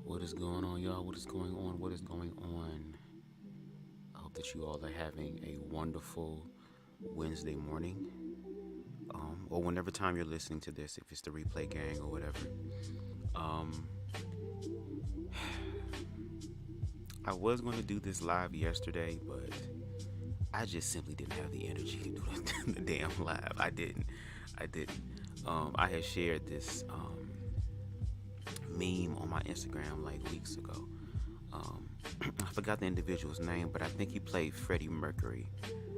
What is going on, y'all? What is going on? What is going on? I hope that you all are having a wonderful Wednesday morning. Or whenever time you're listening to this, if it's the replay gang or whatever. I was going to do this live yesterday, but I just simply didn't have the energy to do the damn live. I didn't. I had shared this meme on my Instagram like weeks ago. I forgot the individual's name, but I think he played Freddie Mercury.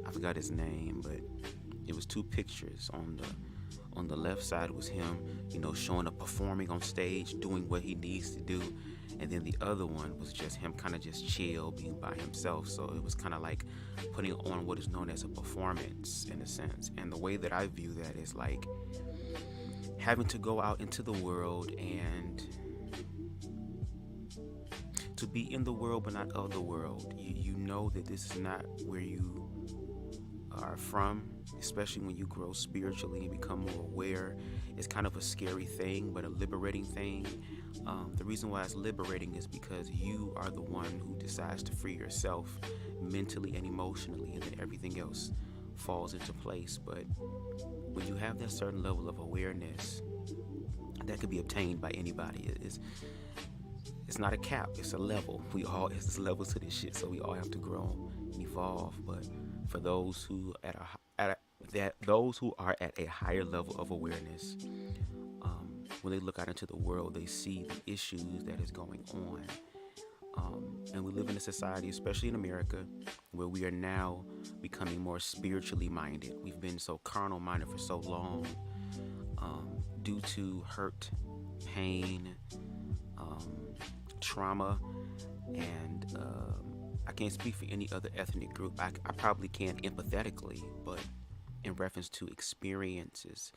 I forgot his name, but it was two pictures. On the left side was him, showing up, performing on stage, doing what he needs to do, and then the other one was just him kind of just chill, being by himself. So it was kind of like putting on what is known as a performance in a sense. And the way that I view that is like having to go out into the world and to be in the world but not of the world. You know that this is not where you are from, especially when you grow spiritually and become more aware. It's kind of a scary thing, but a liberating thing. The reason why it's liberating is because you are the one who decides to free yourself mentally and emotionally, and then everything else falls into place. But when you have that certain level of awareness that can be obtained by anybody, it's not a cap, it's a level. It's levels to this shit, so we all have to grow and evolve. But for those who those who are at a higher level of awareness, when they look out into the world, they see the issues that is going on. And we live in a society, especially in America, where we are now becoming more spiritually minded. We've been so carnal minded for so long, due to hurt, pain, trauma, and I can't speak for any other ethnic group. I probably can empathetically, but in reference to experiences,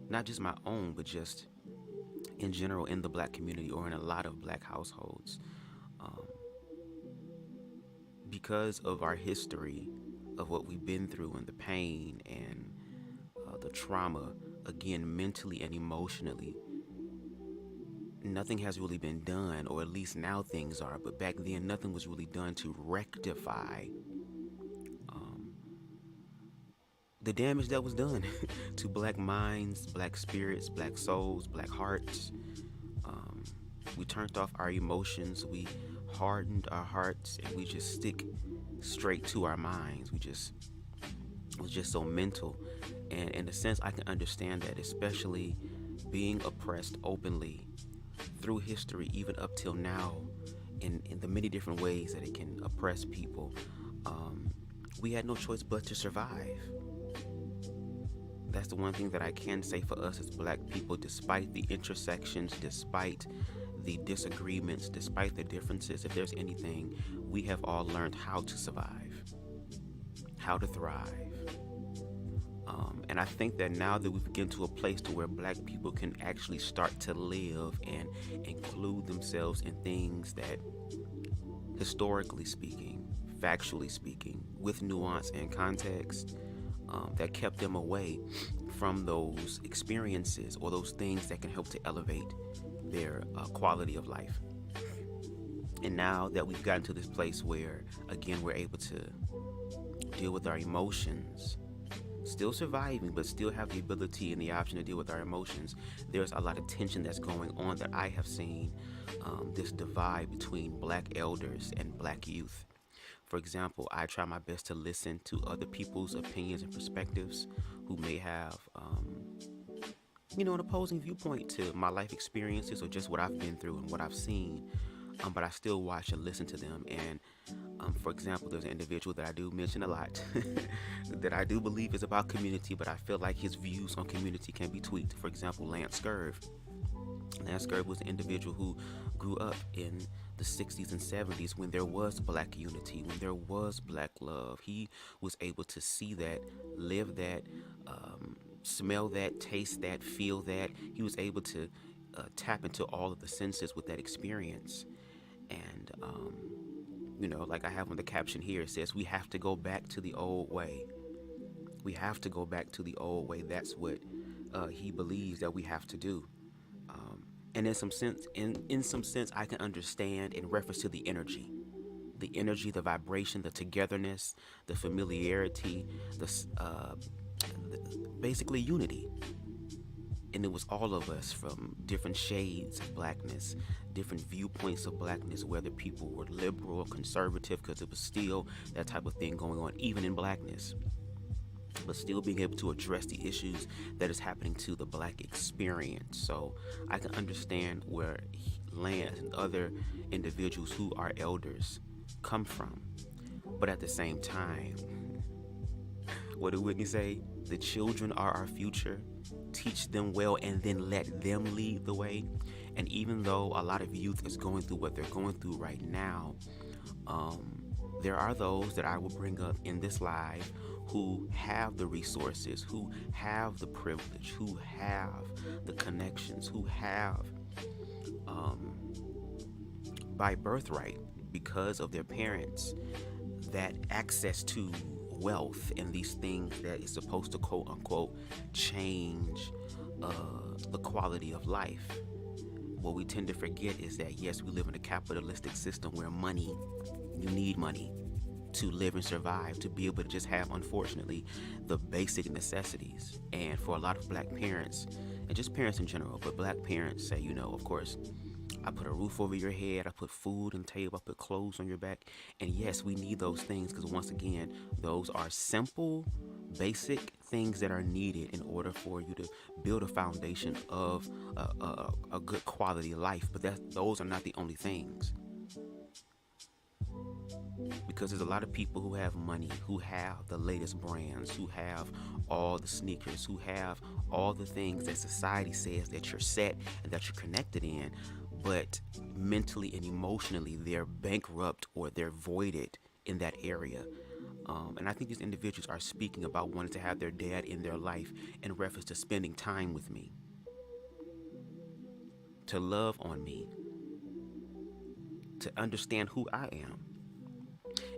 not just my own, but just in general in the black community or in a lot of black households, because of our history of what we've been through and the pain and the trauma, again, mentally and emotionally, nothing has really been done, or at least now things are, but back then nothing was really done to rectify the damage that was done to black minds, black spirits, black souls, black hearts. We turned off our emotions, we hardened our hearts, and we just stick straight to our minds. It was just so mental. And in a sense, I can understand that, especially being oppressed openly through history, even up till now, in the many different ways that it can oppress people. We had no choice but to survive. That's the one thing that I can say for us as black people, despite the intersections, despite the disagreements, despite the differences, if there's anything, we have all learned how to survive, how to thrive. And I think that now that we've gotten to a place to where black people can actually start to live and include themselves in things that, historically speaking, factually speaking, with nuance and context, that kept them away from those experiences or those things that can help to elevate their quality of life. And now that we've gotten to this place where, again, we're able to deal with our emotions, still surviving, but still have the ability and the option to deal with our emotions, there's a lot of tension that's going on that I have seen, this divide between black elders and black youth. For example, I try my best to listen to other people's opinions and perspectives who may have, an opposing viewpoint to my life experiences or just what I've been through and what I've seen. But I still watch and listen to them. And for example, there's an individual that I do mention a lot that I do believe is about community, but I feel like his views on community can be tweaked. For example, Lance Scurv. Lance Scurv was an individual who grew up in the 60s and 70s when there was black unity, when there was black love. He was able to see that, live that, smell that, taste that, feel that. He was able to tap into all of the senses with that experience. And, like I have on the caption here, it says, we have to go back to the old way. We have to go back to the old way. That's what he believes that we have to do. And in some sense, I can understand in reference to the energy, the vibration, the togetherness, the familiarity, basically unity. And it was all of us from different shades of blackness, different viewpoints of blackness, whether people were liberal or conservative, because it was still that type of thing going on, even in blackness. But still being able to address the issues that is happening to the black experience. So I can understand where Lance and other individuals who are elders come from. But at the same time, what did Whitney say? The children are our future. Teach them well and then let them lead the way. And even though a lot of youth is going through what they're going through right now, there are those that I will bring up in this live who have the resources, who have the privilege, who have the connections, who have, by birthright, because of their parents, that access to wealth and these things that is supposed to quote unquote change the quality of life. What we tend to forget is that, yes, we live in a capitalistic system where you need money to live and survive, to be able to just have, unfortunately, the basic necessities. And for a lot of black parents, and just parents in general, but black parents say, of course, I put a roof over your head, I put food on the table, I put clothes on your back. And yes, we need those things because, once again, those are simple, basic things that are needed in order for you to build a foundation of a good quality life. But those are not the only things. Because there's a lot of people who have money, who have the latest brands, who have all the sneakers, who have all the things that society says that you're set and that you're connected in, but mentally and emotionally they're bankrupt or they're voided in that area. And I think these individuals are speaking about wanting to have their dad in their life in reference to spending time with me, to love on me, to understand who I am.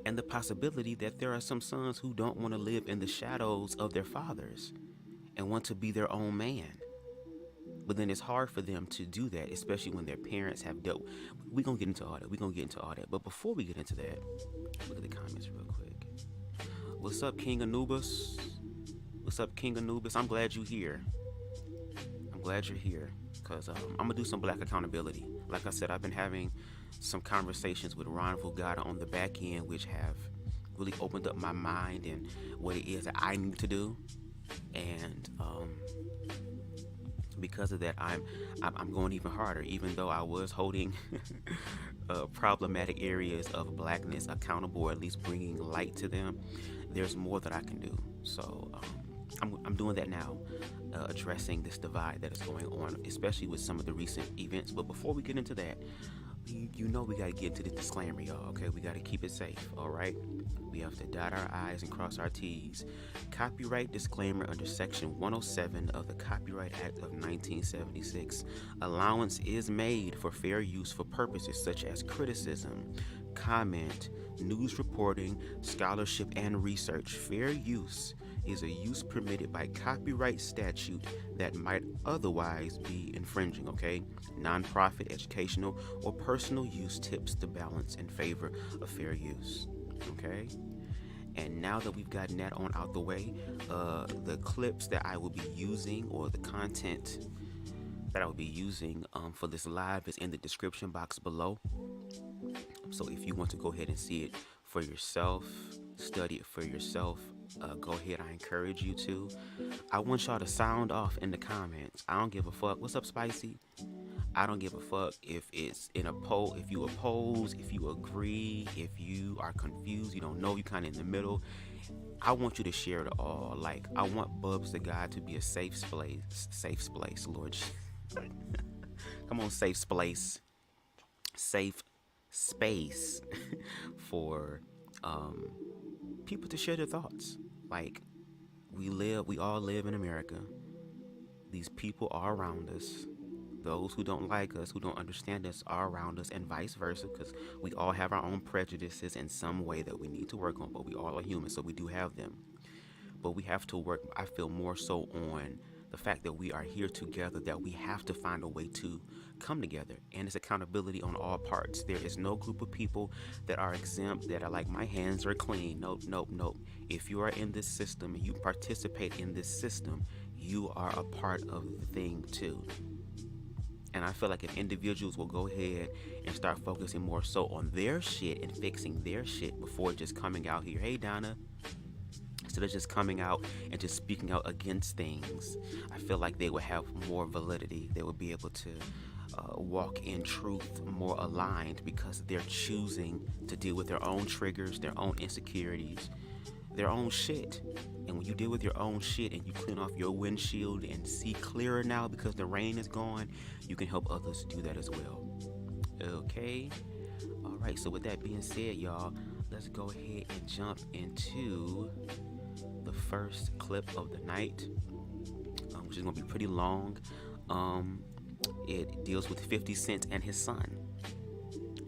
and the possibility that there are some sons who don't want to live in the shadows of their fathers and want to be their own man. But then it's hard for them to do that, especially when their parents have dealt. We're going to get into all that. We're going to get into all that. But before we get into that, look at the comments real quick. What's up, King Anubis? What's up, King Anubis? I'm glad you're here. I'm glad you're here because I'm going to do some black accountability. Like I said, I've been having some conversations with BubzDaGawd on the back end, which have really opened up my mind and what it is that I need to do. And because of that, I'm going even harder, even though I was holding problematic areas of blackness accountable, or at least bringing light to them. There's more that I can do. So I'm doing that now, addressing this divide that is going on, especially with some of the recent events. But before we get into that, you know we got to get into the disclaimer, y'all, okay? We got to keep it safe, all right? We have to dot our I's and cross our T's. Copyright disclaimer under Section 107 of the Copyright Act of 1976. Allowance is made for fair use for purposes such as criticism, comment, news reporting, scholarship, and research. Fair use is a use permitted by copyright statute that might otherwise be infringing, okay? Nonprofit, educational, or personal use tips the balance in favor of fair use, okay? And now that we've gotten that on out the way, the clips that I will be using, or the content that I will be using for this live, is in the description box below. So if you want to go ahead and see it for yourself, study it for yourself, go ahead. I encourage you to. I want y'all to sound off in the comments. I don't give a fuck. What's up, Spicy? I don't give a fuck if it's in a poll, if you oppose, if you agree, if you are confused, you don't know, you kind of in the middle. I want you to share it all. Like, I want BubzDaGawd to be a safe space, Lord. Come on, safe space for people to share their thoughts. Like, we all live in America. These people are around us. Those who don't like us, who don't understand us, are around us, and vice versa, because we all have our own prejudices in some way that we need to work on, but we all are human, so we do have them. But we have to work, I feel, more so on the fact that we are here together, that we have to find a way to come together, and it's accountability on all parts. There is no group of people that are exempt, that are like, my hands are clean. Nope. If you are in this system and you participate in this system, you are a part of the thing too. And I feel like if individuals will go ahead and start focusing more so on their shit and fixing their shit before just coming out here, hey Donna, instead of just coming out and just speaking out against things, I feel like they would have more validity. They would be able to walk in truth more aligned, because they're choosing to deal with their own triggers, their own insecurities, their own shit. And when you deal with your own shit and you clean off your windshield and see clearer now because the rain is gone, you can help others do that as well. Okay? All right, so with that being said, y'all, let's go ahead and jump into the first clip of the night, which is going to be pretty long. It deals with 50 Cent and his son.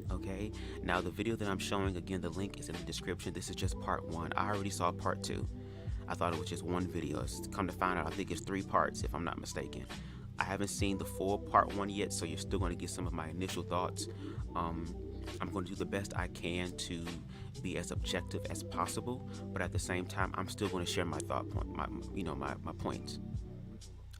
Okay, now the video that I'm showing, again, the link is in the description. This is just part 1. I already saw part 2. I thought it was just one video. It's come to find out, I think it's 3 parts, if I'm not mistaken. I haven't seen the full part 1 yet, so you're still going to get some of my initial thoughts. I'm going to do the best I can to be as objective as possible, but at the same time, I'm still going to share my my points.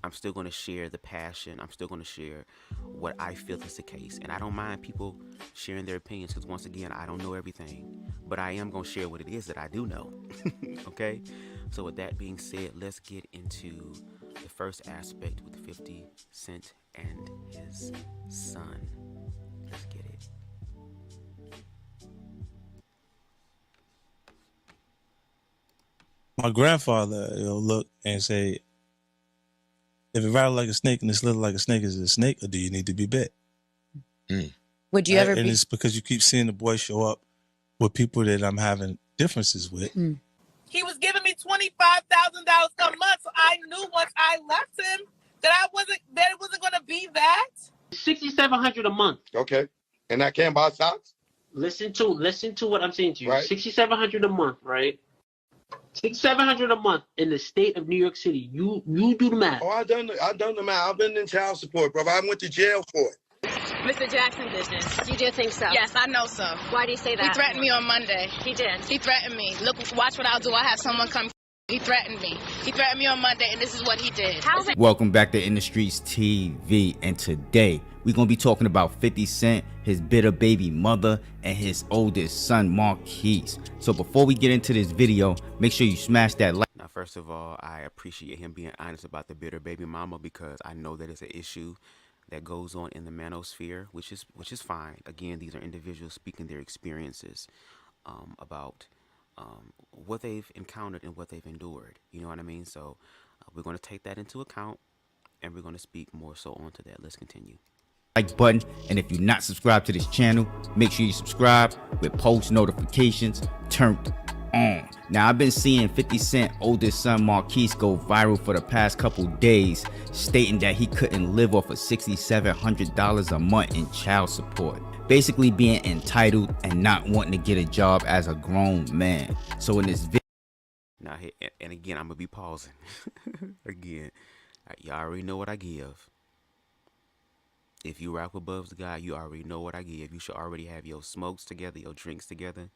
I'm still going to share the passion. I'm still going to share what I feel is the case. And I don't mind people sharing their opinions, because once again, I don't know everything, but I am going to share what it is that I do know. Okay? So with that being said, let's get into the first aspect with 50 Cent and his son. Let's get it. My grandfather, look and say, if it rattle like a snake and it's little like a snake, is it a snake, or do you need to be bit? Would you ever and be? it's because you keep seeing the boy show up with people that I'm having differences with. He was giving me $25,000 a month, so I knew once I left him that it wasn't going to be that. $6,700 a month. Okay. And I can't buy socks? Listen to what I'm saying to you. Right. $6,700 a month, right? $6,700 a month in the state of New York City. You do the math. Oh, I done the math. I've been in child support, brother. I went to jail for it. Mr. Jackson business. You do think so? Yes, I know so. Why do you say that? He threatened me on Monday. He did. He threatened me. Look, watch what I'll do. I have someone come. He threatened me. He threatened me on Monday, and this is what he did. Welcome back to InTheStreetzTv, and today we're gonna be talking about 50 Cent, his bitter baby mother, and his oldest son Marquise. So before we get into this video, make sure you smash that like. Now, first of all, I appreciate him being honest about the bitter baby mama, because I know that it's an issue that goes on in the manosphere, which is fine. Again, these are individuals speaking their experiences about what they've encountered and what they've endured. You know what I mean? So we're going to take that into account, and we're going to speak more so onto that. Let's continue. Like button, and if you're not subscribed to this channel, make sure you subscribe with post notifications turned on. Now, I've been seeing 50 Cent oldest son Marquise go viral for the past couple days, stating that he couldn't live off of $6,700 a month in child support, basically being entitled and not wanting to get a job as a grown man. So in this video, Now, and again, I'm gonna be pausing. Again, y'all already know what I give. If you rock with BubzDaGawd, you already know what I give. You should already have your smokes together, your drinks together,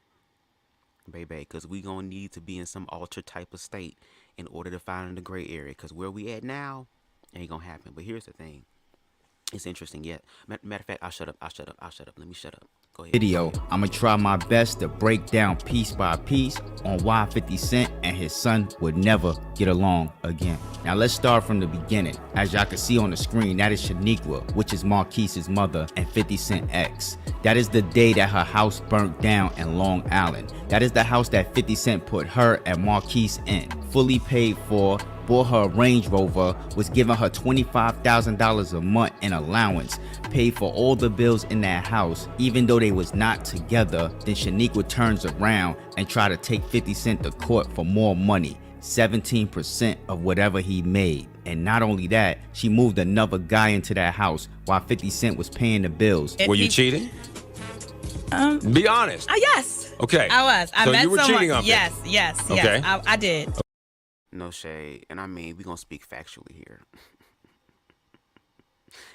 baby, because we gonna need to be in some altered type of state in order to find the gray area, because where we at now ain't gonna happen. But here's the thing, it's interesting. Yet matter of fact, I'll shut up. Let me shut up. Go ahead. I'm gonna try my best to break down piece by piece on why 50 Cent and his son would never get along again. Now let's start from the beginning. As y'all can see on the screen, that is Shaniqua, which is Marquise's mother and 50 Cent ex. That is the day that her house burnt down in Long Island. That is the house that 50 Cent put her and Marquise in, fully paid for, bought her a Range Rover, was giving her $25,000 a month in allowance, paid for all the bills in that house, even though they was not together. Then Shaniqua turns around and try to take 50 Cent to court for more money, 17% of whatever he made. And not only that, she moved another guy into that house while 50 Cent was paying the bills. Were you cheating? Be honest. Yes. Okay. I was. I so met you were someone. cheating on Yes. Okay. I did. No shade, and I mean, we're gonna speak factually here.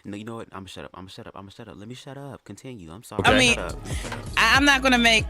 No, you know what? I'm gonna shut up. Let me shut up. Continue. I'm sorry. Okay. I mean, Shut up. I'm not gonna make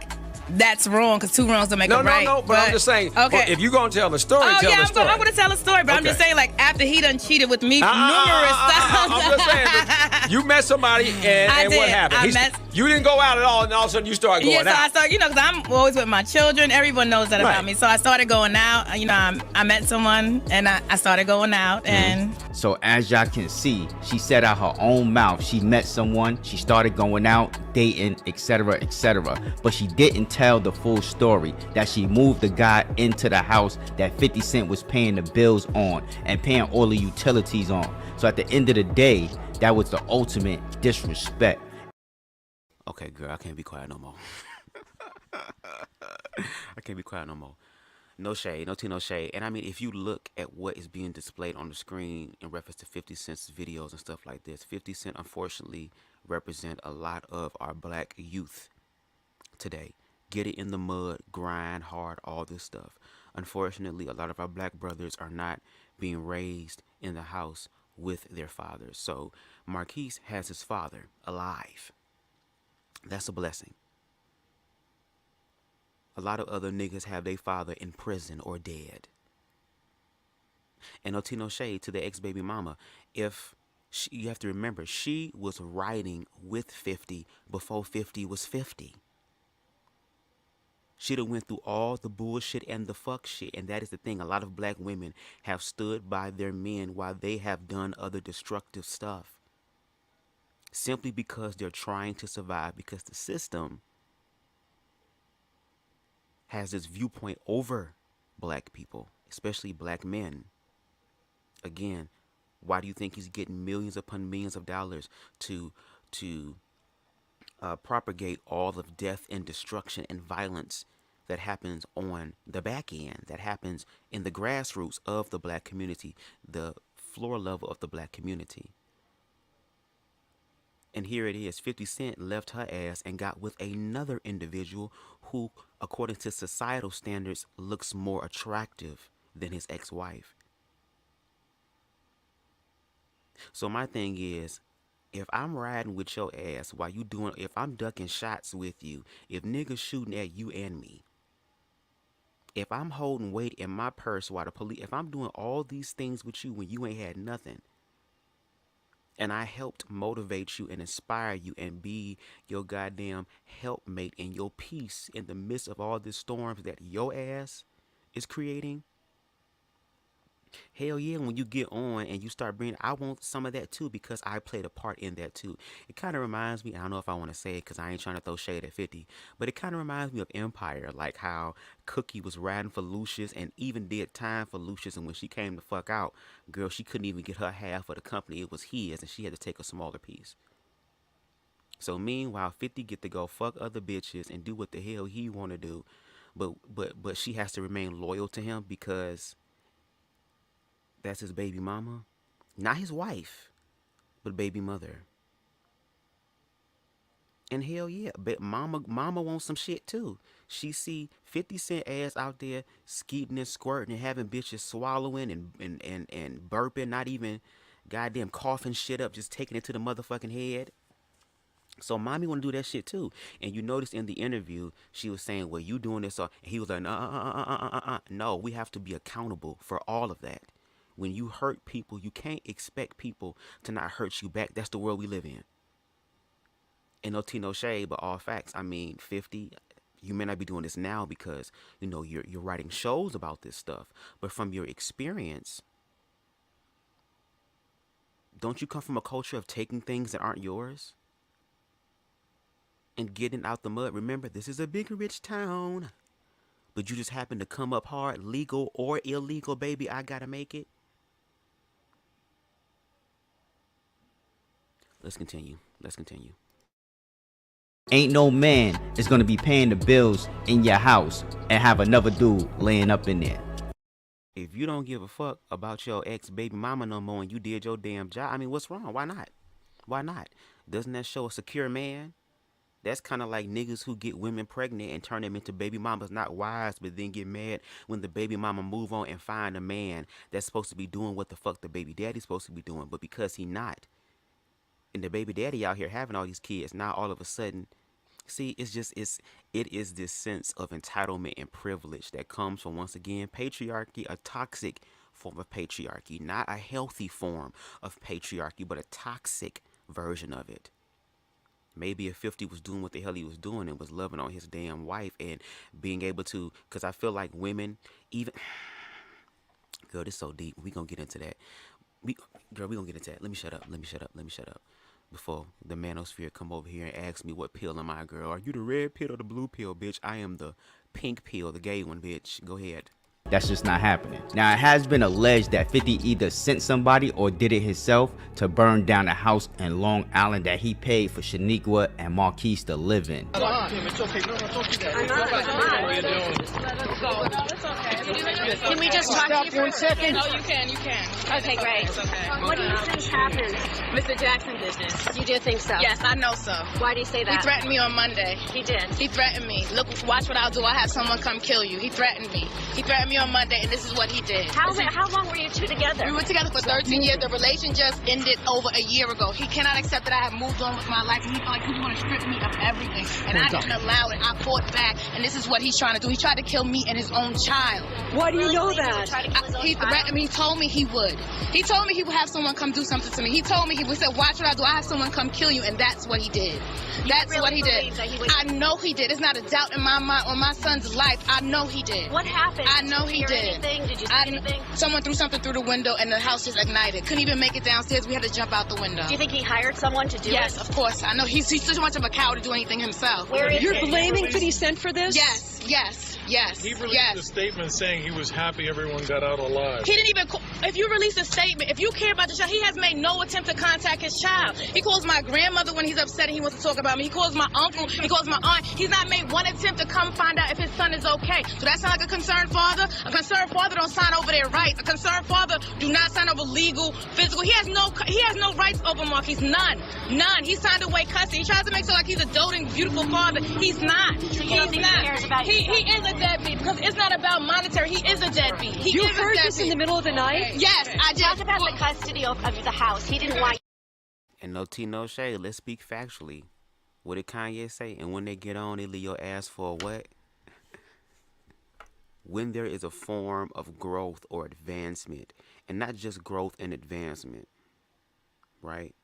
that's wrong because two wrongs don't make a right. No, but I'm just saying, Okay. if you're going to tell the story, Oh tell yeah, the story. I'm gonna tell a story, but I'm just Okay. saying, like, after he done cheated with me numerous times. I'm just saying, but you met somebody, and what did. happened? You didn't go out at all, and all of a sudden you started going Yeah, so out. I started, because I'm always with my children. Everyone knows that about me. So I started going out. I met someone, and I started going out, and So as y'all can see, she said out her own mouth she met someone, she started going out, dating, etc., etc. But she didn't tell the full story, that she moved the guy into the house that 50 Cent was paying the bills on and paying all the utilities on. So at the end of the day, that was the ultimate disrespect. Okay, girl, I can't be quiet no more. I can't be quiet no more. No shade, no tea, no shade. And I mean, if you look at what is being displayed on the screen in reference to 50 Cent's videos and stuff like this, 50 Cent unfortunately represent a lot of our black youth today. Get it in the mud, grind hard, all this stuff. Unfortunately, a lot of our black brothers are not being raised in the house with their fathers. So Marquise has his father alive. That's a blessing. A lot of other niggas have their father in prison or dead. And no tea, no shade to the ex-baby mama. You have to remember, she was riding with 50 before 50 was 50. She done went through all the bullshit and the fuck shit. And that is the thing. A lot of black women have stood by their men while they have done other destructive stuff. Simply because they're trying to survive, because the system has this viewpoint over black people, especially black men. Again, why do you think he's getting millions upon millions of dollars to propagate all of death and destruction and violence that happens on the back end, that happens in the grassroots of the black community, the floor level of the black community? And here it is, 50 Cent left her ass and got with another individual who, according to societal standards, looks more attractive than his ex-wife. So my thing is, if I'm riding with your ass while you doing, if I'm ducking shots with you, if niggas shooting at you and me, if I'm holding weight in my purse while the police, if I'm doing all these things with you when you ain't had nothing, and I helped motivate you and inspire you and be your goddamn helpmate and your peace in the midst of all these storms that your ass is creating, hell yeah, when you get on and you start bringing, I want some of that too, because I played a part in that too. It kind of reminds me, I don't know if I want to say it because I ain't trying to throw shade at 50, but it kind of reminds me of Empire, like how Cookie was riding for Lucius and even did time for Lucius, and when she came the fuck out, girl, she couldn't even get her half of the company. It was his, and she had to take a smaller piece. So meanwhile, 50 get to go fuck other bitches and do what the hell he want to do, but she has to remain loyal to him because that's his baby mama. Not his wife, but baby mother. And hell yeah, but mama wants some shit too. She see 50 Cent ass out there skeeting and squirting and having bitches swallowing and burping, not even goddamn coughing shit up, just taking it to the motherfucking head. So mommy want to do that shit too. And you notice in the interview, she was saying, well, you doing this? And he was like, no, we have to be accountable for all of that. When you hurt people, you can't expect people to not hurt you back. That's the world we live in. And no tea, no shade, but all facts. I mean, 50, you may not be doing this now because, you know, you're writing shows about this stuff. But from your experience, don't you come from a culture of taking things that aren't yours and getting out the mud? Remember, this is a big, rich town. But you just happen to come up hard, legal or illegal, baby. I gotta make it. Let's continue. Ain't no man is gonna be paying the bills in your house and have another dude laying up in there. If you don't give a fuck about your ex-baby mama no more and you did your damn job, I mean, what's wrong? Why not? Why not? Doesn't that show a secure man? That's kind of like niggas who get women pregnant and turn them into baby mamas, not wives, but then get mad when the baby mama move on and find a man that's supposed to be doing what the fuck the baby daddy's supposed to be doing, but because he not. And the baby daddy out here having all these kids, now all of a sudden, see, it is this sense of entitlement and privilege that comes from, once again, patriarchy, a toxic form of patriarchy, not a healthy form of patriarchy, but a toxic version of it. Maybe if 50 was doing what the hell he was doing and was loving on his damn wife and being able to, because I feel like women, even, girl, this is so deep. We gonna get into that. We gonna get into that. Let me shut up. Before the manosphere come over here and ask me what pill am I, girl? Are you the red pill or the blue pill, bitch? I am the pink pill, the gay one, bitch. Go ahead. That's just not happening. Now, it has been alleged that 50 either sent somebody or did it himself to burn down a house in Long Island that he paid for Shaniqua and Marquise to live in. Can we just talk to you for a second? No, you can. Okay, great. What do you think happened? Mr. Jackson business. You do think so? Yes, I know so. Why do you say that? He threatened me on Monday. He did? He threatened me. Look, watch what I'll do. I'll have someone come kill you. He threatened me. He threatened me on Monday, and this is what he did. How long were you two together? We were together for 13 years. The relation just ended over a year ago. He cannot accept that I have moved on with my life, and he felt like he was going to strip me of everything. And I didn't allow it. I fought back, and this is what he's trying to do. He tried to kill me and his own child. Why do you know that? He threatened me. He told me he would. He told me he would have someone come do something to me. He told me he said, watch what I do. I have someone come kill you, and that's what he did. That's what he did. I know he did. There's not a doubt in my mind on my son's life. I know he did. What happened? I know he did. Anything? Did you see anything? Someone threw something through the window, and the house just ignited. Couldn't even make it downstairs. We had to jump out the window. Do you think he hired someone to do it? Yes, of course. I know he's too much of a coward to do anything himself. You're blaming 50 Cent for this? Yes. He released a statement saying he was happy everyone got out alive. He didn't even, if you release a statement, if you care about the child, he has made no attempt to contact his child. He calls my grandmother when he's upset and he wants to talk about me. He calls my uncle, he calls my aunt. He's not made one attempt to come find out if his son is okay. So that sounds like a concerned father? A concerned father don't sign over their rights. A concerned father do not sign over legal, physical. He has no rights over Marquise. None. He signed away custody. He tries to make sure like he's a doting, beautiful father. He's not. He's not. He is a deadbeat because it's not about monetary. He is a deadbeat. You heard this in the middle of the night? Yes, I did. Talk about the custody of the house. He didn't want. And no tea, no shade. Let's speak factually. What did Kanye say? And when they get on, they leave your ass for what? When there is a form of growth or advancement, and not just growth and advancement, right?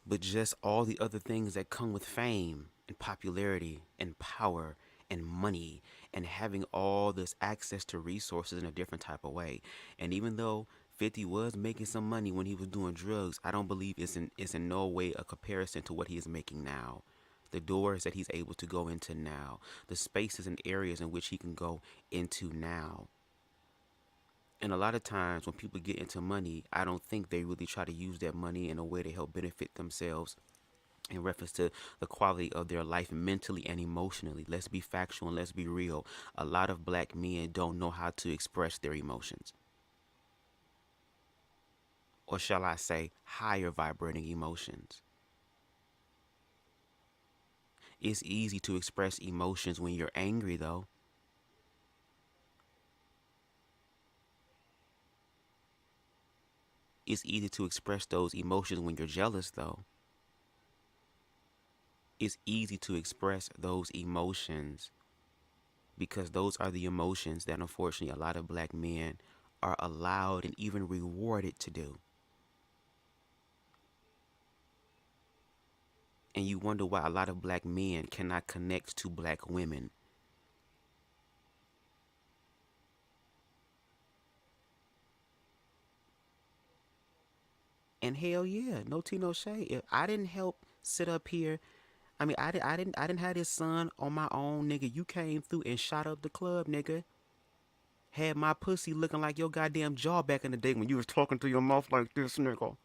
But just all the other things that come with fame and popularity and power and money and having all this access to resources in a different type of way. And even though 50 was making some money when he was doing drugs, I don't believe it's in no way a comparison to what he is making now. The doors that he's able to go into now, the spaces and areas in which he can go into now. And a lot of times when people get into money, I don't think they really try to use that money in a way to help benefit themselves in reference to the quality of their life mentally and emotionally. Let's be factual and let's be real. A lot of black men don't know how to express their emotions. Or shall I say, higher vibrating emotions. It's easy to express emotions when you're angry, though. It's easy to express those emotions when you're jealous, though. It's easy to express those emotions because those are the emotions that, unfortunately, a lot of black men are allowed and even rewarded to do. And you wonder why a lot of black men cannot connect to black women. And hell yeah, no tea, no shade. If I didn't help sit up here, I mean, I didn't have this son on my own, nigga. You came through and shot up the club, nigga. Had my pussy looking like your goddamn jaw back in the day when you was talking to your mouth like this, nigga.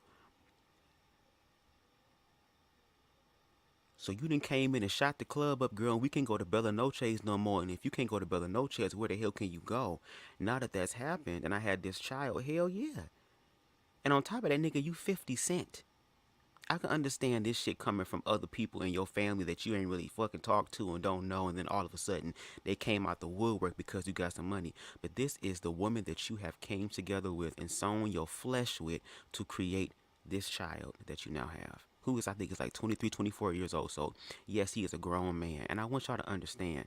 So you done came in and shot the club up, girl, and we can't go to Bella Noche's no more. And if you can't go to Bella Noche's, where the hell can you go? Now that that's happened and I had this child, hell yeah. And on top of that, nigga, you 50 Cent. I can understand this shit coming from other people in your family that you ain't really fucking talked to and don't know. And then all of a sudden, they came out the woodwork because you got some money. But this is the woman that you have came together with and sown your flesh with to create this child that you now have. Who is, I think, is like 23, 24 years old. So, yes, he is a grown man. And I want y'all to understand,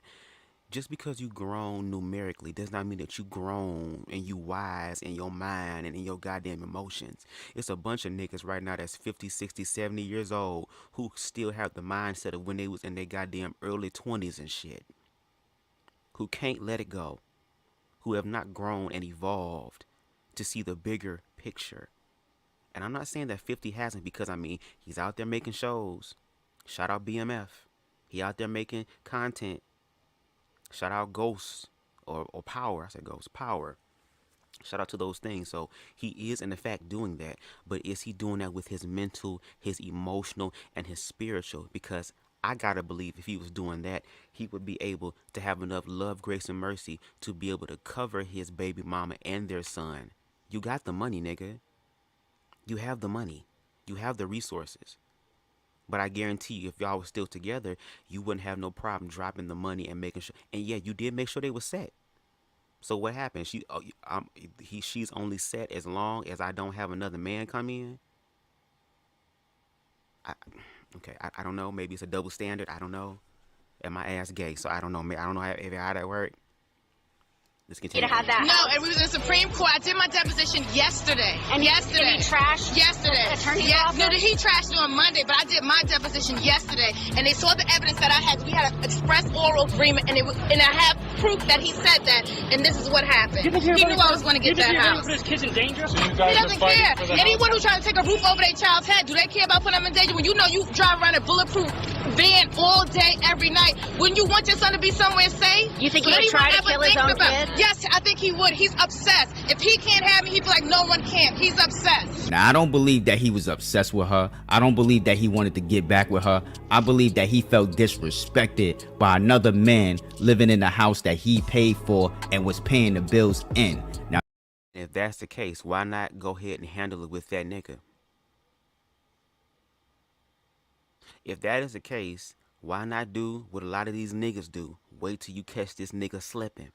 just because you grown numerically does not mean that you grown and you wise in your mind and in your goddamn emotions. It's a bunch of niggas right now that's 50, 60, 70 years old who still have the mindset of when they was in their goddamn early 20s and shit. Who can't let it go. Who have not grown and evolved to see the bigger picture. And I'm not saying that 50 hasn't, because, I mean, he's out there making shows. Shout out BMF. He out there making content. Shout out Ghost or Power. I said Ghost. Power. Shout out to those things. So he is, in fact, doing that. But is he doing that with his mental, his emotional, and his spiritual? Because I got to believe if he was doing that, he would be able to have enough love, grace, and mercy to be able to cover his baby mama and their son. You got the money, nigga. You have the money. You have the resources. But I guarantee you, if y'all were still together, you wouldn't have no problem dropping the money and making sure. And yeah, you did make sure they were set. So what happened? She's only set as long as I don't have another man come in. I don't know. Maybe it's a double standard. I don't know. And my ass gay, so I don't know. I don't know how that worked. Let's continue. No, and we was in the Supreme Court. I did my deposition yesterday. And yesterday. He trashed yesterday. Attorney's office? No, he trashed it on Monday, but I did my deposition yesterday. And they saw the evidence that I had. We had an express oral agreement, and I have proof that he said that. And this is what happened. He knew I was going to get that house. His kids in danger? So He doesn't care. Anyone who's trying to take a roof over their child's head, do they care about putting them in danger? When you know you drive around in bulletproof van all day, every night. Wouldn't you want your son to be somewhere safe? You think he would try to kill his own kid? Yes, I think he would. He's obsessed. If he can't have me, he'd be like, no one can. He's obsessed. Now, I don't believe that he was obsessed with her. I don't believe that he wanted to get back with her. I believe that he felt disrespected by another man living in the house that he paid for and was paying the bills in. Now, if that's the case, why not go ahead and handle it with that nigga? If that is the case, why not do what a lot of these niggas do? Wait till you catch this nigga slipping.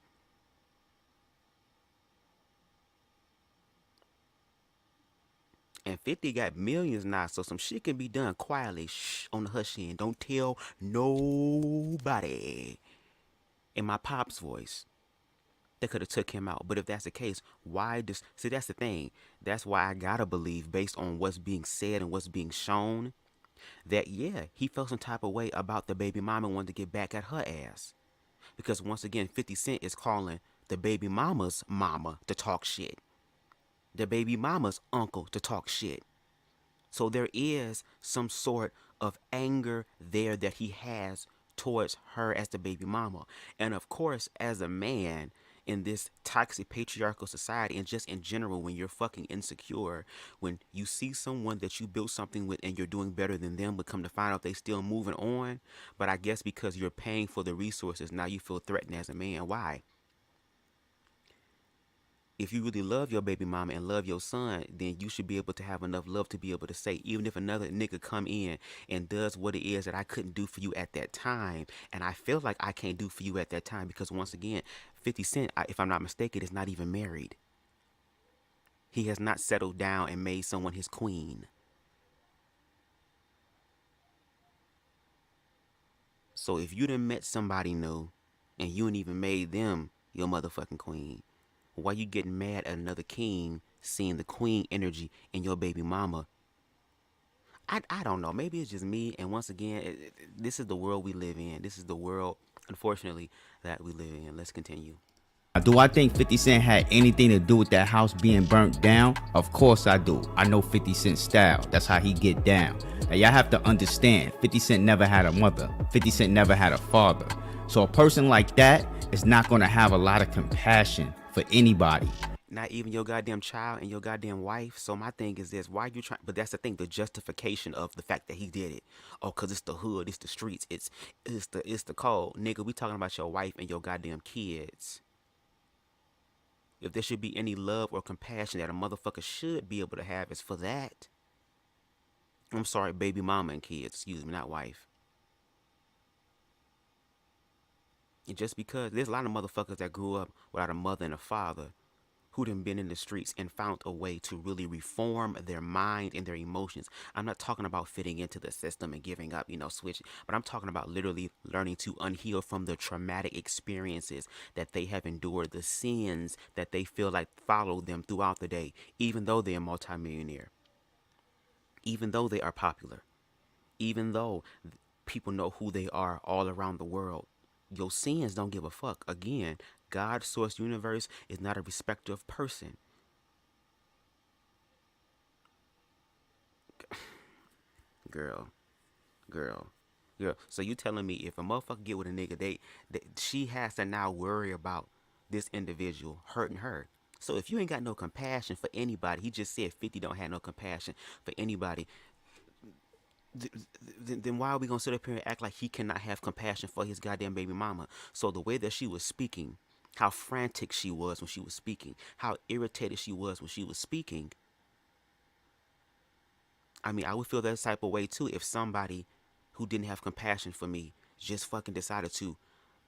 And 50 got millions now, so some shit can be done quietly, on the hush end. Don't tell nobody. In my pop's voice, they could have took him out. But if that's the case, why does... See, that's the thing. That's why I gotta believe, based on what's being said and what's being shown, that, yeah, he felt some type of way about the baby mama wanting to get back at her ass. Because once again, 50 Cent is calling the baby mama's mama to talk shit. The baby mama's uncle to talk shit. So there is some sort of anger there that he has towards her as the baby mama. And of course, as a man in this toxic patriarchal society, and just in general, when you're fucking insecure, when you see someone that you built something with and you're doing better than them, but come to find out they still moving on, but I guess because you're paying for the resources, now you feel threatened as a man. Why? If you really love your baby mama and love your son, then you should be able to have enough love to be able to say, even if another nigga come in and does what it is that I couldn't do for you at that time, and I feel like I can't do for you at that time, because once again, 50 Cent, if I'm not mistaken, is not even married. He has not settled down and made someone his queen. So if you done met somebody new and you ain't even made them your motherfucking queen, why you getting mad at another king seeing the queen energy in your baby mama? I don't know. Maybe it's just me. And once again, this is the world we live in. This is the world, unfortunately, that we live in. Let's continue. Do I think 50 Cent had anything to do with that house being burnt down? Of course I do. I know 50 Cent's style. That's how he get down. Now y'all have to understand, 50 Cent never had a mother. 50 Cent never had a father. So a person like that is not going to have a lot of compassion for anybody. Not even your goddamn child and your goddamn wife. So my thing is this, why you trying? But that's the thing, the justification of the fact that he did it. Oh, cause it's the hood, it's the streets, it's the cold. Nigga, we talking about your wife and your goddamn kids. If there should be any love or compassion that a motherfucker should be able to have, is for that. I'm sorry, baby mama and kids, excuse me, not wife. And just because there's a lot of motherfuckers that grew up without a mother and a father, who done been in the streets and found a way to really reform their mind and their emotions. I'm not talking about fitting into the system and giving up, switching, but I'm talking about literally learning to unheal from the traumatic experiences that they have endured, the sins that they feel like follow them throughout the day, even though they're a multimillionaire, even though they are popular, even though people know who they are all around the world. Your sins don't give a fuck. Again, God's source universe is not a respecter of person. Girl. So you telling me if a motherfucker get with a nigga, she has to now worry about this individual hurting her. So if you ain't got no compassion for anybody, he just said 50 don't have no compassion for anybody, then why are we gonna sit up here and act like he cannot have compassion for his goddamn baby mama? So the way that she was speaking, how frantic she was when she was speaking, how irritated she was when she was speaking. I mean, I would feel that type of way too if somebody who didn't have compassion for me just fucking decided to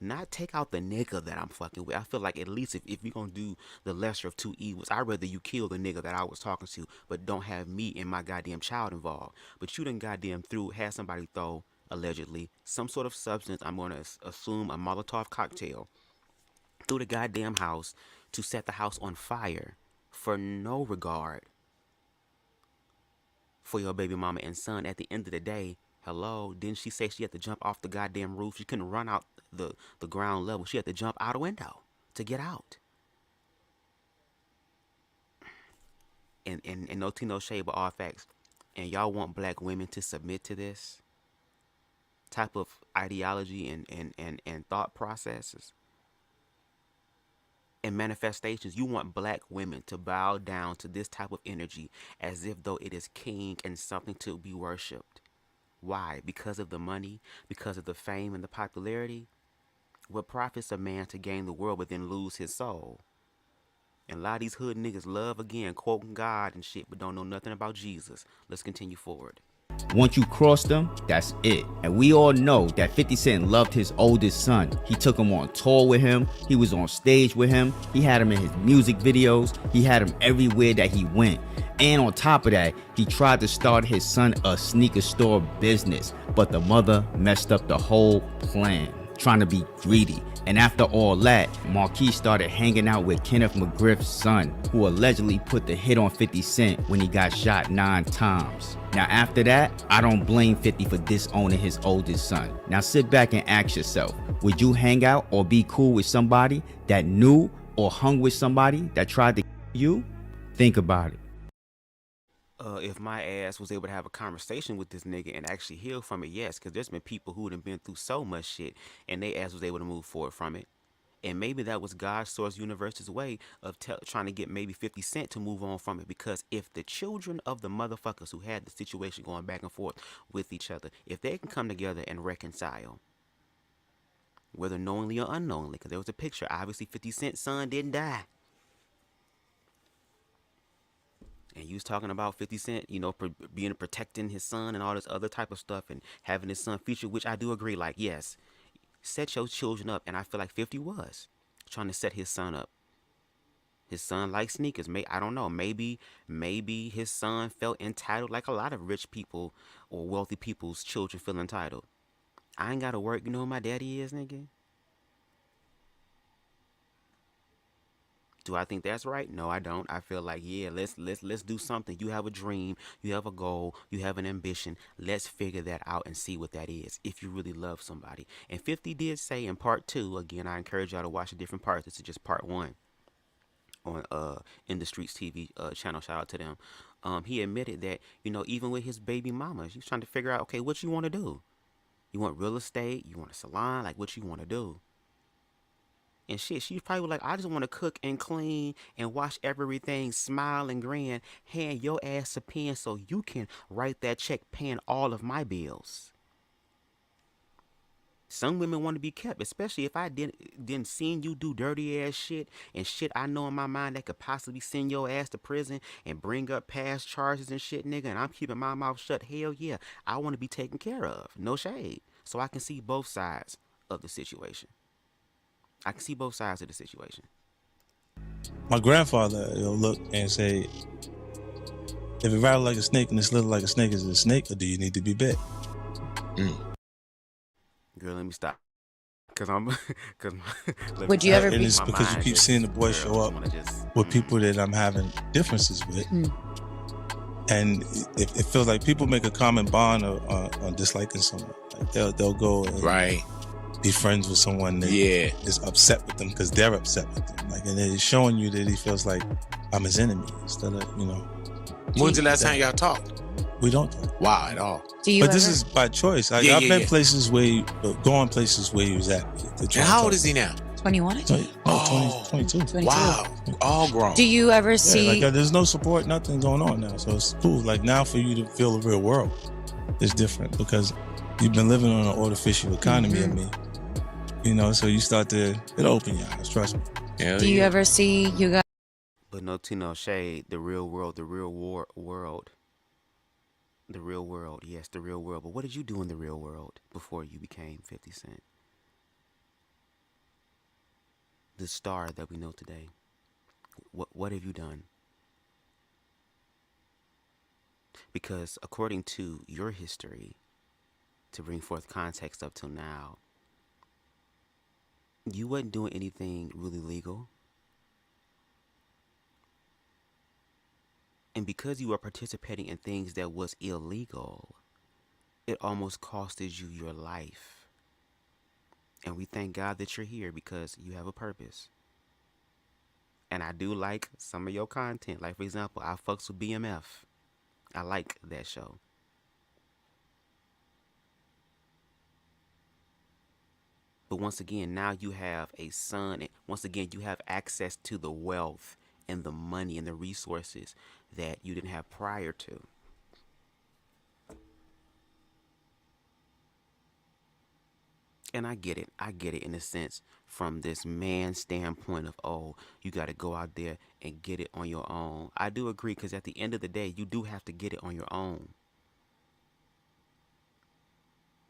not take out the nigga that I'm fucking with. I feel like at least if you're gonna do the lesser of two evils, I'd rather you kill the nigga that I was talking to, but don't have me and my goddamn child involved. But you done goddamn had somebody throw, allegedly, some sort of substance, I'm gonna assume a Molotov cocktail, through the goddamn house to set the house on fire for no regard for your baby mama and son. At the end of the day, hello, didn't she say she had to jump off the goddamn roof? She couldn't run out the ground level. She had to jump out a window to get out. And no tea, no shade, but all facts. And y'all want black women to submit to this? type of ideology and thought processes and manifestations. You want black women to bow down to this type of energy as if though it is king and something to be worshipped. Why? Because of the money, because of the fame and the popularity? What profits a man to gain the world but then lose his soul? And a lot of these hood niggas love, again, quoting God and shit, but don't know nothing about Jesus. Let's continue forward. Once you cross them, that's it. And we all know that 50 Cent loved his oldest son. He took him on tour with him. He was on stage with him. He had him in his music videos. He had him everywhere that he went. And on top of that, he tried to start his son a sneaker store business, but the mother messed up the whole plan, trying to be greedy. And after all that, Marquise started hanging out with Kenneth McGriff's son, who allegedly put the hit on 50 Cent when he got shot 9 times. Now after that, I don't blame 50 for disowning his oldest son. Now sit back and ask yourself, would you hang out or be cool with somebody that knew or hung with somebody that tried to kill you? Think about it. If my ass was able to have a conversation with this nigga and actually heal from it, yes, because there's been people who have been through so much shit and they ass was able to move forward from it. And maybe that was God's Source Universe's way of trying to get maybe 50 Cent to move on from it. Because if the children of the motherfuckers who had the situation going back and forth with each other, if they can come together and reconcile, whether knowingly or unknowingly, because there was a picture, obviously 50 Cent's son didn't die. And you was talking about 50 Cent, you know, being protecting his son and all this other type of stuff and having his son featured, which I do agree, like, yes, set your children up. And I feel like 50 was trying to set his son up. His son likes sneakers. I don't know. Maybe his son felt entitled like a lot of rich people or wealthy people's children feel entitled. I ain't got to work. You know who my daddy is, nigga? Do I think that's right? No, I don't. I feel like, yeah, let's do something. You have a dream, you have a goal, you have an ambition. Let's figure that out and see what that is if you really love somebody. And 50 did say in part 2, again, I encourage y'all to watch the different parts. This is just part 1 on InTheStreetzTv channel. Shout out to them. He admitted that, you know, even with his baby mama, he's trying to figure out, okay, what you want to do? You want real estate? You want a salon? Like, what you want to do? And shit, she probably like, I just want to cook and clean and watch everything, smile and grin, hand your ass a pen so you can write that check paying all of my bills. Some women want to be kept, especially if I didn't seen you do dirty ass shit and shit I know in my mind that could possibly send your ass to prison and bring up past charges and shit, nigga, and I'm keeping my mouth shut. Hell yeah, I want to be taken care of. No shade. So I can see both sides of the situation. I can see both sides of the situation. My grandfather, he'll look and say, if it rattle like a snake and it's little like a snake, is it a snake or do you need to be bit? Girl, let me stop. Would you ever and be? it's because you keep seeing the boy show up with people that I'm having differences with. And it feels like people make a common bond on disliking someone. Like they'll go and be friends with someone that is upset with them because they're upset with them. Like, and it's showing you that he feels like I'm his enemy instead of, you know. When's the last time y'all talked? We don't talk. Wow, at all. But this is by choice. I've been places where, going places where he was at. And how old is he now? 21? 22. Wow, all grown. Do you ever see? Like, there's no support, nothing going on now. So it's cool. Like, now for you to feel the real world is different because you've been living on an artificial economy of me. You know, so you start to, it'll open your eyes, trust me. Do you ever see you guys? But no to no shade, the real world, the real world. The real world, yes, the real world. But what did you do in the real world before you became 50 Cent? The star that we know today. What have you done? Because according to your history, to bring forth context up till now, you wasn't doing anything really legal. And because you were participating in things that was illegal, it almost costed you your life. And we thank God that you're here because you have a purpose. And I do like some of your content. Like, for example, I fucks with BMF. I like that show. But once again, now you have a son, and once again, you have access to the wealth and the money and the resources that you didn't have prior to. And I get it. I get it in a sense from this man standpoint of, oh, you got to go out there and get it on your own. I do agree, because at the end of the day, you do have to get it on your own.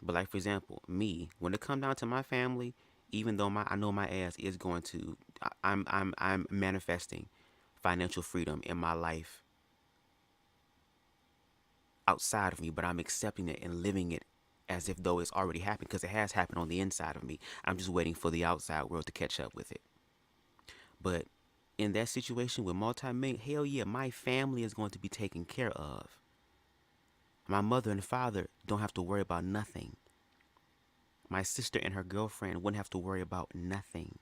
But like, for example, me, when it comes down to my family, even though I know my ass is going to, I'm manifesting financial freedom in my life outside of me, but I'm accepting it and living it as if though it's already happened, because it has happened on the inside of me. I'm just waiting for the outside world to catch up with it. But in that situation with multi-million, hell yeah, my family is going to be taken care of. My mother and father don't have to worry about nothing. My sister and her girlfriend wouldn't have to worry about nothing.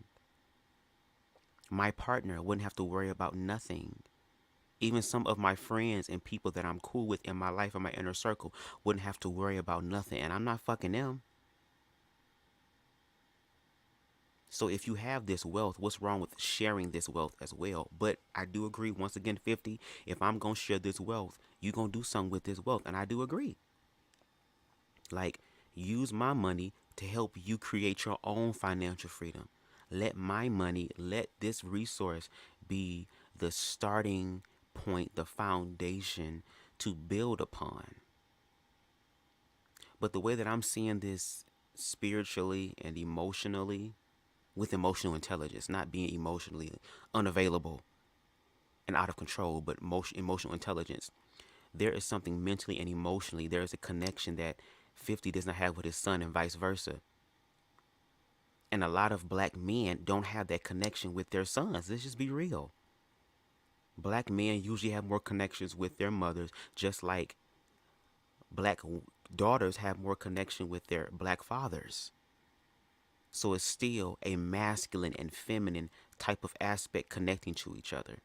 My partner wouldn't have to worry about nothing. Even some of my friends and people that I'm cool with in my life, in my inner circle, wouldn't have to worry about nothing. And I'm not fucking them. So if you have this wealth, what's wrong with sharing this wealth as well? But I do agree, once again, 50, if I'm going to share this wealth, you're going to do something with this wealth. And I do agree. Like, use my money to help you create your own financial freedom. Let my money, let this resource be the starting point, the foundation to build upon. But the way that I'm seeing this spiritually and emotionally, with emotional intelligence, not being emotionally unavailable and out of control, but emotional intelligence, there is something mentally and emotionally, there is a connection that 50 does not have with his son and vice versa. And a lot of black men don't have that connection with their sons. Let's just be real. Black men usually have more connections with their mothers, just like black daughters have more connection with their black fathers. So it's still a masculine and feminine type of aspect connecting to each other.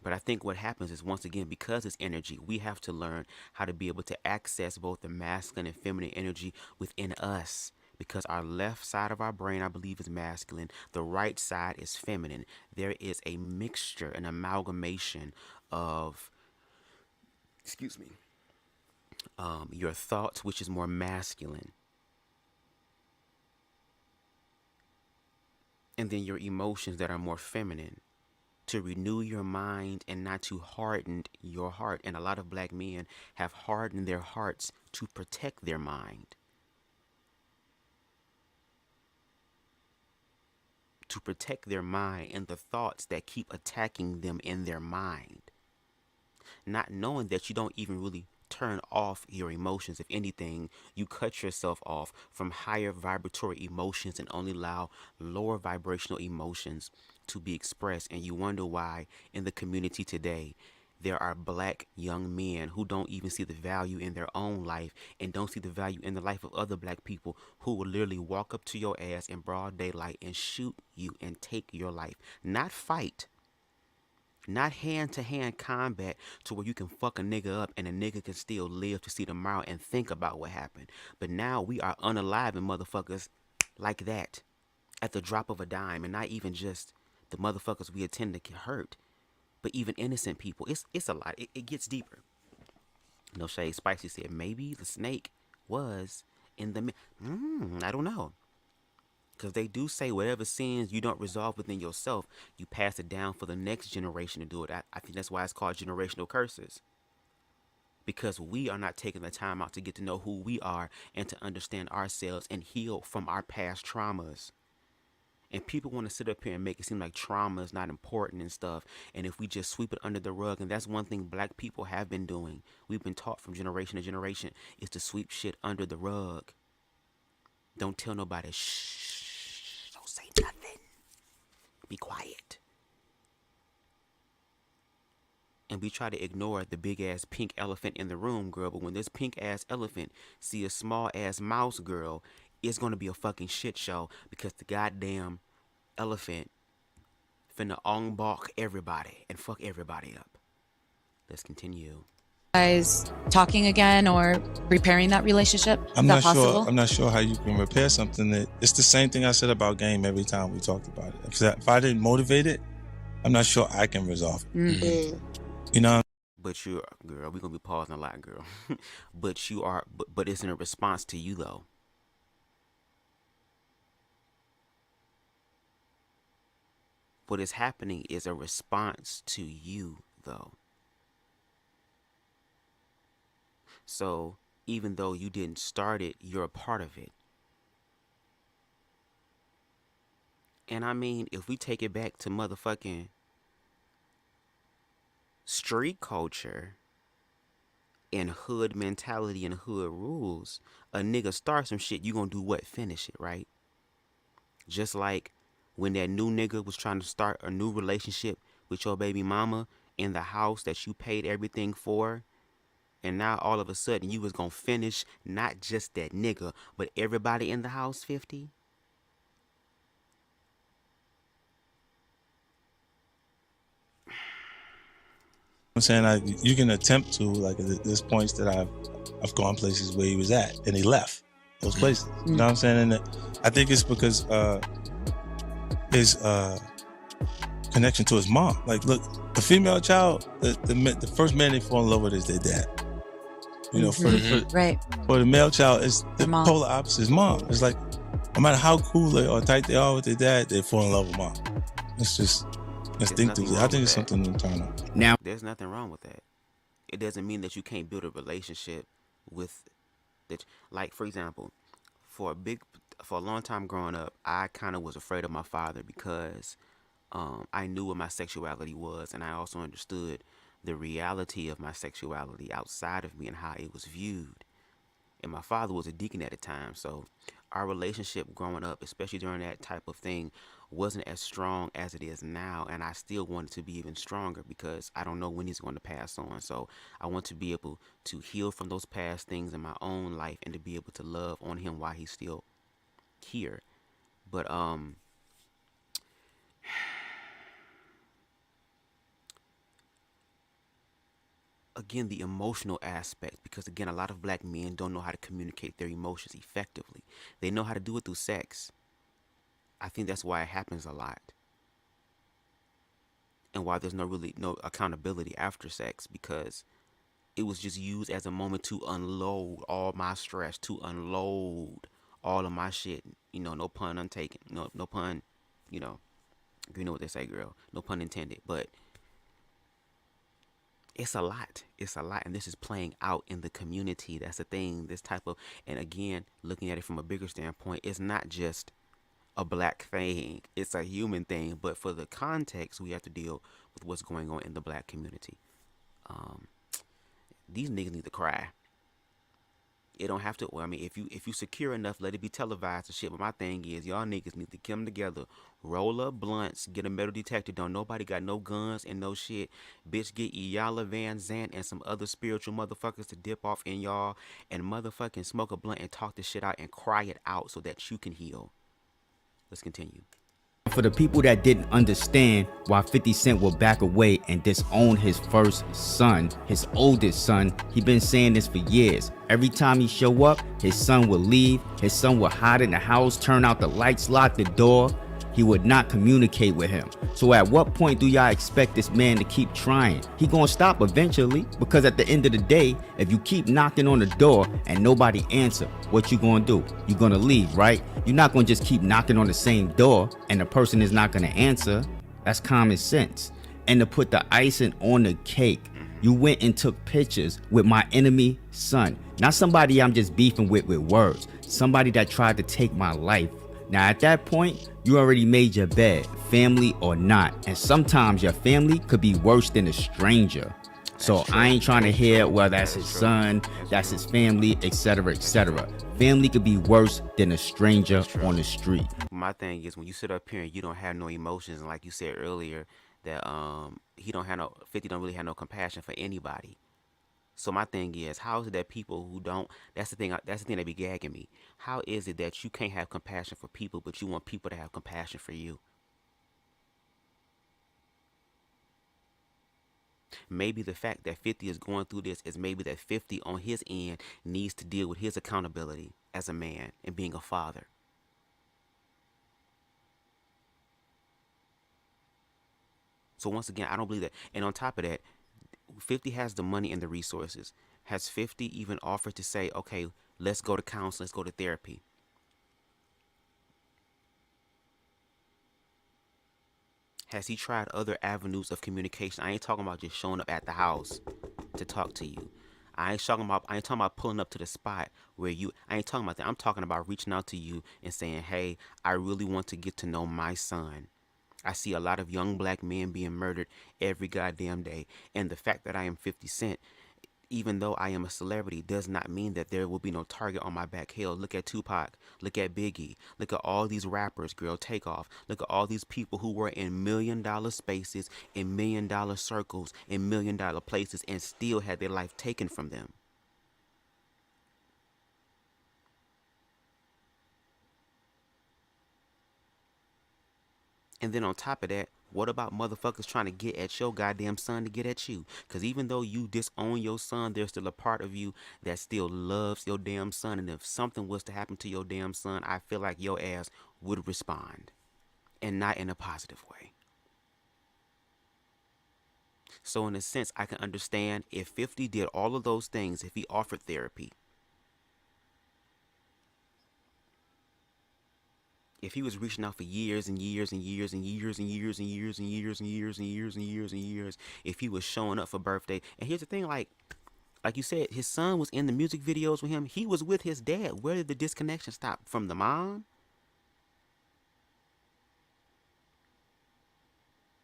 But I think what happens is, once again, because it's energy, we have to learn how to be able to access both the masculine and feminine energy within us. Because our left side of our brain, I believe, is masculine. The right side is feminine. There is a mixture, an amalgamation of, your thoughts, which is more masculine. And then your emotions that are more feminine. To renew your mind and not to harden your heart. And a lot of black men have hardened their hearts to protect their mind. To protect their mind and the thoughts that keep attacking them in their mind. Not knowing that you don't even really turn off your emotions. If anything, you cut yourself off from higher vibratory emotions and only allow lower vibrational emotions to be expressed. And you wonder why in the community today there are black young men who don't even see the value in their own life and don't see the value in the life of other black people, who will literally walk up to your ass in broad daylight and shoot you and take your life. Not fight. Not hand-to-hand combat to where you can fuck a nigga up and a nigga can still live to see tomorrow and think about what happened. But now we are unaliving motherfuckers like that at the drop of a dime. And not even just the motherfuckers we intend to get hurt, but even innocent people. It's a lot. It gets deeper. No shade. Spicy said maybe the snake was in the... I don't know. Because they do say whatever sins you don't resolve within yourself, you pass it down for the next generation to do it. I think that's why it's called generational curses. Because we are not taking the time out to get to know who we are and to understand ourselves and heal from our past traumas. And people want to sit up here and make it seem like trauma is not important and stuff. And if we just sweep it under the rug, and that's one thing black people have been doing. We've been taught from generation to generation is to sweep shit under the rug. Don't tell nobody. Shh. Don't say nothing. Be quiet. And we try to ignore the big ass pink elephant in the room, girl. But when this pink ass elephant see a small ass mouse, girl, it's going to be a fucking shit show, because the goddamn elephant finna ong balk everybody and fuck everybody up. Let's continue. guys talking again or repairing that relationship? I'm Is not that possible? sure. I'm not sure how you can repair something that it's the same thing I said about game every time we talked about it. If I didn't motivate it, I'm not sure I can resolve it. Mm-hmm. You know. But you, girl, we're gonna be pausing a lot, girl. But you are, but it's in a response to you though. What is happening is a response to you though. So even though you didn't start it, you're a part of it. And I mean, if we take it back to motherfucking street culture and hood mentality and hood rules, a nigga start some shit, you gonna do what? Finish it, right? Just like when that new nigga was trying to start a new relationship with your baby mama in the house that you paid everything for, and now all of a sudden you was gonna finish not just that nigga, but everybody in the house 50? I'm saying you can attempt to, like, there's points that I've gone places where he was at and he left those places. You know what I'm saying? And I think it's because his connection to his mom. Like, look, the female child, the first man they fall in love with is their dad. You know, for the male child, it's the polar opposite. His mom. It's like, no matter how cool or tight they are with their dad, they fall in love with mom. It's just instinctively. I think it's something internal. Now, there's nothing wrong with that. It doesn't mean that you can't build a relationship with that. Like, for example, for a long time growing up, I kind of was afraid of my father because I knew what my sexuality was, and I also understood the reality of my sexuality outside of me and how it was viewed. And my father was a deacon at the time, so our relationship growing up, especially during that type of thing, wasn't as strong as it is now. And I still want it to be even stronger because I don't know when he's going to pass on. So I want to be able to heal from those past things in my own life and to be able to love on him while he's still here. But again, the emotional aspect, because again, a lot of black men don't know how to communicate their emotions effectively. They know how to do it through sex. I think that's why it happens a lot, and why there's no accountability after sex, because it was just used as a moment to unload all my stress, to unload all of my shit. You know, no pun untaken, no pun, you know what they say, girl, no pun intended. But it's a lot. It's a lot. And this is playing out in the community. That's the thing. This type of, and again, looking at it from a bigger standpoint, it's not just a black thing. It's a human thing. But for the context, we have to deal with what's going on in the black community. These niggas need to cry. It don't have to. Well, I mean, if you secure enough, let it be televised and shit. But my thing is, y'all niggas need to come together, roll up blunts, get a metal detector. Don't nobody got no guns and no shit. Bitch, get Yala Van Zant and some other spiritual motherfuckers to dip off in y'all and motherfucking smoke a blunt and talk this shit out and cry it out so that you can heal. Let's continue. For the people that didn't understand why 50 Cent will back away and disown his first son, his oldest son, he been saying this for years. Every time he show up, his son will leave, his son will hide in the house, turn out the lights, lock the door. He would not communicate with him. So at what point do y'all expect this man to keep trying? He gonna stop eventually, because at the end of the day, if you keep knocking on the door and nobody answer, what you gonna do? You gonna leave, right? You're not gonna just keep knocking on the same door and the person is not gonna answer. That's common sense. And to put the icing on the cake, you went and took pictures with my enemy son. Not somebody I'm just beefing with words. Somebody that tried to take my life. Now at that point, you already made your bed, family or not. And sometimes your family could be worse than a stranger. So I ain't trying to hear, well, that's his son, that's his family, etc., etc. Family could be worse than a stranger on the street. My thing is, when you sit up here and you don't have no emotions, and like you said earlier, that 50 don't really have no compassion for anybody. So my thing is, how is it that people who don't, that's the thing that be gagging me. How is it that you can't have compassion for people, but you want people to have compassion for you? Maybe the fact that 50 is going through this is maybe that 50 on his end needs to deal with his accountability as a man and being a father. So once again, I don't believe that. And on top of that, 50 has the money and the resources. Has 50 even offered to say, okay, let's go to counseling, let's go to therapy? Has he tried other avenues of communication? I ain't talking about just showing up at the house to talk to you. I ain't talking about pulling up to the spot where you. I ain't talking about that. I'm talking about reaching out to you and saying, hey, I really want to get to know my son. I see a lot of young black men being murdered every goddamn day. And the fact that I am 50 Cent, even though I am a celebrity, does not mean that there will be no target on my back. Hell, look at Tupac. Look at Biggie. Look at all these rappers, Girl Takeoff. Look at all these people who were in $1 million spaces, in $1 million circles, in $1 million places, and still had their life taken from them. And then on top of that, what about motherfuckers trying to get at your goddamn son to get at you? Because even though you disown your son, there's still a part of you that still loves your damn son. And if something was to happen to your damn son, I feel like your ass would respond. And not in a positive way. So in a sense, I can understand if 50 did all of those things, if he offered therapy, if he was reaching out for years and years and years and years and years and years and years and years and years and years and years, if he was showing up for birthday. And here's the thing, like you said, his son was in the music videos with him. He was with his dad. Where did the disconnection stop? From the mom?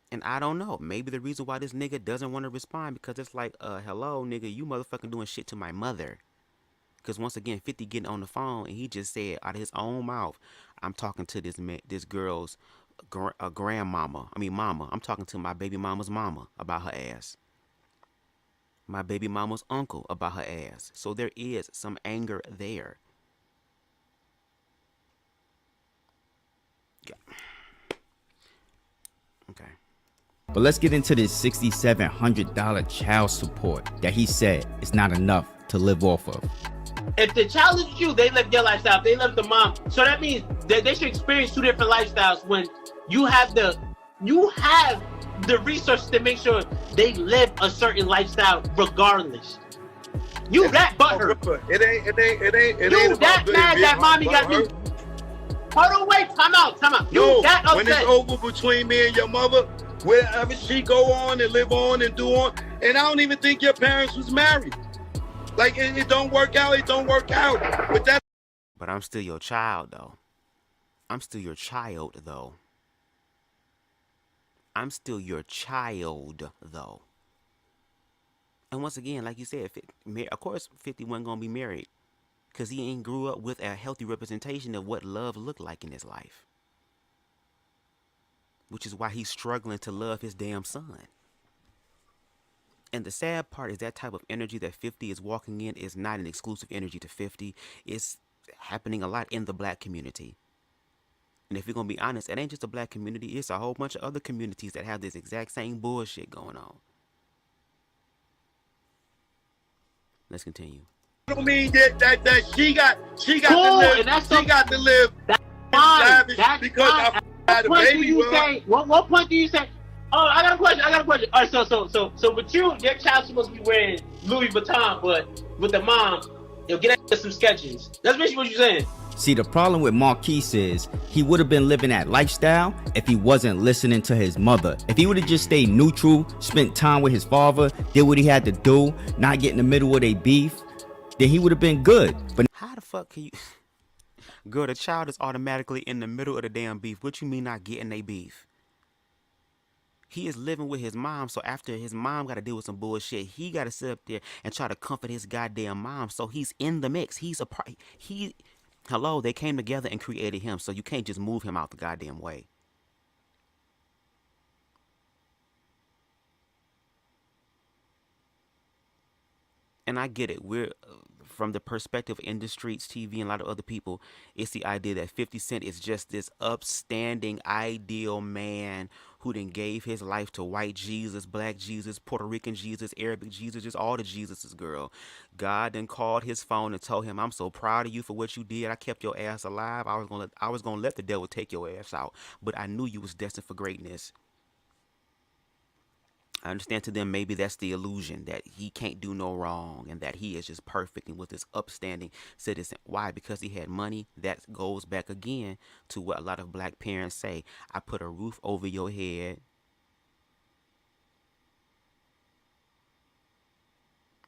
And I don't know. Maybe the reason why this nigga doesn't want to respond because it's like, hello, nigga, you motherfucking doing shit to my mother. Because once again, 50 getting on the phone and he just said out of his own mouth, I'm talking to this girl's grandmama. I mean, mama. I'm talking to my baby mama's mama about her ass. My baby mama's uncle about her ass. So there is some anger there. Yeah. Okay. But let's get into this $6,700 child support that he said is not enough to live off of. If the child is you, they live your lifestyle. If they live the mom. So that means that they should experience two different lifestyles when you have the resources to make sure they live a certain lifestyle regardless. You that butthurt. It ain't You that mad that mommy got me. Hold on, wait, time out. You that upset. When it's over between me and your mother, wherever she go on and live on and do on, and I don't even think your parents was married. Like, it don't work out, But that. But I'm still your child, though. I'm still your child, though. And once again, like you said, of course 50 wasn't going to be married. Because he ain't grew up with a healthy representation of what love looked like in his life. Which is why he's struggling to love his damn son. And the sad part is that type of energy that 50 is walking in is not an exclusive energy to 50. It's happening a lot in the black community. And if you're going to be honest, it ain't just a black community. It's a whole bunch of other communities that have this exact same bullshit going on. Let's continue. I don't mean that she got cool, to live. She got to live. That's fine. That's because fine. I had a baby. What point do you say? Oh, I got a question. All right, so with you, your child's supposed to be wearing Louis Vuitton, but with the mom, you'll get some sketches. That's basically what you're saying. See, the problem with Marquise is he would have been living that lifestyle if he wasn't listening to his mother. If he would have just stayed neutral, spent time with his father, did what he had to do, not get in the middle of their beef, then he would have been good. But how the fuck can you... Girl, the child is automatically in the middle of the damn beef. What you mean not getting they beef? He is living with his mom, so after his mom got to deal with some bullshit, he got to sit up there and try to comfort his goddamn mom. So he's in the mix. He's a part. Hello, they came together and created him, so you can't just move him out the goddamn way. and I get it. We're from the perspective of InTheStreetzTv and a lot of other people, it's the idea that 50 Cent is just this upstanding, ideal man who then gave his life to white Jesus, black Jesus, Puerto Rican Jesus, Arabic Jesus, just all the Jesuses, girl. God then called his phone and told him, I'm so proud of you for what you did. I kept your ass alive. I was gonna let the devil take your ass out, but I knew you was destined for greatness. I understand to them maybe that's the illusion that he can't do no wrong and that he is just perfect and was this upstanding citizen. Why? Because he had money. That goes back again to what a lot of black parents say. I put a roof over your head,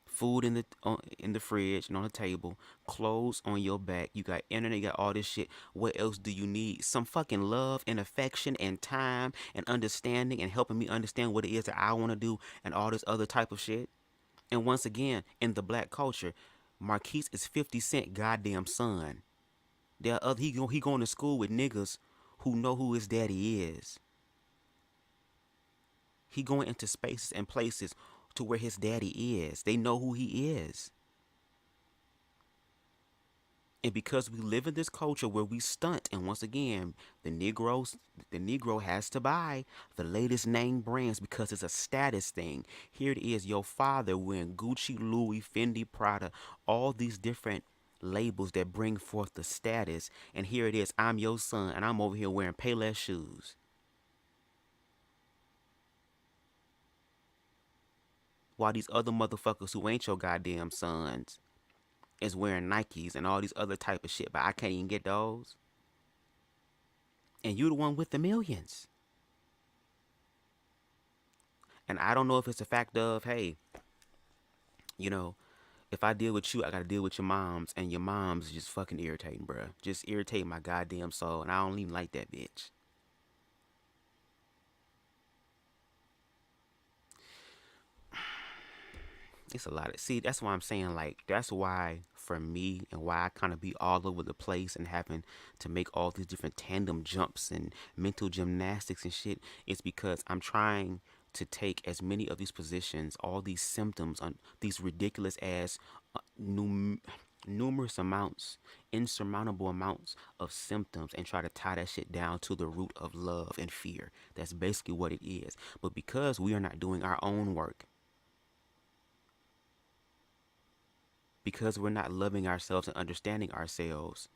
food in the fridge and on the table, clothes on your back, you got internet, you got all this shit. What else do you need? Some fucking love and affection and time and understanding and helping me understand what it is that I want to do and all this other type of shit. And once again, in the black culture, Marquise is 50 Cent goddamn son. He going to school with niggas who know who his daddy is. He going into spaces and places to where his daddy is. They know who he is. And because we live in this culture where we stunt, and once again, the Negro has to buy the latest name brands because it's a status thing. Here it is, your father wearing Gucci, Louis, Fendi, Prada, all these different labels that bring forth the status. And here it is, I'm your son, and I'm over here wearing Payless shoes. While these other motherfuckers who ain't your goddamn sons is wearing Nikes and all these other type of shit, but I can't even get those. And you the one with the millions. And I don't know if it's a fact of, hey, you know, if I deal with you, I gotta deal with your moms, and your moms just fucking irritating, bruh. Just irritate my goddamn soul, and I don't even like that bitch. It's a lot of, see, that's why I'm saying, like, that's why for me and why I kind of be all over the place and having to make all these different tandem jumps and mental gymnastics and shit. It's because I'm trying to take as many of these positions, all these symptoms, on these ridiculous ass numerous amounts, insurmountable amounts of symptoms, and try to tie that shit down to the root of love and fear. That's basically what it is. But because we are not doing our own work, because we're not loving ourselves and understanding ourselves,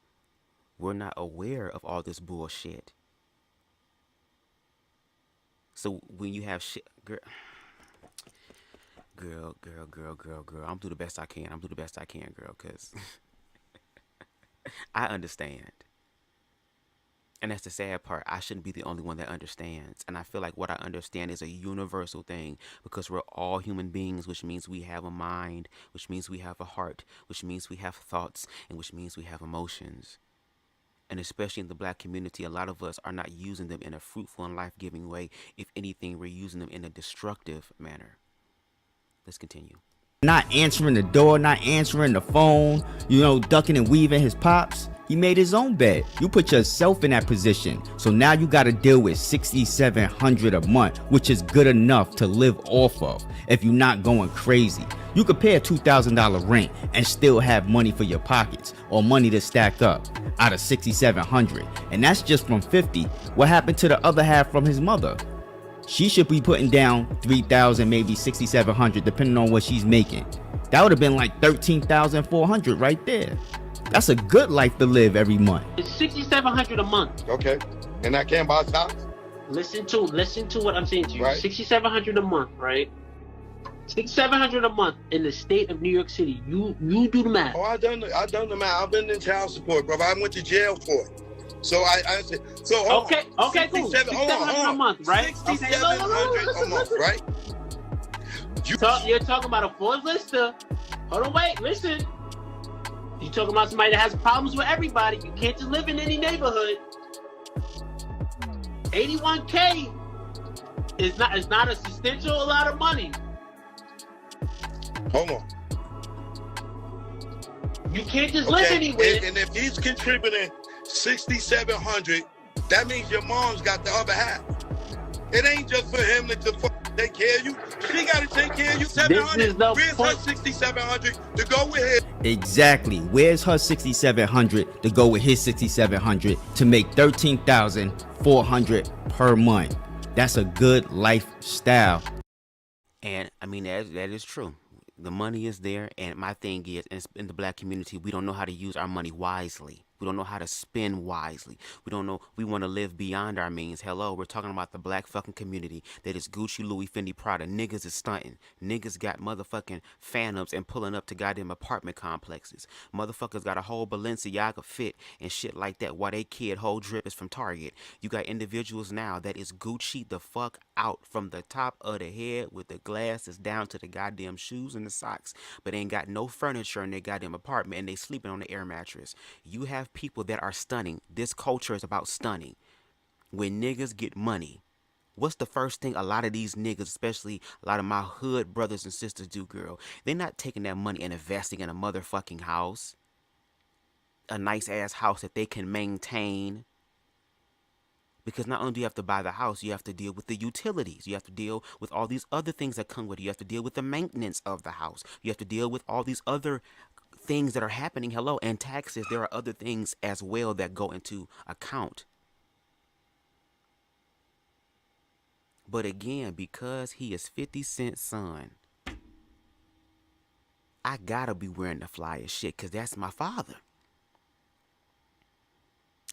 we're not aware of all this bullshit. So when you have shit, girl, I'm do the best I can. Girl, because I understand. And that's the sad part. I shouldn't be the only one that understands. And I feel like what I understand is a universal thing, because we're all human beings, which means we have a mind, which means we have a heart, which means we have thoughts, and which means we have emotions. And especially in the black community, a lot of us are not using them in a fruitful and life-giving way. If anything, we're using them in a destructive manner. Let's continue. Not answering the door, not answering the phone, you know, ducking and weaving his pops. He made his own bed. You put yourself in that position. So now you got to deal with $6,700 a month, which is good enough to live off of if you're not going crazy. You could pay a $2,000 rent and still have money for your pockets or money to stack up out of $6,700. And that's just from 50. What happened to the other half from his mother? She should be putting down $3,000, maybe $6,700, depending on what she's making. That would have been like $13,400 right there. That's a good life to live every month. It's $6,700 a month. Okay. And I can't buy socks? Listen to what I'm saying to you. Right. $6,700 a month, right? $6,700 a month in the state of New York City. You do the math. Oh, I done the math. I've been in child support, bro. I went to jail for it. So I said, so okay, cool. $6,700 a month, right? $6,700 a month, right? You're talking about a Forbes lister. Hold on, wait, listen. You're talking about somebody that has problems with everybody. You can't just live in any neighborhood. $81K is not a substantial lot of money. Hold on. You can't just live anywhere. And if he's contributing $6,700, that means your mom's got the other half. It ain't just for him to take care of you. She got to take care of you. This 700. is the Where's point. her 6,700 to go with his? Exactly. Where's her 6,700 to go with his 6,700 to make 13,400 per month? That's a good lifestyle. And I mean, that is true. The money is there, and my thing is, in the black community, we don't know how to use our money wisely. We don't know how to spend wisely. We don't know. We want to live beyond our means. Hello, we're talking about the black fucking community that is Gucci, Louis, Fendi, Prada. Niggas is stunting. Niggas got motherfucking phantoms and pulling up to goddamn apartment complexes. Motherfuckers got a whole Balenciaga fit and shit like that while they kid whole drip is from Target. You got individuals now that is Gucci the fuck out from the top of the head with the glasses down to the goddamn shoes and the socks, but ain't got no furniture in their goddamn apartment and they sleeping on the air mattress. You have people that are stunning. This culture is about stunning. When niggas get money, what's the first thing a lot of these niggas, especially a lot of my hood brothers and sisters do, girl? They're not taking that money and investing in a motherfucking house. A nice ass house that they can maintain. Because not only do you have to buy the house, you have to deal with the utilities. You have to deal with all these other things that come with it. You have to deal with the maintenance of the house. You have to deal with all these other things that are happening. Hello, and taxes. There are other things as well that go into account. But again, because he is 50 Cent's son, I gotta be wearing the flyest shit because that's my father.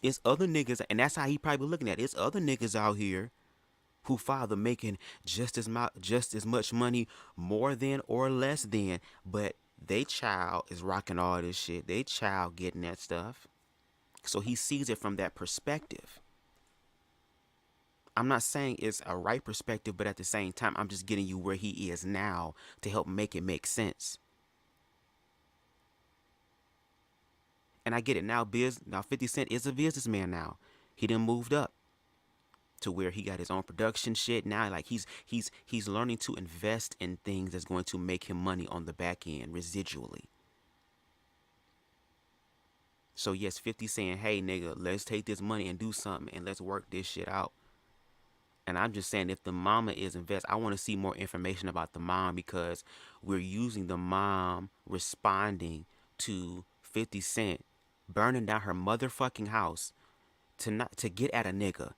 It's other niggas, and that's how he probably looking at it. It's other niggas out here who father making just as much money, more than or less than, but they child is rocking all this shit. They child getting that stuff. So he sees it from that perspective. I'm not saying it's a right perspective, but at the same time, I'm just getting you where he is now to help make it make sense. And I get it now. Now 50 Cent is a businessman now. He done moved up to where he got his own production shit now. Like he's learning to invest in things that's going to make him money on the back end residually. So yes, 50 saying, hey nigga, let's take this money and do something and let's work this shit out. And I'm just saying, if the mama is invest, I want to see more information about the mom, because we're using the mom responding to 50 Cent burning down her motherfucking house to get at a nigga.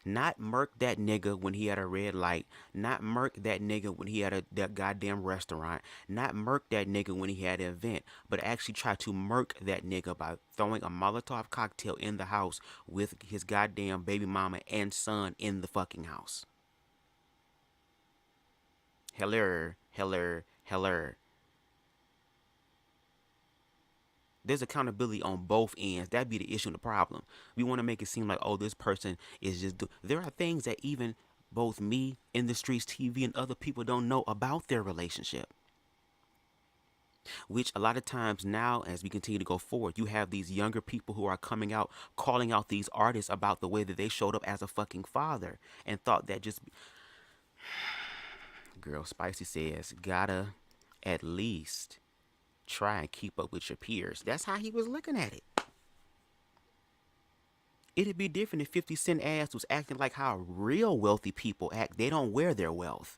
Not murk that nigga when he had a red light. Not murk that nigga when he had that goddamn restaurant. Not murk that nigga when he had an event. But actually try to murk that nigga by throwing a Molotov cocktail in the house with his goddamn baby mama and son in the fucking house. Heller. There's accountability on both ends. That'd be the issue and the problem. We want to make it seem like, oh, this person is just... There are things that even both me, InTheStreetzTv, and other people don't know about their relationship. Which a lot of times now, as we continue to go forward, you have these younger people who are coming out, calling out these artists about the way that they showed up as a fucking father. And thought that just... Girl, Spicy says, gotta at least... try and keep up with your peers. That's how he was looking at it. It'd be different if 50 Cent ass was acting like how real wealthy people act. They don't wear their wealth.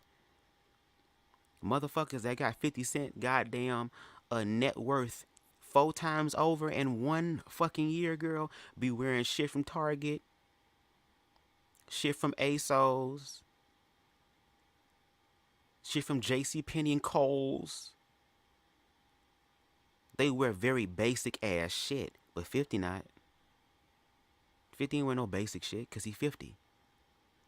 Motherfuckers that got 50 Cent goddamn net worth 4 times over in 1 fucking year, girl, be wearing shit from Target, shit from ASOS, shit from JCPenney and Kohl's. They wear very basic ass shit, but 50 not. 50 ain't wear no basic shit because he 50.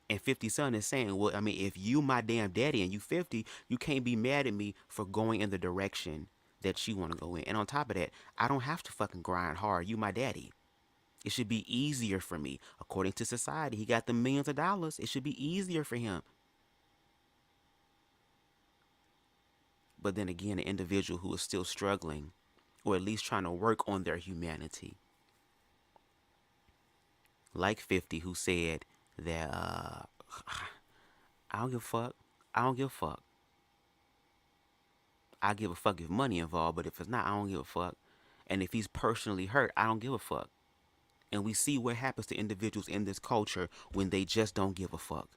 And 50's son is saying, well, I mean, if you my damn daddy and you 50, you can't be mad at me for going in the direction that you want to go in. And on top of that, I don't have to fucking grind hard. You my daddy. It should be easier for me. According to society, he got the millions of dollars. It should be easier for him. But then again, an individual who is still struggling, or at least trying to work on their humanity. Like 50, who said that, I don't give a fuck. I don't give a fuck. I give a fuck if money involved, but if it's not, I don't give a fuck. And if he's personally hurt, I don't give a fuck. And we see what happens to individuals in this culture when they just don't give a fuck.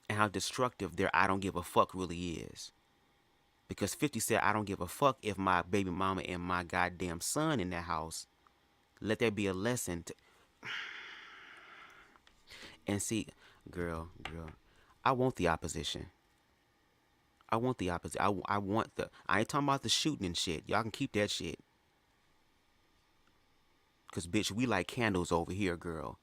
and how destructive their I don't give a fuck really is. Because 50 said, I don't give a fuck if my baby mama and my goddamn son in that house. Let that be a lesson. And see, girl, I want the opposition. I want the opposite. I want the... I ain't talking about the shooting and shit. Y'all can keep that shit. Because, bitch, we like candles over here, girl.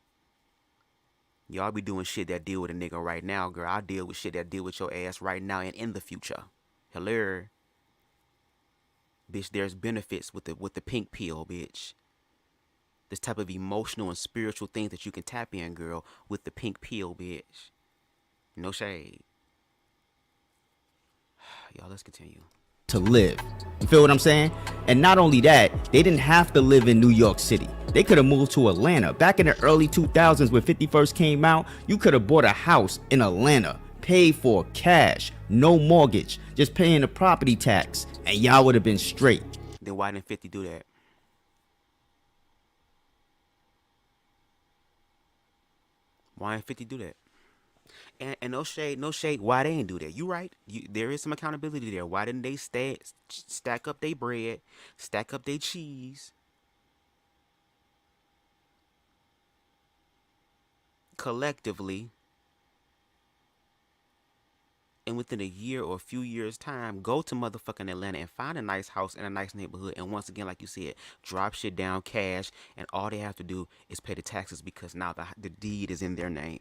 Y'all be doing shit that deal with a nigga right now, girl. I deal with shit that deal with your ass right now and in the future. Hello. Bitch, there's benefits with the pink pill, bitch. This type of emotional and spiritual thing that you can tap in, girl, with the pink pill, bitch. No shade. Y'all, let's continue. To live. You feel what I'm saying? And not only that, they didn't have to live in New York City. They could have moved to Atlanta. Back in the early 2000s when 50 first came out, you could have bought a house in Atlanta, paid for cash, no mortgage, just paying the property tax, and y'all would have been straight. Then why didn't 50 do that? Why didn't 50 do that? And no shade, why they ain't do that? You right. There is some accountability there. Why didn't they stack up their bread, stack up their cheese, collectively, and within a year or a few years' time, go to motherfucking Atlanta and find a nice house in a nice neighborhood. And once again, like you said, drop shit down, cash, and all they have to do is pay the taxes because now the deed is in their name.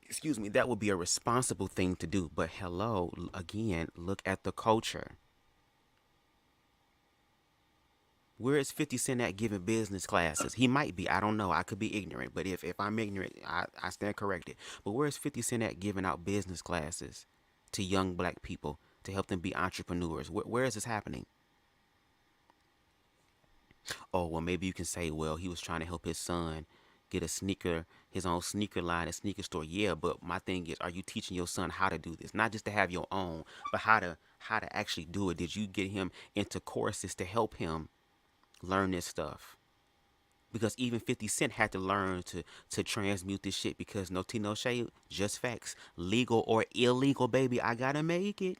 Excuse me, that would be a responsible thing to do. But hello, again, look at the culture. Where is 50 Cent at giving business classes? He might be. I don't know. I could be ignorant. But if I'm ignorant, I stand corrected. But where is 50 Cent at giving out business classes to young black people to help them be entrepreneurs? Where is this happening? Oh, well, maybe you can say, well, he was trying to help his son get his own sneaker line and sneaker store. Yeah, but my thing is, are you teaching your son how to do this? Not just to have your own, but how to actually do it. Did you get him into courses to help him learn this stuff? Because even 50 Cent had to learn to transmute this shit because no tea, no shade, just facts. Legal or illegal, baby, I gotta make it.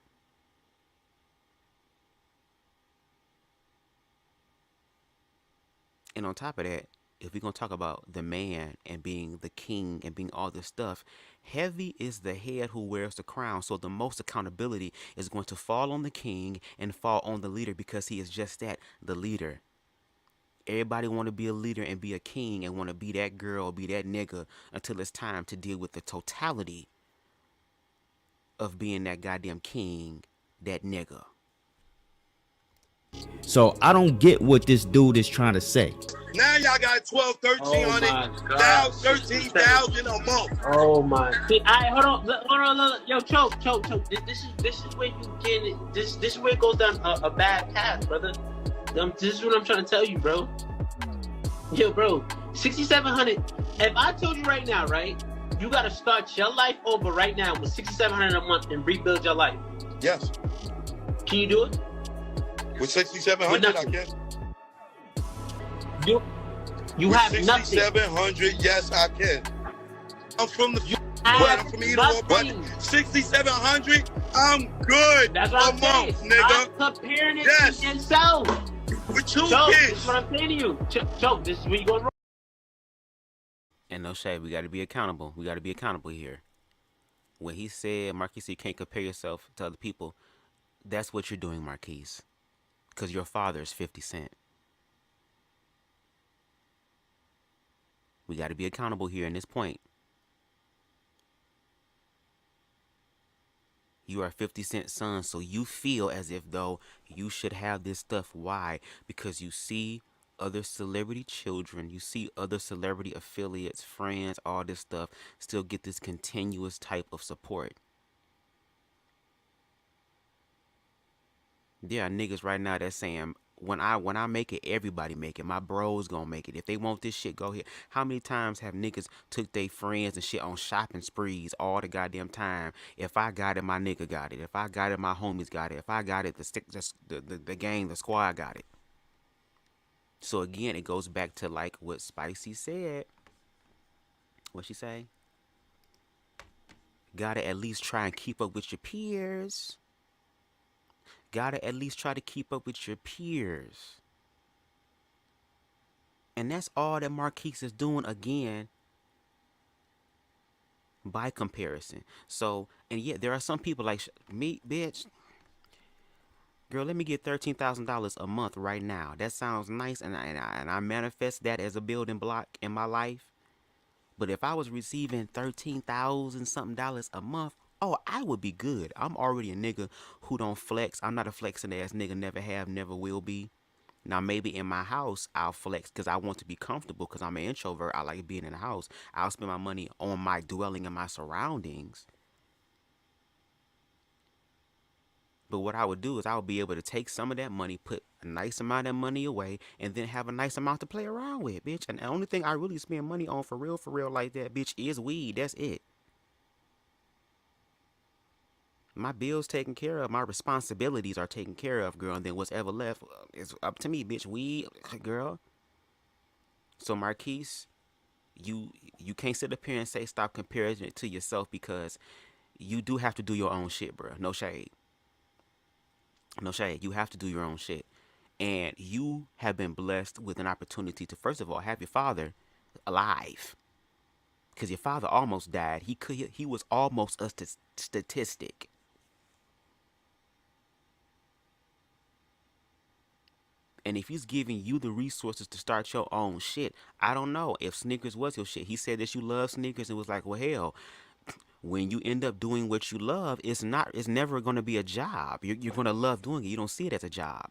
And on top of that, if we're going to talk about the man and being the king and being all this stuff, heavy is the head who wears the crown. So the most accountability is going to fall on the king and fall on the leader because he is just that, the leader. Everybody want to be a leader and be a king and want to be that girl, be that nigga until it's time to deal with the totality of being that goddamn king, that nigga. So I don't get what this dude is trying to say. Now y'all got 12, 1300, 13,000 a month. Oh my! See, hold on, yo, choke. This is where you get it. This is where it goes down a bad path, brother. This is what I'm trying to tell you, bro. Yo, bro, 6,700. If I told you right now, right, you got to start your life over right now with 6,700 a month and rebuild your life. Yes. Can you do it? With 6,700, I can. You have nothing. 6,700, yes, I can. I'm from the I'm from either or, but 6,700, I'm good. That's what I'm saying. Nigga. I'm comparing it to yourself. With two Choke, kids. this is what I'm saying to you. Choke, this is where you going wrong. And no shade, we got to be accountable. We got to be accountable here. When he said, Marquise, you can't compare yourself to other people, that's what you're doing, Marquise. Because your father is 50 Cent. We got to be accountable here in this point. You are 50 Cent's son, so you feel as if though you should have this stuff. Why? Because you see other celebrity children, you see other celebrity affiliates, friends, all this stuff, still get this continuous type of support. There are niggas right now that's saying, when I make it, everybody make it. My bros gonna make it. If they want this shit, go ahead. How many times have niggas took their friends and shit on shopping sprees all the goddamn time? If I got it, my nigga got it. If I got it, my homies got it. If I got it, the gang, the squad got it. So again, it goes back to like what Spicy said. What she say? Gotta at least try and keep up with your peers. Gotta at least try to keep up with your peers. And that's all that Marquise is doing again by comparison. So, and yet there are some people like me, bitch. Girl, let me get $13,000 a month right now. That sounds nice, and I manifest that as a building block in my life. But if I was receiving $13,000 something a month, oh, I would be good. I'm already a nigga who don't flex. I'm not a flexing ass nigga. Never have, never will be. Now, maybe in my house, I'll flex because I want to be comfortable because I'm an introvert. I like being in the house. I'll spend my money on my dwelling and my surroundings. But what I would do is I would be able to take some of that money, put a nice amount of money away, and then have a nice amount to play around with, bitch. And the only thing I really spend money on for real like that, bitch, is weed. That's it. My bills taken care of. My responsibilities are taken care of, girl. And then what's ever left is up to me, bitch. Weed, girl. So, Marquise, you can't sit up here and say stop comparing it to yourself because you do have to do your own shit, bro. No shade. No shade. You have to do your own shit. And you have been blessed with an opportunity to, first of all, have your father alive. Because your father almost died. He was almost a statistic. And if he's giving you the resources to start your own shit, I don't know if sneakers was your shit. He said that you love sneakers and was like, well, hell, when you end up doing what you love, it's never going to be a job. You're going to love doing it. You don't see it as a job.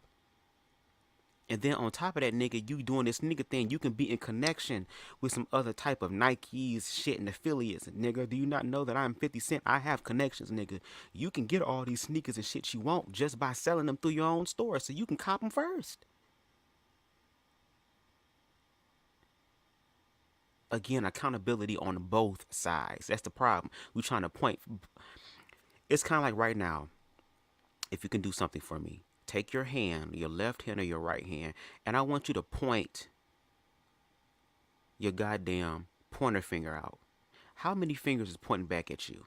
And then on top of that, nigga, you doing this nigga thing, you can be in connection with some other type of Nikes shit and affiliates. Nigga, do you not know that I'm 50 Cent? I have connections, nigga. You can get all these sneakers and shit you want just by selling them through your own store, so you can cop them first. Again, accountability on both sides. That's the problem. We're trying to point. It's kind of like right now, if you can do something for me, take your hand, your left hand or your right hand, and I want you to point your goddamn pointer finger out. How many fingers is pointing back at you?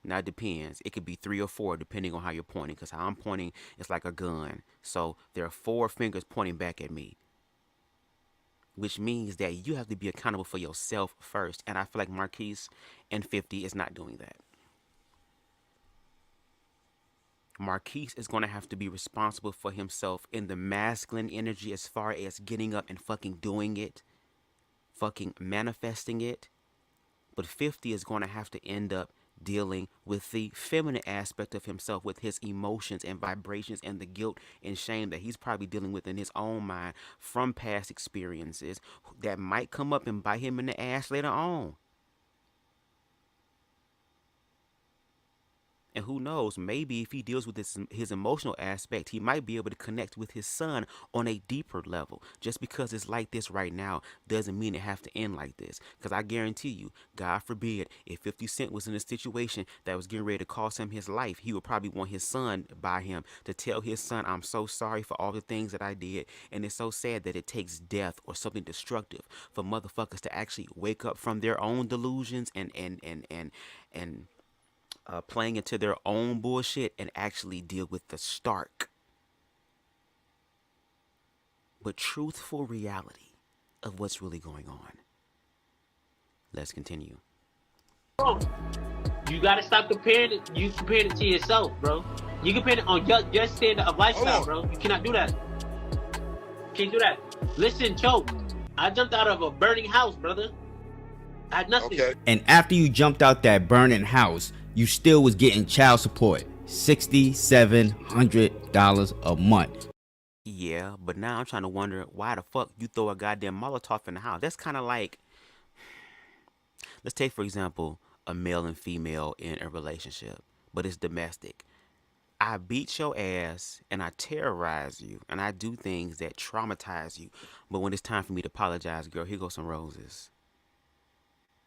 Now, it depends. It could be 3 or 4 depending on how you're pointing, because how I'm pointing is like a gun. So there are 4 fingers pointing back at me, which means that you have to be accountable for yourself first. And I feel like Marquise and 50 is not doing that. Marquise is going to have to be responsible for himself in the masculine energy as far as getting up and fucking doing it, fucking manifesting it. But 50 is going to have to end up dealing with the feminine aspect of himself, with his emotions and vibrations and the guilt and shame that he's probably dealing with in his own mind from past experiences that might come up and bite him in the ass later on. And who knows, maybe if he deals with his emotional aspect, he might be able to connect with his son on a deeper level. Just because it's like this right now doesn't mean it have to end like this. Because I guarantee you, God forbid, if 50 Cent was in a situation that was getting ready to cost him his life, he would probably want his son by him to tell his son, I'm so sorry for all the things that I did. And it's so sad that it takes death or something destructive for motherfuckers to actually wake up from their own delusions and playing into their own bullshit and actually deal with the stark but truthful reality of what's really going on. Let's continue. Bro, you gotta stop comparing it. You comparing it to yourself, bro. You comparing it on your standard of lifestyle, bro. You cannot do that. Can't do that. Listen, Choke, I jumped out of a burning house, brother. I had nothing. Okay. And after you jumped out that burning house, you still was getting child support, $6,700 a month. Yeah, but now I'm trying to wonder why the fuck you throw a goddamn Molotov in the house. That's kind of like, let's take, for example, a male and female in a relationship, but it's domestic. I beat your ass and I terrorize you and I do things that traumatize you. But when it's time for me to apologize, girl, here goes some roses.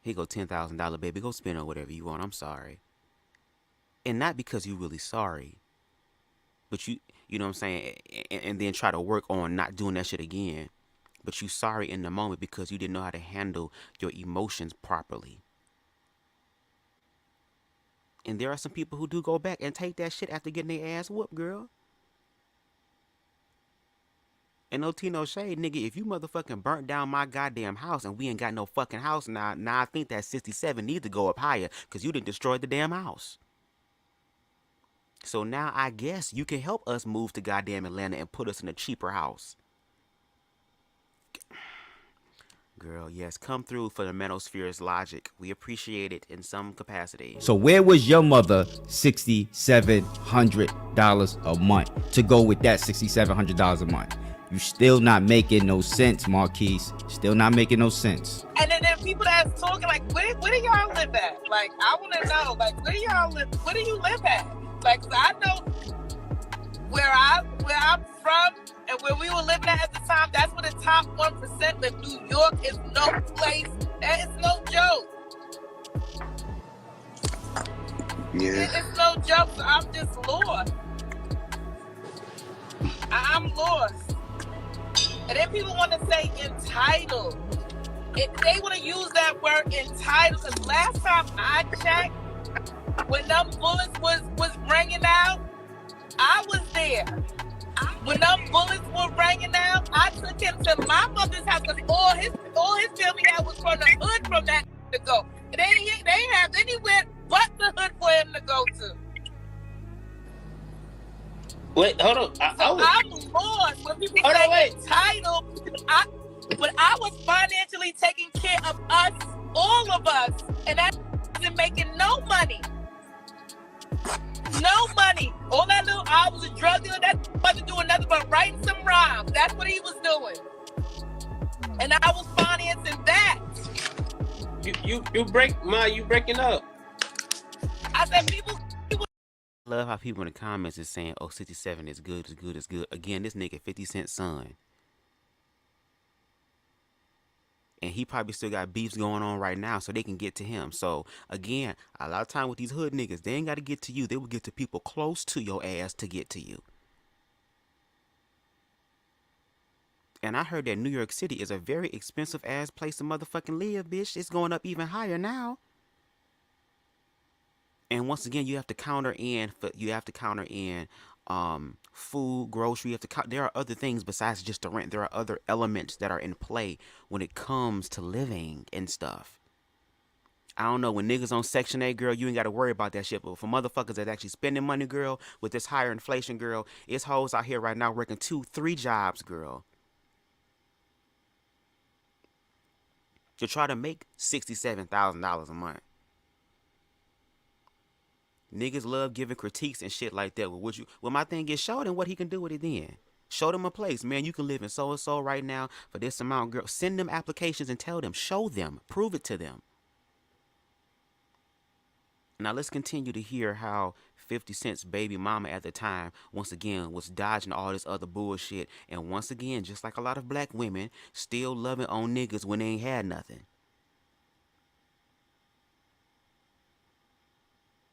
Here go $10,000, baby. Go spend on whatever you want. I'm sorry. And not because you're really sorry, but you know what I'm saying, and then try to work on not doing that shit again. But you sorry in the moment because you didn't know how to handle your emotions properly. And there are some people who do go back and take that shit after getting their ass whooped, girl. And no tea, no shade, nigga. If you motherfucking burnt down my goddamn house and we ain't got no fucking house now I think that 67 needs to go up higher because you done destroyed the damn house. So now I guess you can help us move to goddamn Atlanta and put us in a cheaper house. Girl, yes, come through for the Manosphere's logic. We appreciate it in some capacity. So where was your mother $6,700 a month to go with that $6,700 a month? You still not making no sense, Marquise. Still not making no sense. And then people that's talking like, where do y'all live at? Like, I want to know, like, where do y'all live? Where do you live at? Like, I know where I'm from and where we were living at the time. That's where the top 1% live. New York is no place. That is no joke. Yeah. It's no joke. So I'm just lost. I'm lost. And then people want to say entitled. If they want to use that word entitled, because last time I checked, when them bullets was ringing out, I was there. When them bullets were ringing out, I took him to my mother's house because all his family had was from the hood from that to go. They ain't have anywhere but the hood for him to go to. Wait, hold on. I'm lost when people say entitled. But I was financially taking care of us, all of us, and that wasn't making no money. No money. All that little, I was a drug dealer. That wasn't doing nothing but writing some rhymes. That's what he was doing. And I was financing that. You breaking up. I said people Love how people in the comments is saying, oh, 67 is good, is good, is good. Again, this nigga 50 Cent's son. And he probably still got beefs going on right now so they can get to him. So, again, a lot of time with these hood niggas, they ain't got to get to you. They will get to people close to your ass to get to you. And I heard that New York City is a very expensive ass place to motherfucking live, bitch. It's going up even higher now. And once again, you have to counter in food, grocery. You have to there are other things besides just the rent. There are other elements that are in play when it comes to living and stuff. I don't know, when niggas on Section 8, girl, you ain't got to worry about that shit. But for motherfuckers that actually spending money, girl, with this higher inflation, girl, it's hoes out here right now working 2-3 jobs, girl, to try to make $67,000 a month. Niggas love giving critiques and shit like that. Well, my thing is, show them what he can do with it then. Show them a place. Man, you can live in so-and-so right now for this amount, girl. Send them applications and tell them. Show them. Prove it to them. Now, let's continue to hear how 50 Cent's baby mama at the time, once again, was dodging all this other bullshit. And once again, just like a lot of black women, still loving on niggas when they ain't had nothing.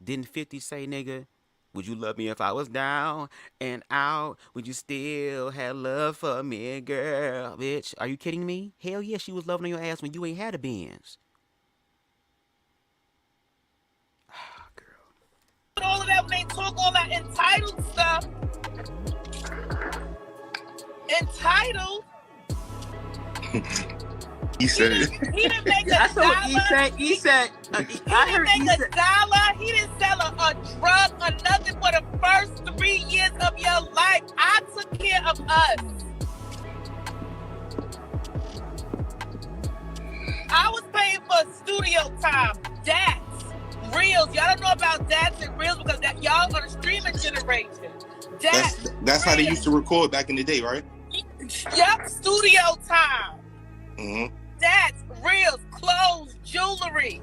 Didn't 50 say, nigga, would you love me if I was down and out? Would you still have love for me, girl? Bitch, are you kidding me? Hell yeah, she was loving on your ass when you ain't had a Benz. Girl. All of that when they talk all that entitled stuff. Entitled. He said it. He didn't make a dollar. He didn't make a dollar. He didn't sell a drug or nothing for the first 3 years of your life. I took care of us. I was paying for studio time. That's reels. Y'all don't know about that's and reels because that y'all are the streaming generation. That's how they used to record back in the day, right? Yep, studio time. Mm-hmm. That's reels, clothes, jewelry,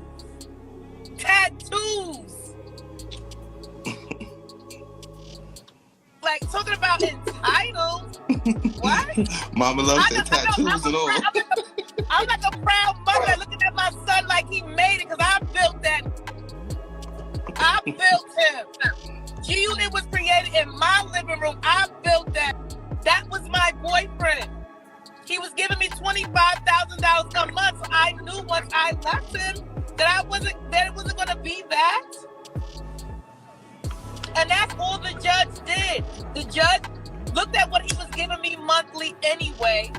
tattoos. Like talking about entitled. What? Mama loves their tattoos and all. I'm like a proud mother looking at my son like he made it because I built that. I built him. G-Unit was created in my living room. I built that. That was my boyfriend. He was giving me $25,000 a month, so I knew once I left him that it wasn't going to be that. And that's all the judge did. The judge looked at what he was giving me monthly anyway,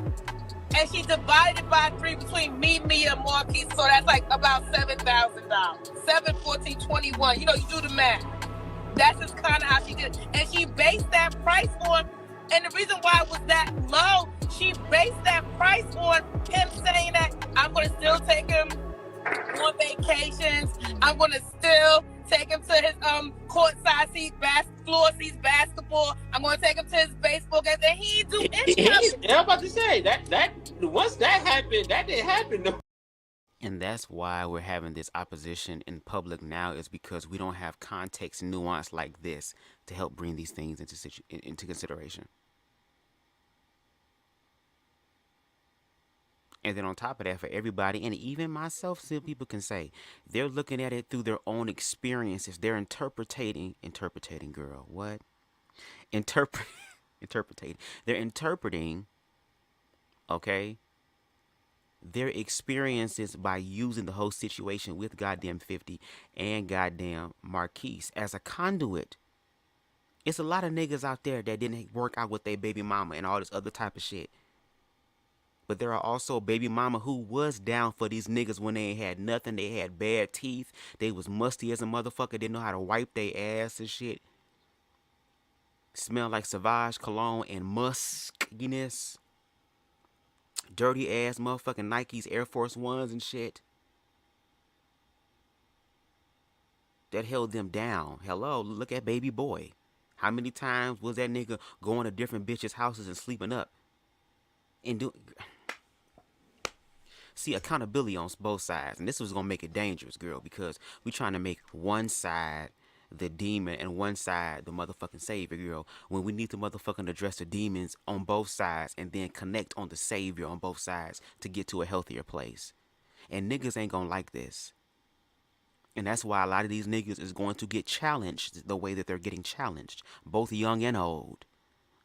and she divided by 3 between me, Mia, and Marquise. So that's like about $7,000. 7, 14, 21. You know, you do the math. That's just kind of how she did it. And she based that price on, and the reason why it was that low, she based that price on him saying that I'm going to still take him on vacations. I'm going to still take him to his courtside seat, floor seats, basketball. I'm going to take him to his baseball games. And he do anything. Yeah, I'm about to say, that once that happened, that didn't happen though. And that's why we're having this opposition in public now, is because we don't have context and nuance like this to help bring these things into consideration. And then on top of that, for everybody, and even myself, still people can say, they're looking at it through their own experiences. They're interpreting, girl, what? Interpreting. They're interpreting, okay, their experiences by using the whole situation with goddamn 50 and goddamn Marquise as a conduit. It's a lot of niggas out there that didn't work out with their baby mama and all this other type of shit. But there are also baby mama who was down for these niggas when they ain't had nothing. They had bad teeth. They was musty as a motherfucker. Didn't know how to wipe their ass and shit. Smell like Sauvage cologne and muskiness. Dirty ass motherfucking Nikes, Air Force Ones and shit. That held them down. Hello, look at baby boy. How many times was that nigga going to different bitches' houses and sleeping up? And see, accountability on both sides. And this was going to make it dangerous, girl, because we trying to make one side the demon and one side the motherfucking savior, girl, when we need to motherfucking address the demons on both sides and then connect on the savior on both sides to get to a healthier place. And niggas ain't gonna like this. And that's why a lot of these niggas is going to get challenged the way that they're getting challenged, both young and old,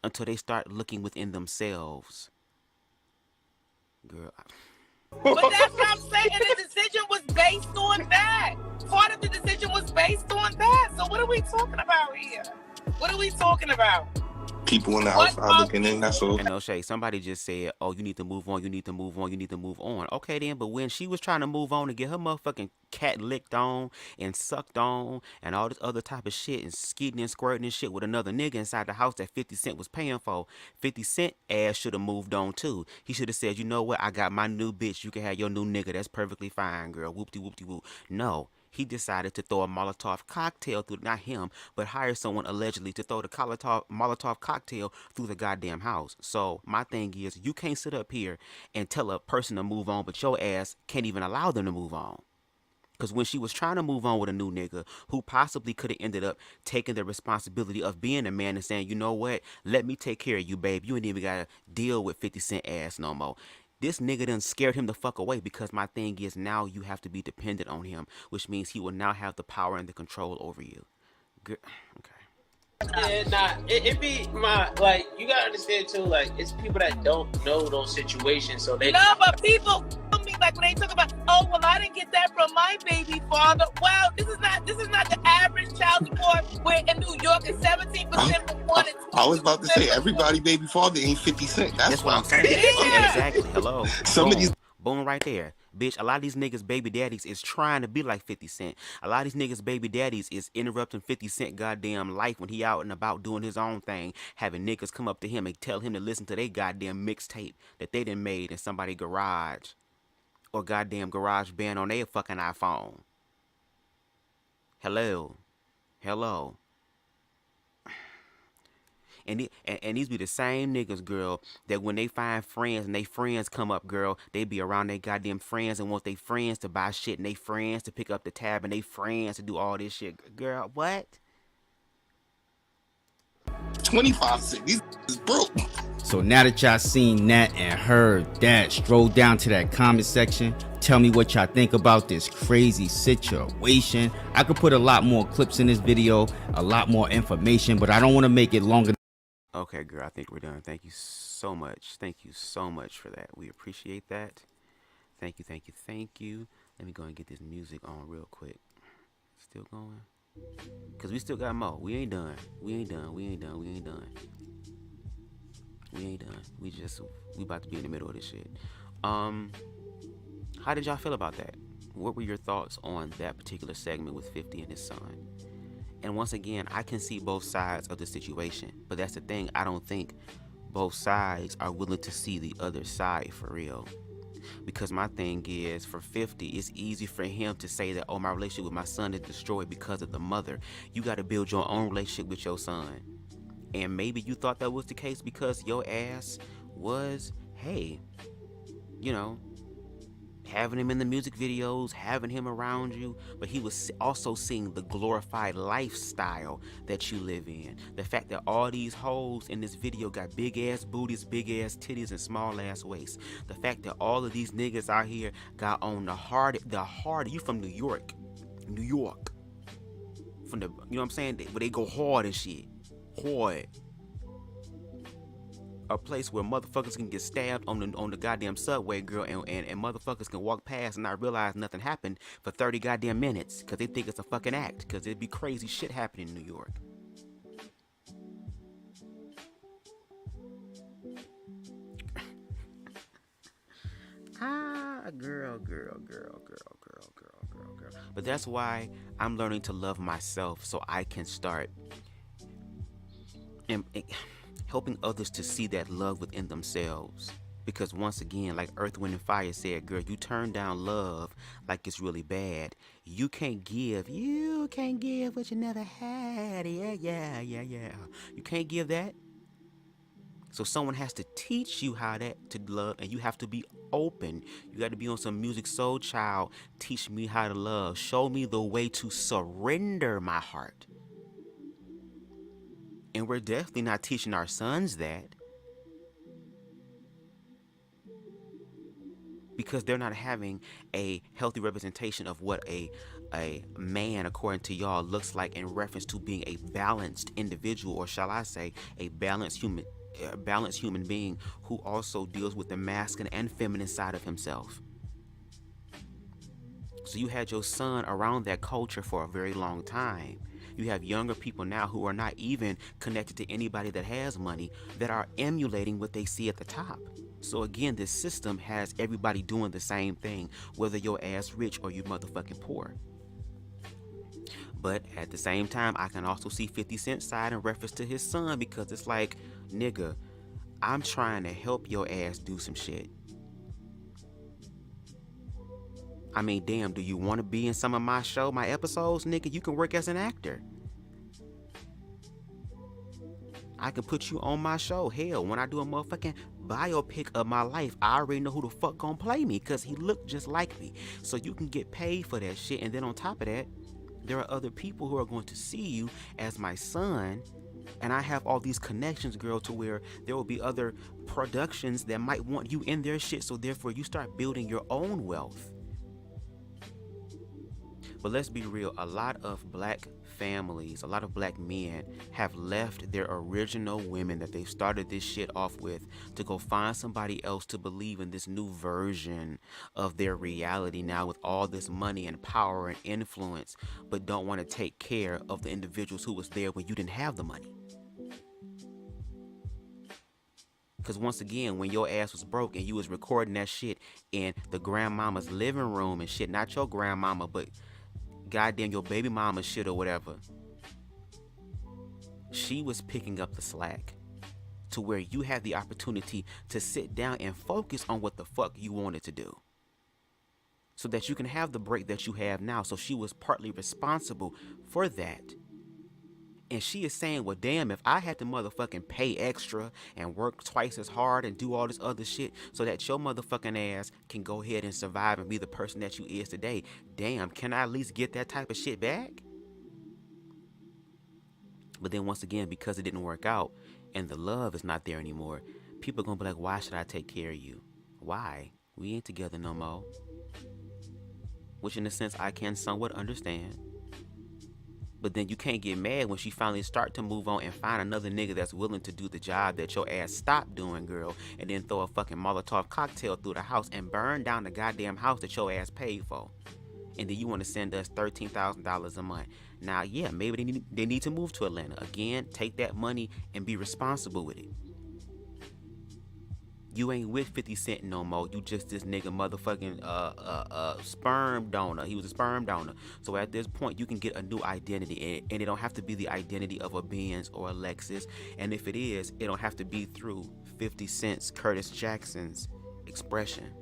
until they start looking within themselves. Girl. But that's what I'm saying. And the decision was based on that. Part of the decision was based on that. So what are we talking about here? What are we talking about? People in the outside looking in, that's all. And no shade, somebody just said, oh, you need to move on, you need to move on, you need to move on. Okay then, but when she was trying to move on and get her motherfucking cat licked on and sucked on and all this other type of shit and skeeting and squirting and shit with another nigga inside the house that 50 Cent was paying for, 50 Cent ass should have moved on too. He should have said, you know what, I got my new bitch, you can have your new nigga, that's perfectly fine, girl, whoop-de-whoop-de-whoop. No. He decided to throw a Molotov cocktail through, not him, but hire someone allegedly to throw the Molotov cocktail through the goddamn house. So my thing is, you can't sit up here and tell a person to move on, but your ass can't even allow them to move on. Because when she was trying to move on with a new nigga who possibly could have ended up taking the responsibility of being a man and saying, you know what, let me take care of you, babe. You ain't even got to deal with 50 Cent ass no more. This nigga done scared him the fuck away, because my thing is now you have to be dependent on him, which means he will now have the power and the control over you. Good. Okay. Yeah, nah, it be my, like, you gotta understand too, like, it's people that don't know those situations, so they... No, but people tell me, like, when they talk about, oh, well, I didn't get that from my baby father. Well, this is not the average child support where in New York is 17% for one and 2%. I was about to say, everybody baby father ain't 50 Cent. That's what I'm saying. Yeah. Exactly. Hello. Some of these... Boom right there. Bitch, a lot of these niggas' baby daddies is trying to be like 50 Cent. A lot of these niggas' baby daddies is interrupting 50 Cent goddamn life when he out and about doing his own thing, having niggas come up to him and tell him to listen to their goddamn mixtape that they done made in somebody's garage or goddamn garage band on their fucking iPhone. Hello. And these be the same niggas, girl, that when they find friends and they friends come up, girl, they be around their goddamn friends and want their friends to buy shit and they friends to pick up the tab and they friends to do all this shit. Girl, what? 25 cents. These is broke. So now that y'all seen that and heard that, stroll down to that comment section. Tell me what y'all think about this crazy situation. I could put a lot more clips in this video, a lot more information, but I don't want to make it longer. Okay, girl, I think we're done. Thank you so much. Thank you so much for that. We appreciate that. Thank you. Let me go and get this music on real quick. Still going? Cause we still got more. We ain't done. We ain't done. We ain't done. We ain't done. We ain't done. We about to be in the middle of this shit. How did y'all feel about that? What were your thoughts on that particular segment with 50 and his son? And once again, I can see both sides of the situation, but that's the thing. I don't think both sides are willing to see the other side for real. Because my thing is, for 50, it's easy for him to say that, oh, my relationship with my son is destroyed because of the mother. You got to build your own relationship with your son. And maybe you thought that was the case because your ass was, hey, you know, having him in the music videos, having him around you, but he was also seeing the glorified lifestyle that you live in. The fact that all these hoes in this video got big ass booties, big ass titties, and small ass waists. The fact that all of these niggas out here got on the hard, you from New York, from the, you know what I'm saying, where they go hard and shit, hard. A place where motherfuckers can get stabbed on the goddamn subway, girl, and motherfuckers can walk past and not realize nothing happened for 30 goddamn minutes because they think it's a fucking act, because it'd be crazy shit happening in New York. Girl. But that's why I'm learning to love myself so I can start helping others to see that love within themselves. Because once again, like Earth, Wind, and Fire said, girl, you turn down love like it's really bad. You can't give what you never had. Yeah. You can't give that. So someone has to teach you how to love, and you have to be open. You got to be on some Music Soul Child. Teach me how to love. Show me the way to surrender my heart. And we're definitely not teaching our sons that, because they're not having a healthy representation of what a man, according to y'all, looks like in reference to being a balanced individual, or shall I say a balanced human being who also deals with the masculine and feminine side of himself. So you had your son around that culture for a very long time. You have younger people now who are not even connected to anybody that has money, that are emulating what they see at the top. So again, this system has everybody doing the same thing, whether your ass rich or you motherfucking poor. But at the same time, I can also see 50 Cent's side in reference to his son, because it's like, nigga, I'm trying to help your ass do some shit. I mean, damn, do you want to be in some of my episodes? Nigga, you can work as an actor. I can put you on my show. Hell, when I do a motherfucking biopic of my life, I already know who the fuck gonna play me, because he looked just like me. So you can get paid for that shit. And then on top of that, there are other people who are going to see you as my son. And I have all these connections, girl, to where there will be other productions that might want you in their shit. So therefore, you start building your own wealth. But let's be real, a lot of black families, a lot of black men have left their original women that they started this shit off with to go find somebody else to believe in this new version of their reality now with all this money and power and influence, but don't want to take care of the individuals who was there when you didn't have the money. Because once again, when your ass was broke and you was recording that shit in the grandmama's living room and shit, not your grandmama, but goddamn your baby mama shit or whatever, she was picking up the slack to where you had the opportunity to sit down and focus on what the fuck you wanted to do, so that you can have the break that you have now. So she was partly responsible for that. And she is saying, well, damn, if I had to motherfucking pay extra and work twice as hard and do all this other shit so that your motherfucking ass can go ahead and survive and be the person that you is today, damn, can I at least get that type of shit back? But then once again, because it didn't work out and the love is not there anymore, people are going to be like, why should I take care of you? Why? We ain't together no more. Which in a sense I can somewhat understand. But then you can't get mad when she finally start to move on and find another nigga that's willing to do the job that your ass stopped doing, girl, and then throw a fucking Molotov cocktail through the house and burn down the goddamn house that your ass paid for. and then you want to send us $13,000 a month. Now, yeah, maybe they need to move to Atlanta. Again, take that money and be responsible with it. You ain't with 50 Cent no more. You just this nigga motherfucking sperm donor. He was a sperm donor. So at this point, you can get a new identity. And it don't have to be the identity of a Benz or a Lexus. And if it is, it don't have to be through 50 Cent's Curtis Jackson's expression.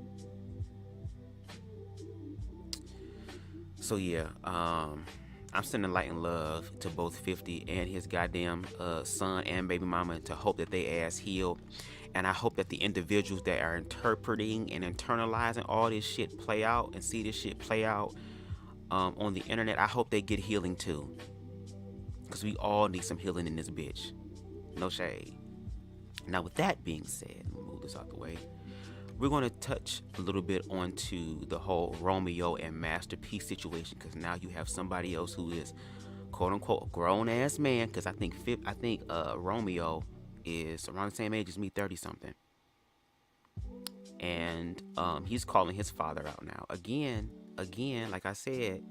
So yeah, I'm sending light and love to both 50 and his goddamn son and baby mama to hope that they ass heal. And I hope that the individuals that are interpreting and internalizing all this shit play out and see this shit play out on the internet, I hope they get healing too. Because we all need some healing in this bitch. No shade. Now with that being said, let me move this out the way. We're going to touch a little bit onto the whole Romeo and Master P situation, because now you have somebody else who is quote unquote a grown ass man, because I think Romeo is around the same age as me, 30 something, and he's calling his father out now. Again, like I said,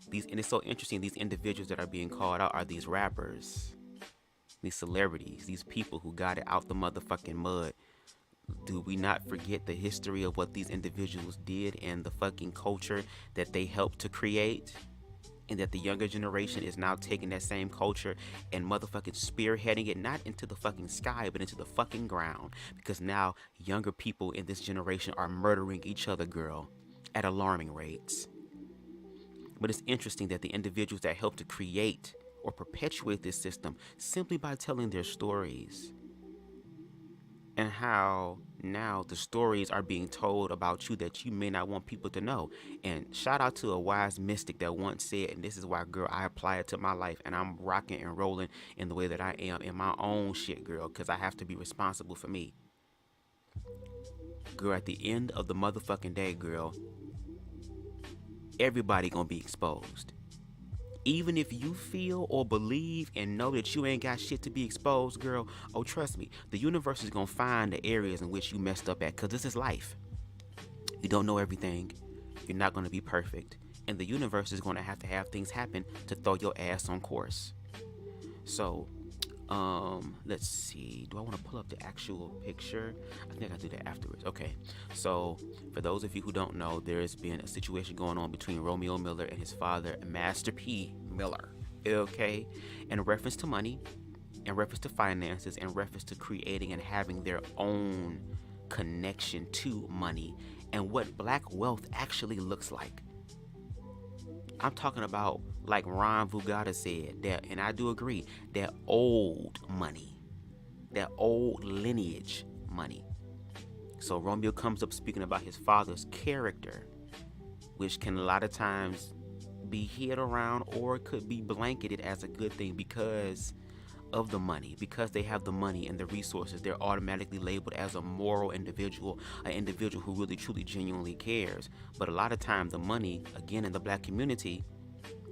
and it's so interesting, these individuals that are being called out are these rappers, these celebrities, these people who got it out the motherfucking mud. Do we not forget the history of what these individuals did and the fucking culture that they helped to create? And that the younger generation is now taking that same culture and motherfucking spearheading it, not into the fucking sky, but into the fucking ground. Because now younger people in this generation are murdering each other, girl, at alarming rates. But it's interesting that the individuals that helped to create or perpetuate this system simply by telling their stories, and how now the stories are being told about you that you may not want people to know. And shout out to a wise mystic that once said, and this is why, girl, I apply it to my life, and I'm rocking and rolling in the way that I am in my own shit, girl, because I have to be responsible for me. Girl, at the end of the motherfucking day, girl, everybody gonna be exposed. Even if you feel or believe and know that you ain't got shit to be exposed, girl, oh, trust me, the universe is going to find the areas in which you messed up at, because this is life. You don't know everything. You're not going to be perfect. And the universe is going to have things happen to throw your ass on course. So, let's see. Do I want to pull up the actual picture? I think I'll do that afterwards. Okay. So, for those of you who don't know, there's been a situation going on between Romeo Miller and his father, Master P. Miller. Okay? In reference to money, in reference to finances, in reference to creating and having their own connection to money and what black wealth actually looks like. I'm talking about, like Ron Vugada said, that, and I do agree, that old money, that old lineage money. So Romeo comes up speaking about his father's character, which can a lot of times be hid around or could be blanketed as a good thing because of the money. Because they have the money and the resources, they're automatically labeled as a moral individual, an individual who really truly genuinely cares. But a lot of time the money, again, in the black community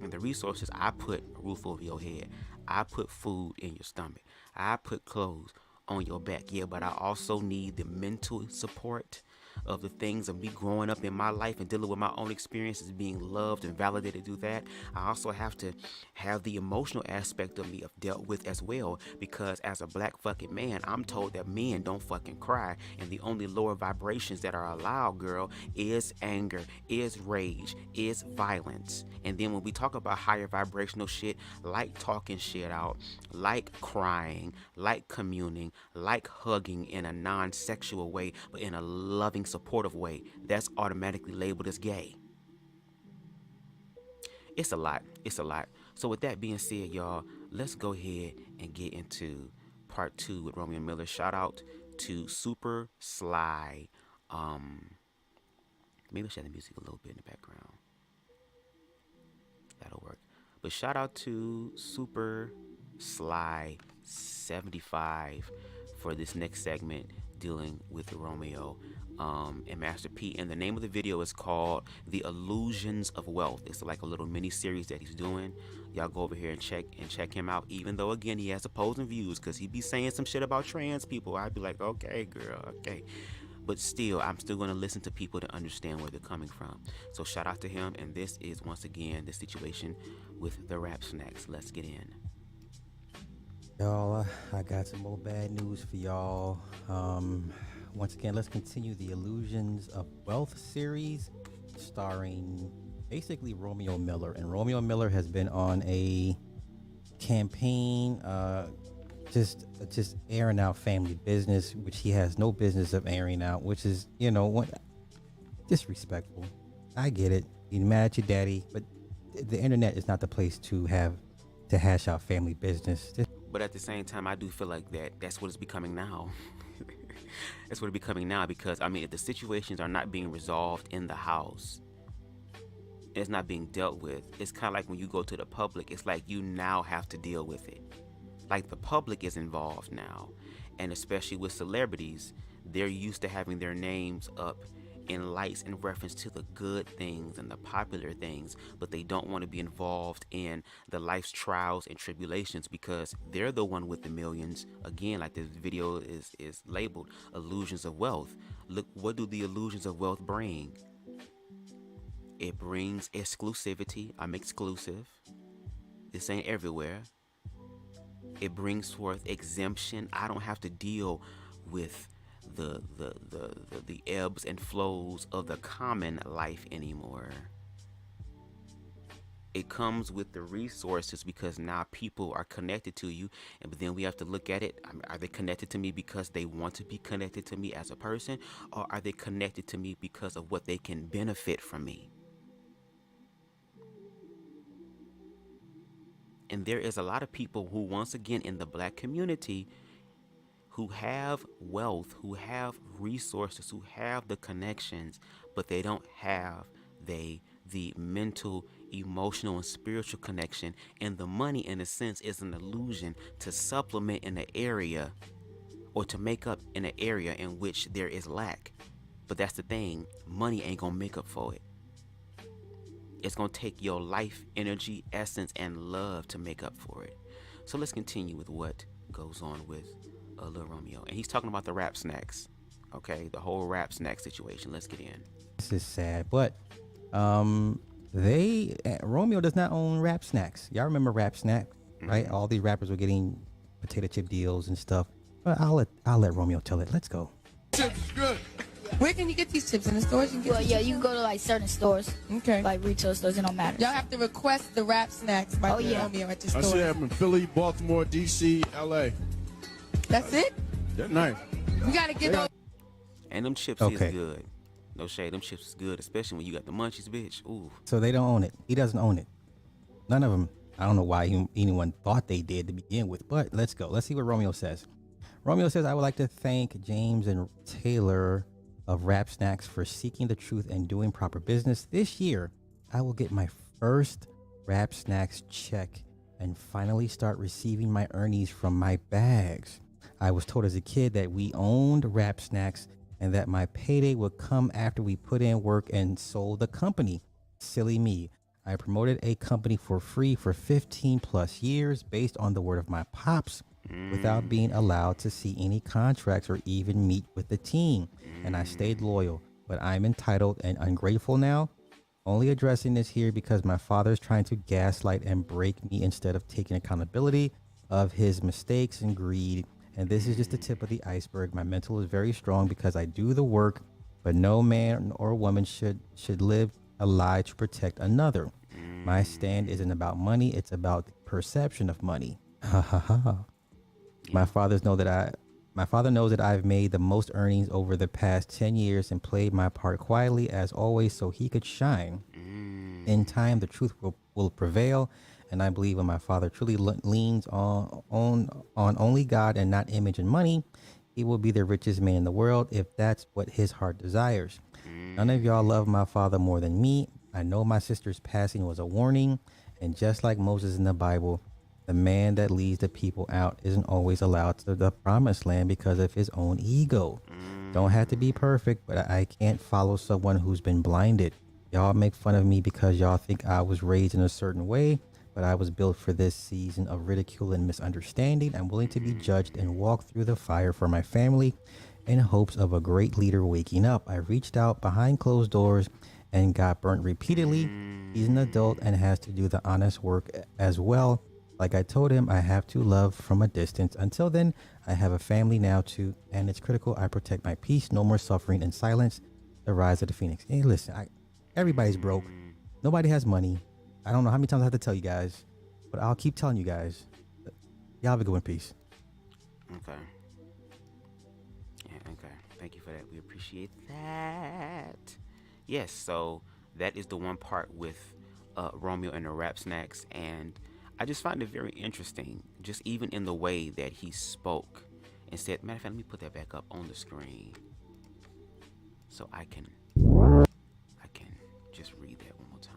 and the resources, I put a roof over your head, I put food in your stomach, I put clothes on your back. Yeah, but I also need the mental support of the things of me growing up in my life and dealing with my own experiences, being loved and validated through that. I also have to have the emotional aspect of me dealt with as well, because as a black fucking man, I'm told that men don't fucking cry, and the only lower vibrations that are allowed, girl, is anger, is rage, is violence. And then when we talk about higher vibrational shit, like talking shit out, like crying, like communing, like hugging in a non-sexual way, but in a loving, supportive way, that's automatically labeled as gay. It's a lot. So with that being said, y'all, let's go ahead and get into part 2 with Romeo Miller. Shout out to Super Sly. Maybe I should have the music a little bit in the background. That'll work. But shout out to Super Sly 75 for this next segment dealing with Romeo and Master P. And the name of the video is called The Illusions of Wealth. It's like a little mini series that he's doing. Y'all go over here and check him out, even though again he has opposing views, because he be saying some shit about trans people. I'd be like, okay, girl, okay. But still, I'm still going to listen to people to understand where they're coming from. So shout out to him. And this is, once again, the situation with the rap snacks. Let's get in. Y'all, I got some more bad news for y'all. Once again, let's continue the Illusions of Wealth series starring basically Romeo Miller. And Romeo Miller has been on a campaign just airing out family business, which he has no business of airing out, which is, disrespectful. I get it. You're mad at your daddy, but the internet is not the place to hash out family business. But at the same time, I do feel like that's what it's becoming now. That's what it's becoming now, because, if the situations are not being resolved in the house, it's not being dealt with, it's kind of like when you go to the public, it's like you now have to deal with it. Like the public is involved now, and especially with celebrities, they're used to having their names up in lights in reference to the good things and the popular things, but they don't want to be involved in the life's trials and tribulations because they're the one with the millions. Again, like this video is labeled Illusions of Wealth. Look, what do the illusions of wealth bring? It brings exclusivity. I'm exclusive. This ain't everywhere. It brings forth exemption. I don't have to deal with the ebbs and flows of the common life anymore. It comes with the resources because now people are connected to you, but then we have to look at it. Are they connected to me because they want to be connected to me as a person, or are they connected to me because of what they can benefit from me? And there is a lot of people who, once again, in the black community, who have wealth, who have resources, who have the connections, but they don't have the mental, emotional, and spiritual connection. And the money, in a sense, is an illusion to supplement in an area or to make up in an area in which there is lack. But that's the thing, money ain't gonna make up for it. It's going to take your life, energy, essence, and love to make up for it. So let's continue with what goes on with Lil Romeo. And he's talking about the rap snacks. Okay, the whole rap snack situation. Let's get in. This is sad, but Romeo does not own Rap Snacks. Y'all remember Rap Snack, right? All these rappers were getting potato chip deals and stuff. But I'll let Romeo tell it. Let's go. Chips is good. Where can you get these chips? In the stores? You can go to like certain stores. Okay. Like retail stores, it don't matter. Y'all have to request the Rap Snacks by Romeo at the store. I see them in Philly, Baltimore, DC, LA. That's it? They're nice. We gotta get those. And them chips is good. No shade, them chips is good, especially when you got the munchies, bitch. Ooh. So they don't own it. He doesn't own it. None of them. I don't know why anyone thought they did to begin with, but let's go. Let's see what Romeo says. Romeo says, I would like to thank James and Taylor of Rap Snacks for seeking the truth and doing proper business. This year, I will get my first Rap Snacks check and finally start receiving my earnings from my bags. I was told as a kid that we owned Rap Snacks and that my payday would come after we put in work and sold the company. Silly me. I promoted a company for free for 15 plus years based on the word of my pops without being allowed to see any contracts or even meet with the team. And I stayed loyal, but I'm entitled and ungrateful now. Only addressing this here because my father is trying to gaslight and break me instead of taking accountability of his mistakes and greed. And this is just the tip of the iceberg. My mental is very strong because I do the work, but no man or woman should live a lie to protect another. My stand isn't about money, it's about the perception of money. Ha ha ha. My father knows that I've made the most earnings over the past 10 years and played my part quietly as always so he could shine. In time, the truth will prevail, and I believe when my father truly leans on only God and not image and money, he will be the richest man in the world if that's what his heart desires. None of y'all love my father more than me. I know my sister's passing was a warning, and just like Moses in the Bible, the man that leads the people out isn't always allowed to the promised land because of his own ego. Don't have to be perfect, but I can't follow someone who's been blinded. Y'all make fun of me because y'all think I was raised in a certain way, but I was built for this season of ridicule and misunderstanding. I'm willing to be judged and walk through the fire for my family. in hopes of a great leader waking up. I reached out behind closed doors and got burnt repeatedly. He's an adult and has to do the honest work as well. Like I told him, I have to love from a distance. Until then, I have a family now too, and it's critical I protect my peace. No more suffering in silence. The rise of the Phoenix. Hey, listen, everybody's broke. Nobody has money. I don't know how many times I have to tell you guys, but I'll keep telling you guys. Y'all have a good one. Peace. Okay. Yeah, okay. Thank you for that. We appreciate that. Yes, so that is the one part with Romeo and the Rap Snacks, and I just find it very interesting, just even in the way that he spoke and said, matter of fact, let me put that back up on the screen so I can just read that one more time.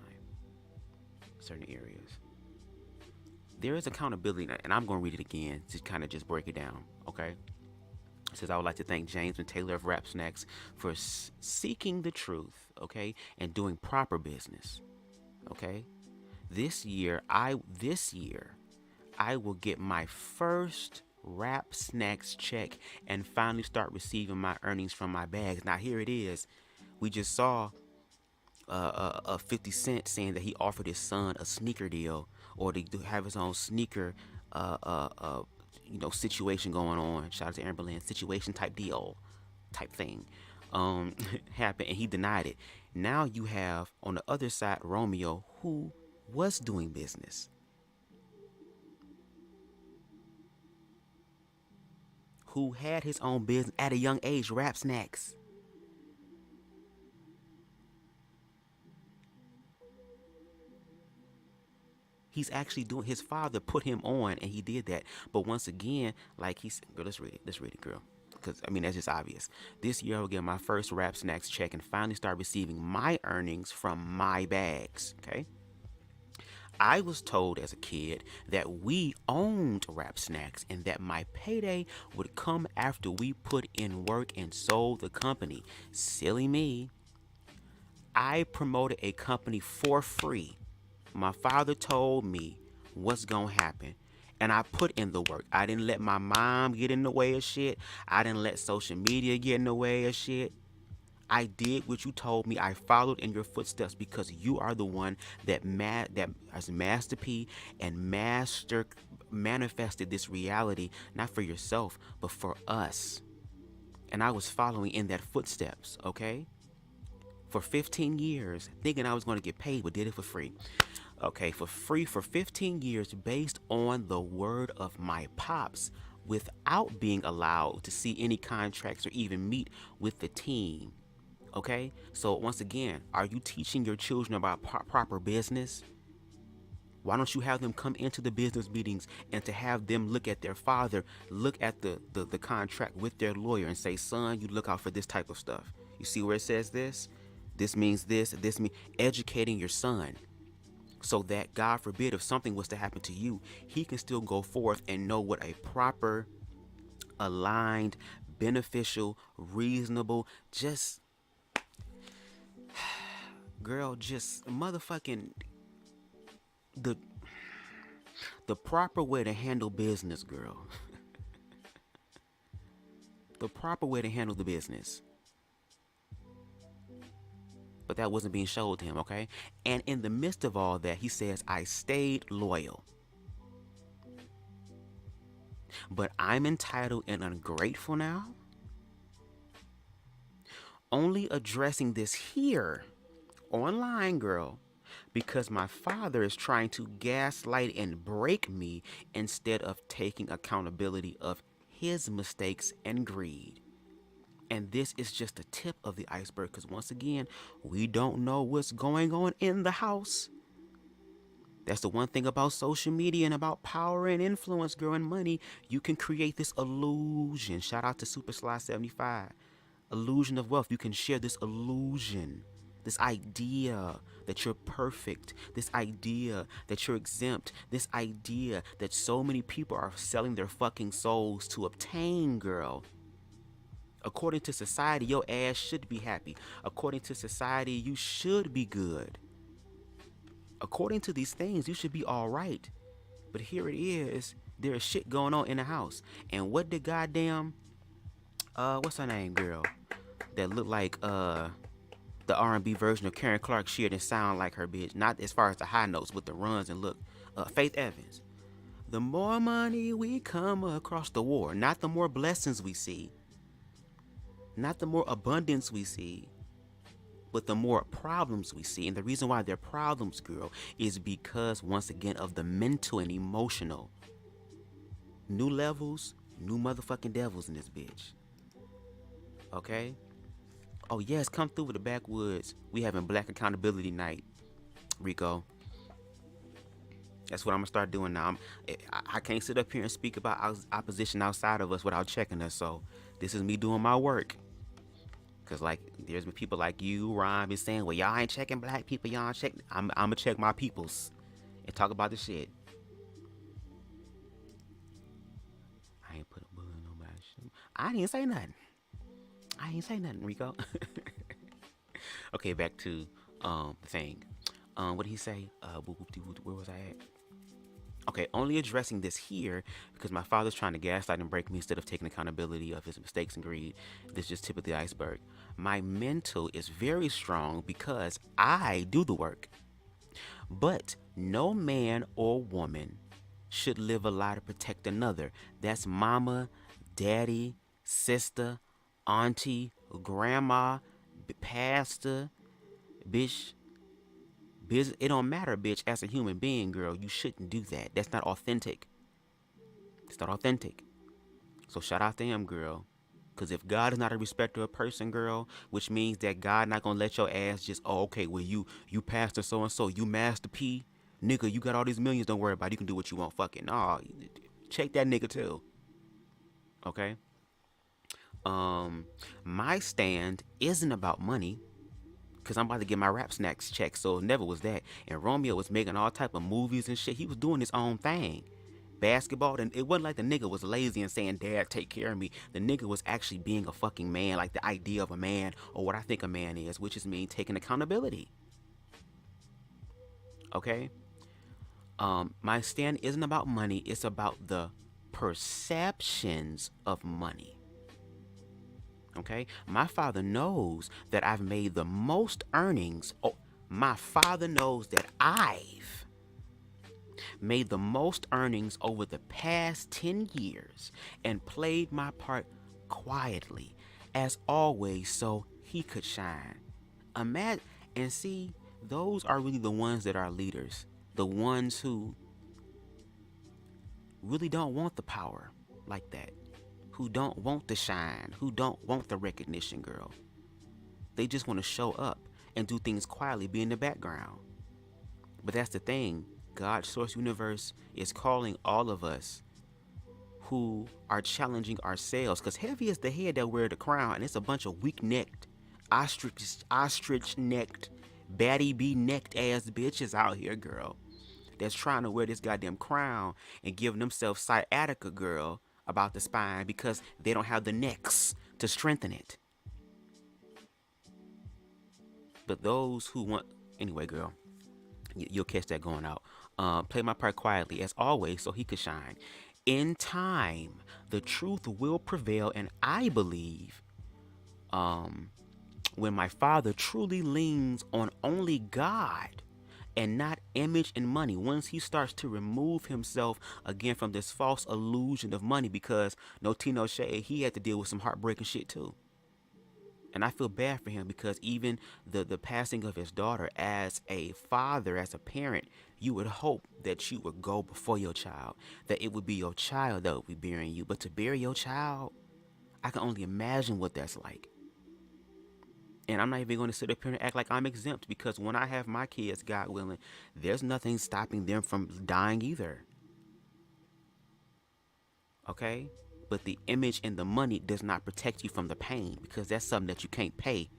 Certain areas. There is accountability, and I'm going to read it again to kind of just break it down, okay? It says, I would like to thank James and Taylor of Rap Snacks for seeking the truth, okay, and doing proper business, okay? This year, I will get my first Rap Snacks check and finally start receiving my earnings from my bags. Now, here it is. We just saw 50 Cent saying that he offered his son a sneaker deal, or to have his own sneaker situation going on. Shout out to Aaron Berlin, situation type deal type thing happened, and he denied it. Now you have on the other side Romeo, who was doing business, who had his own business at a young age, Rap Snacks. He's actually doing, his father put him on and he did that. But once again, like he's, girl, let's read it, girl. Because, I mean, that's just obvious. This year I will get my first Rap Snacks check and finally start receiving my earnings from my bags, okay? I was told as a kid that we owned Rap Snacks and that my payday would come after we put in work and sold the company. Silly me. I promoted a company for free. My father told me what's gonna happen, and I put in the work. I didn't let my mom get in the way of shit. I didn't let social media get in the way of shit. I did what you told me. I followed in your footsteps because you are the one that as Master P and manifested this reality, not for yourself, but for us. And I was following in that footsteps, okay? For 15 years, thinking I was going to get paid, but did it for free. Okay, for free for 15 years based on the word of my pops without being allowed to see any contracts or even meet with the team. Okay, so once again, are you teaching your children about proper business? Why don't you have them come into the business meetings and to have them look at their father, look at the contract with their lawyer and say, son, you look out for this type of stuff. You see where it says this? This means this means educating your son so that, God forbid, if something was to happen to you, he can still go forth and know what a proper, aligned, beneficial, reasonable, just, girl, just motherfucking, the proper way to handle business, girl. The proper way to handle the business. But that wasn't being showed to him, okay? And in the midst of all that, he says, I stayed loyal. But I'm entitled and ungrateful now? Only addressing this here, online, girl, because my father is trying to gaslight and break me instead of taking accountability of his mistakes and greed. And this is just the tip of the iceberg, because once again, we don't know what's going on in the house. That's the one thing about social media and about power and influence, girl, and money. You can create this illusion. Shout out to Super Sly 75. Illusion of wealth. You can share this illusion, this idea that you're perfect, this idea that you're exempt, this idea that so many people are selling their fucking souls to obtain, girl. According to society, your ass should be happy. According to society, you should be good. According to these things, you should be all right. But here it is, there is shit going on in the house. And what did goddamn what's her name, girl? That looked like the R&B version of Karen Clark. She didn't sound like her, bitch. Not as far as the high notes, but the runs and look. Faith Evans. The more money we come across the war, not the more blessings we see, not the more abundance we see, but the more problems we see. And the reason why they're problems, girl, is because, once again, of the mental and emotional. New levels, new motherfucking devils in this bitch. Okay? Oh, yes, come through with the backwoods. We having Black Accountability Night, Rico. That's what I'm gonna start doing now. I can't sit up here and speak about opposition outside of us without checking us. So this is me doing my work. Cause like there's been people like you, Ryan, been saying, well, y'all ain't checking black people, y'all ain't checking. I'm gonna check my peoples and talk about the shit. I ain't put a bullet in nobody's shit. I didn't say nothing. I ain't say nothing, Rico. Okay, back to the thing. What did he say? Where was I at? Okay, only addressing this here because my father's trying to gaslight and break me instead of taking accountability of his mistakes and greed. This is just tip of the iceberg. My mental is very strong because I do the work. But no man or woman should live a lie to protect another. That's mama, daddy, sister, auntie, grandma, pastor, bitch. It don't matter, bitch. As a human being, girl, you shouldn't do that. That's not authentic. It's not authentic. So shout out to him, girl. Because if God is not a respecter of person, girl, which means that God not going to let your ass just, oh, okay, well, you pastor so-and-so, you Master P, nigga, you got all these millions, don't worry about it. You can do what you want, fucking. Nah, check that nigga too. Okay? My stand isn't about money. Because I'm about to get my rap snacks checked, so it never was that. And Romeo was making all type of movies and shit. He was doing his own thing. Basketball, and it wasn't like the nigga was lazy and saying, Dad, take care of me. The nigga was actually being a fucking man, like the idea of a man, or what I think a man is, which is me taking accountability. Okay? My stand isn't about money, it's about the perceptions of money. Okay, my father knows that I've made the most earnings. Oh, my father knows that I've made the most earnings over the past 10 years and played my part quietly, as always, so he could shine. Imagine and see, those are really the ones that are leaders, the ones who really don't want the power like that. Who don't want to shine, who don't want the recognition, girl. They just want to show up and do things quietly, be in the background. But that's the thing. God's source universe is calling all of us who are challenging ourselves. Because heavy is the head that wear the crown, and it's a bunch of weak-necked, ostrich-necked, batty-bee-necked ass bitches out here, girl, that's trying to wear this goddamn crown and giving themselves sciatica, girl, about the spine because they don't have the necks to strengthen it. But those who want... Anyway, girl, you'll catch that going out. Play my part quietly, as always, so he could shine. In time, the truth will prevail, and I believe when my father truly leans on only God and not image and money, once he starts to remove himself again from this false illusion of money, because no tea, no shade, he had to deal with some heartbreaking shit too. And I feel bad for him because even the passing of his daughter, as a father, as a parent, you would hope that you would go before your child, that it would be your child that would be burying you. But to bury your child, I can only imagine what that's like. And I'm not even going to sit up here and act like I'm exempt, because when I have my kids, God willing, there's nothing stopping them from dying either. Okay? But the image and the money does not protect you from the pain, because that's something that you can't pay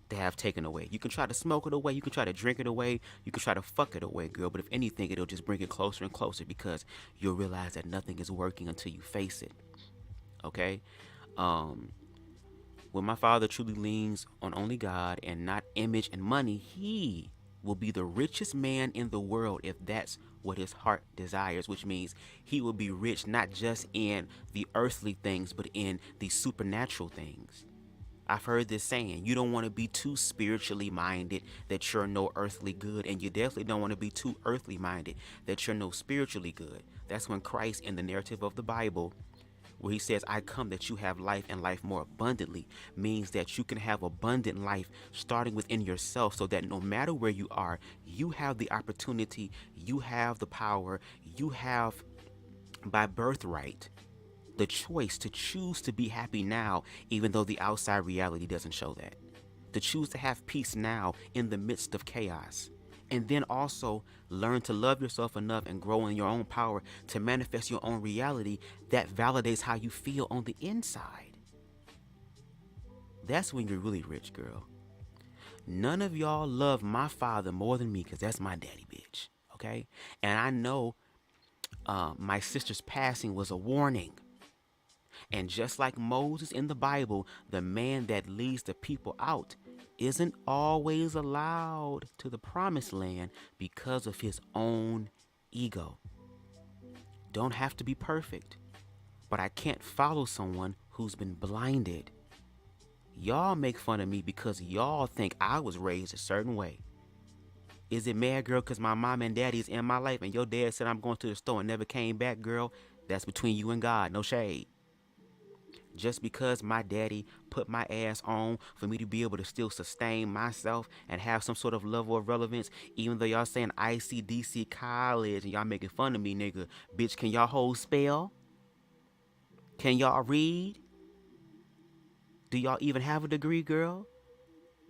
to have taken away. You can try to smoke it away, you can try to drink it away, you can try to fuck it away, girl, but if anything, it'll just bring it closer and closer, because you'll realize that nothing is working until you face it. Okay? When my father truly leans on only God and not image and money, he will be the richest man in the world if that's what his heart desires, which means he will be rich not just in the earthly things, but in the supernatural things. I've heard this saying, you don't want to be too spiritually minded that you're no earthly good, and you definitely don't want to be too earthly minded that you're no spiritually good. That's when Christ, in the narrative of the Bible, where he says, I come that you have life and life more abundantly, means that you can have abundant life starting within yourself, so that no matter where you are, you have the opportunity, you have the power, you have by birthright the choice to choose to be happy now, even though the outside reality doesn't show that. To choose to have peace now in the midst of chaos. And then also learn to love yourself enough and grow in your own power to manifest your own reality that validates how you feel on the inside. That's when you're really rich, girl. None of y'all love my father more than me, because that's my daddy, bitch. Okay? And I know my sister's passing was a warning. And just like Moses in the Bible, the man that leads the people out isn't always allowed to the promised land because of his own ego. Don't have to be perfect, but I can't follow someone who's been blinded. Y'all make fun of me because y'all think I was raised a certain way. Is it mad, girl, because my mom and daddy is in my life and your dad said I'm going to the store and never came back, girl? That's between you and God, no shade. Just because my daddy put my ass on for me to be able to still sustain myself and have some sort of level of relevance, even though y'all saying ICDC college and y'all making fun of me, nigga. Bitch, can y'all hold spell? Can y'all read? Do y'all even have a degree, girl?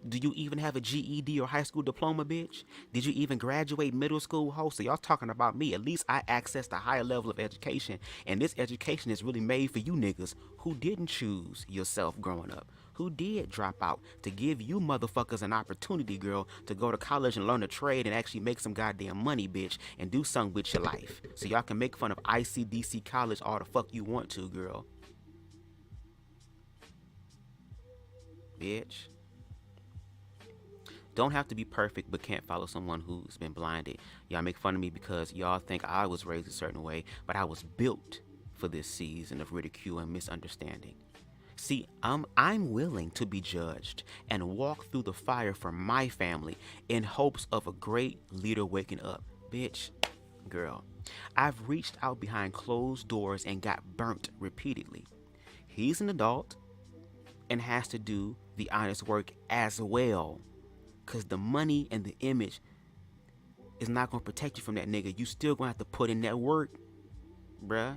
Do you even have a GED or high school diploma, bitch? Did you even graduate middle school, ho? So y'all talking about me. At least I accessed a higher level of education. And this education is really made for you niggas who didn't choose yourself growing up. Who did drop out to give you motherfuckers an opportunity, girl, to go to college and learn a trade and actually make some goddamn money, bitch, and do something with your life. So y'all can make fun of ICDC college all the fuck you want to, girl. Bitch. Don't have to be perfect, but can't follow someone who's been blinded. Y'all make fun of me because y'all think I was raised a certain way, but I was built for this season of ridicule and misunderstanding. See, I'm willing to be judged and walk through the fire for my family in hopes of a great leader waking up. Bitch, girl, I've reached out behind closed doors and got burnt repeatedly. He's an adult and has to do the honest work as well. Because the money and the image is not going to protect you from that nigga. You still going to have to put in that work, bruh.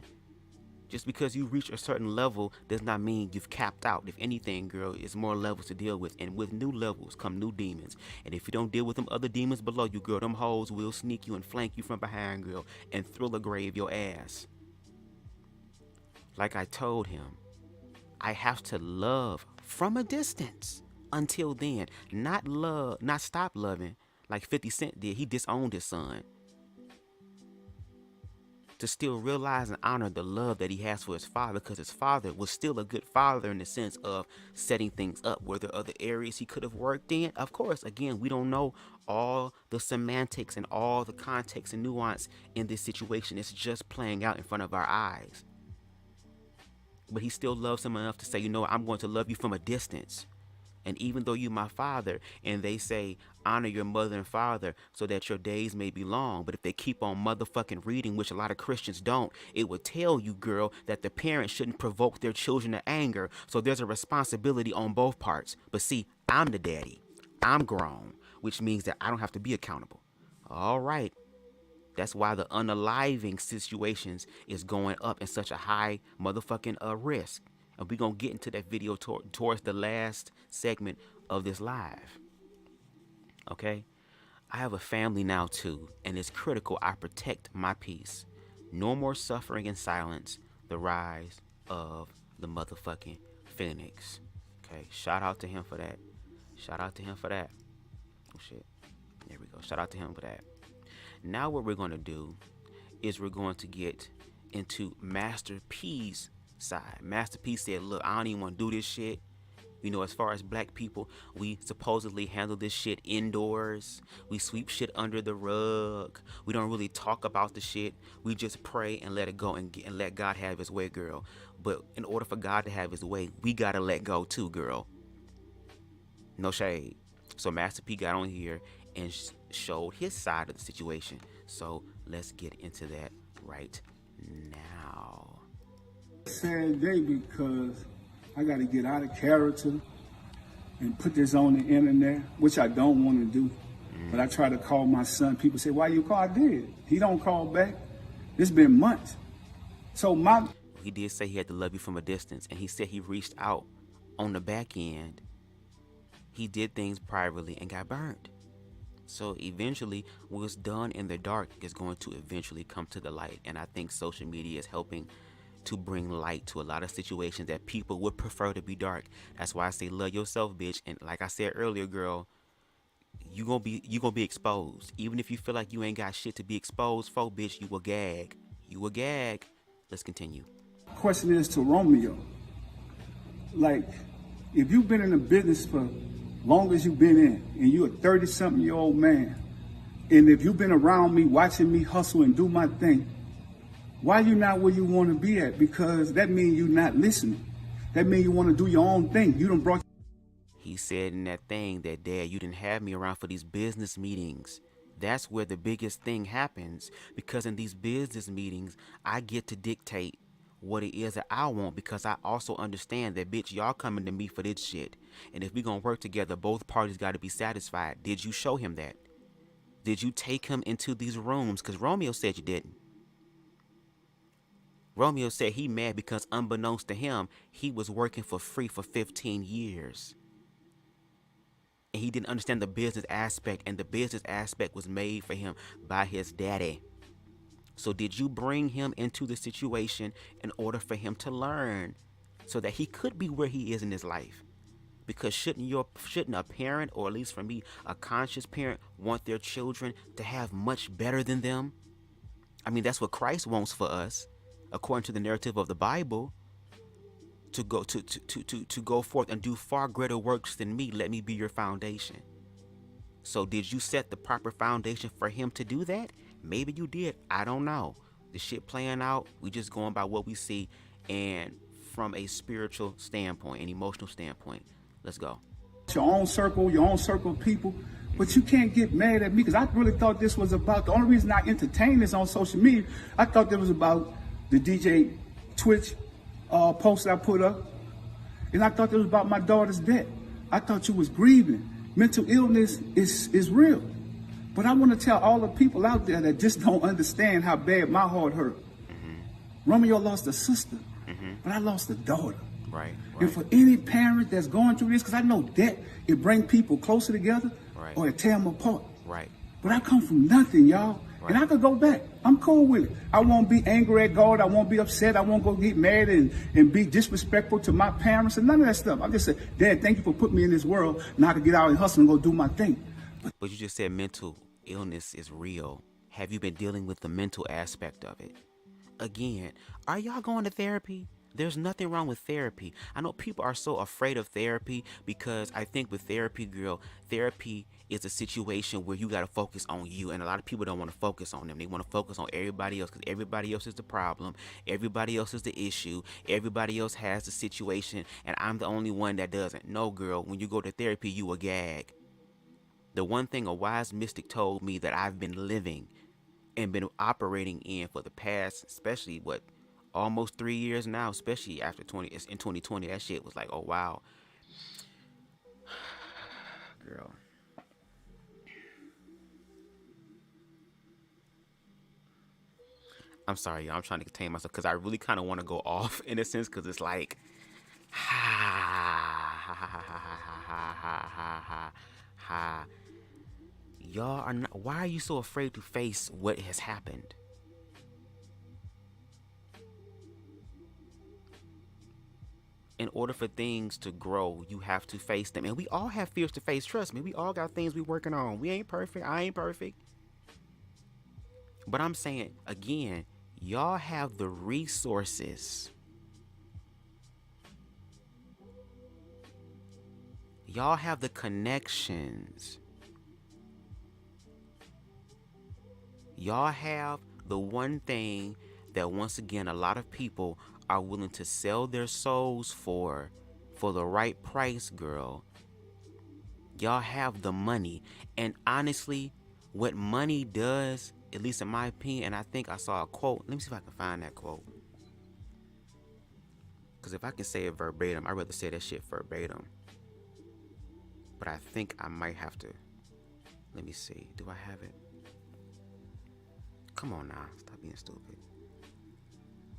Just because you reach a certain level does not mean you've capped out. If anything, girl, it's more levels to deal with. And with new levels come new demons. And if you don't deal with them other demons below you, girl, them hoes will sneak you and flank you from behind, girl, and thriller grave your ass. Like I told him, I have to love from a distance. Until then, not stop loving like 50 Cent did. He disowned his son. To still realize and honor the love that he has for his father, because his father was still a good father in the sense of setting things up. Were there other areas he could have worked in? Of course, again, we don't know all the semantics and all the context and nuance in this situation. It's just playing out in front of our eyes. But he still loves him enough to say, you know, I'm going to love you from a distance. And even though you my father, and they say honor your mother and father so that your days may be long, but if they keep on motherfucking reading, which a lot of Christians don't, it would tell you, girl, that the parents shouldn't provoke their children to anger. So there's a responsibility on both parts. But see, I'm the daddy. I'm grown, which means that I don't have to be accountable. All right. That's why the unaliving situations is going up in such a high motherfucking risk. And we're going to get into that video towards the last segment of this live. Okay? I have a family now too, and it's critical I protect my peace. No more suffering in silence. The rise of the motherfucking Phoenix. Okay? Shout out to him for that. Shout out to him for that. Oh shit. There we go. Shout out to him for that. Now what we're going to do is we're going to get into Master P's side. Master P said, look, I don't even want to do this shit. You know, as far as black people, we supposedly handle this shit indoors. We sweep shit under the rug. We don't really talk about the shit. We just pray and let it go and let God have his way, girl. But in order for God to have his way, we gotta let go too, girl. No shade. So Master P got on here and showed his side of the situation. So let's get into that right now. Sad day because I got to get out of character and put this on the internet, which I don't want to do. But I try to call my son. People say, why you call? I did. He don't call back. It's been months. So he did say he had to love you from a distance, and he said he reached out on the back end. He did things privately and got burned. So eventually, what's done in the dark is going to eventually come to the light. And I think social media is helping to bring light to a lot of situations that people would prefer to be dark. That's why I say love yourself, bitch. And like I said earlier, girl, you gonna be exposed. Even if you feel like you ain't got shit to be exposed for, bitch, you will gag. You will gag. Let's continue. Question is to Romeo. Like, if you've been in the business for long as you've been in, and you're a 30-something-year-old man, and if you've been around me, watching me hustle and do my thing, why you not where you want to be at? Because that means you're not listening. That means you want to do your own thing. You done brought... He said in that thing that, Dad, you didn't have me around for these business meetings. That's where the biggest thing happens. Because in these business meetings, I get to dictate what it is that I want, because I also understand that, bitch, y'all coming to me for this shit. And if we gonna work together, both parties got to be satisfied. Did you show him that? Did you take him into these rooms? Because Romeo said you didn't. Romeo said he mad because unbeknownst to him, he was working for free for 15 years. And he didn't understand the business aspect, and the business aspect was made for him by his daddy. So did you bring him into the situation in order for him to learn so that he could be where he is in his life? Because shouldn't a parent, or at least for me, a conscious parent, want their children to have much better than them? I mean, that's what Christ wants for us, according to the narrative of the Bible. To go forth and do far greater works than me. Let me be your foundation. So did you set the proper foundation for him to do that? Maybe you did. I don't know. The shit playing out, we just going by what we see, and from a spiritual standpoint, an emotional standpoint. Let's go. Your own circle of people, but you can't get mad at me, because I really thought this was about, the only reason I entertained this on social media, I thought it was about the DJ Twitch post I put up, and I thought it was about my daughter's death. I thought you was grieving. Mental illness is real. But I want to tell all the people out there that just don't understand how bad my heart hurt. Romeo lost a sister, but I lost a daughter. Right. And for any parent that's going through this, because I know that it bring people closer together, or it tear them apart. Right. But I come from nothing, y'all. And I could go back. I'm cool with it. I won't be angry at God. I won't be upset. I won't go get mad and be disrespectful to my parents and none of that stuff. I just said, Dad, thank you for putting me in this world. Now I can get out and hustle and go do my thing. But you just said mental illness is real. Have you been dealing with the mental aspect of it? Again, are y'all going to therapy? There's nothing wrong with therapy. I know people are so afraid of therapy because I think with therapy, girl, therapy is a situation where you got to focus on you. And a lot of people don't want to focus on them. They want to focus on everybody else because everybody else is the problem. Everybody else is the issue. Everybody else has the situation. And I'm the only one that doesn't. No, girl, when you go to therapy, you a gag. The one thing a wise mystic told me that I've been living and been operating in for the past, especially almost 3 years now, especially after in 2020, that shit was like, oh wow. Girl. I'm sorry, y'all. I'm trying to contain myself because I really kind of want to go off in a sense, because it's like, y'all are not, why are you so afraid to face what has happened? In order for things to grow, you have to face them. And we all have fears to face. Trust me, we all got things we working on. We ain't perfect. I ain't perfect. But I'm saying, again, y'all have the resources Y'all have the connections. Y'all have the one thing that, once again, a lot of people are willing to sell their souls for the right price, girl. Y'all have the money. And honestly, what money does, at least in my opinion, and I think I saw a quote. Let me see if I can find that quote. Because if I can say it verbatim, I'd rather say that shit verbatim. But I think I might have to. Let me see. Do I have it? Come on now. Stop being stupid.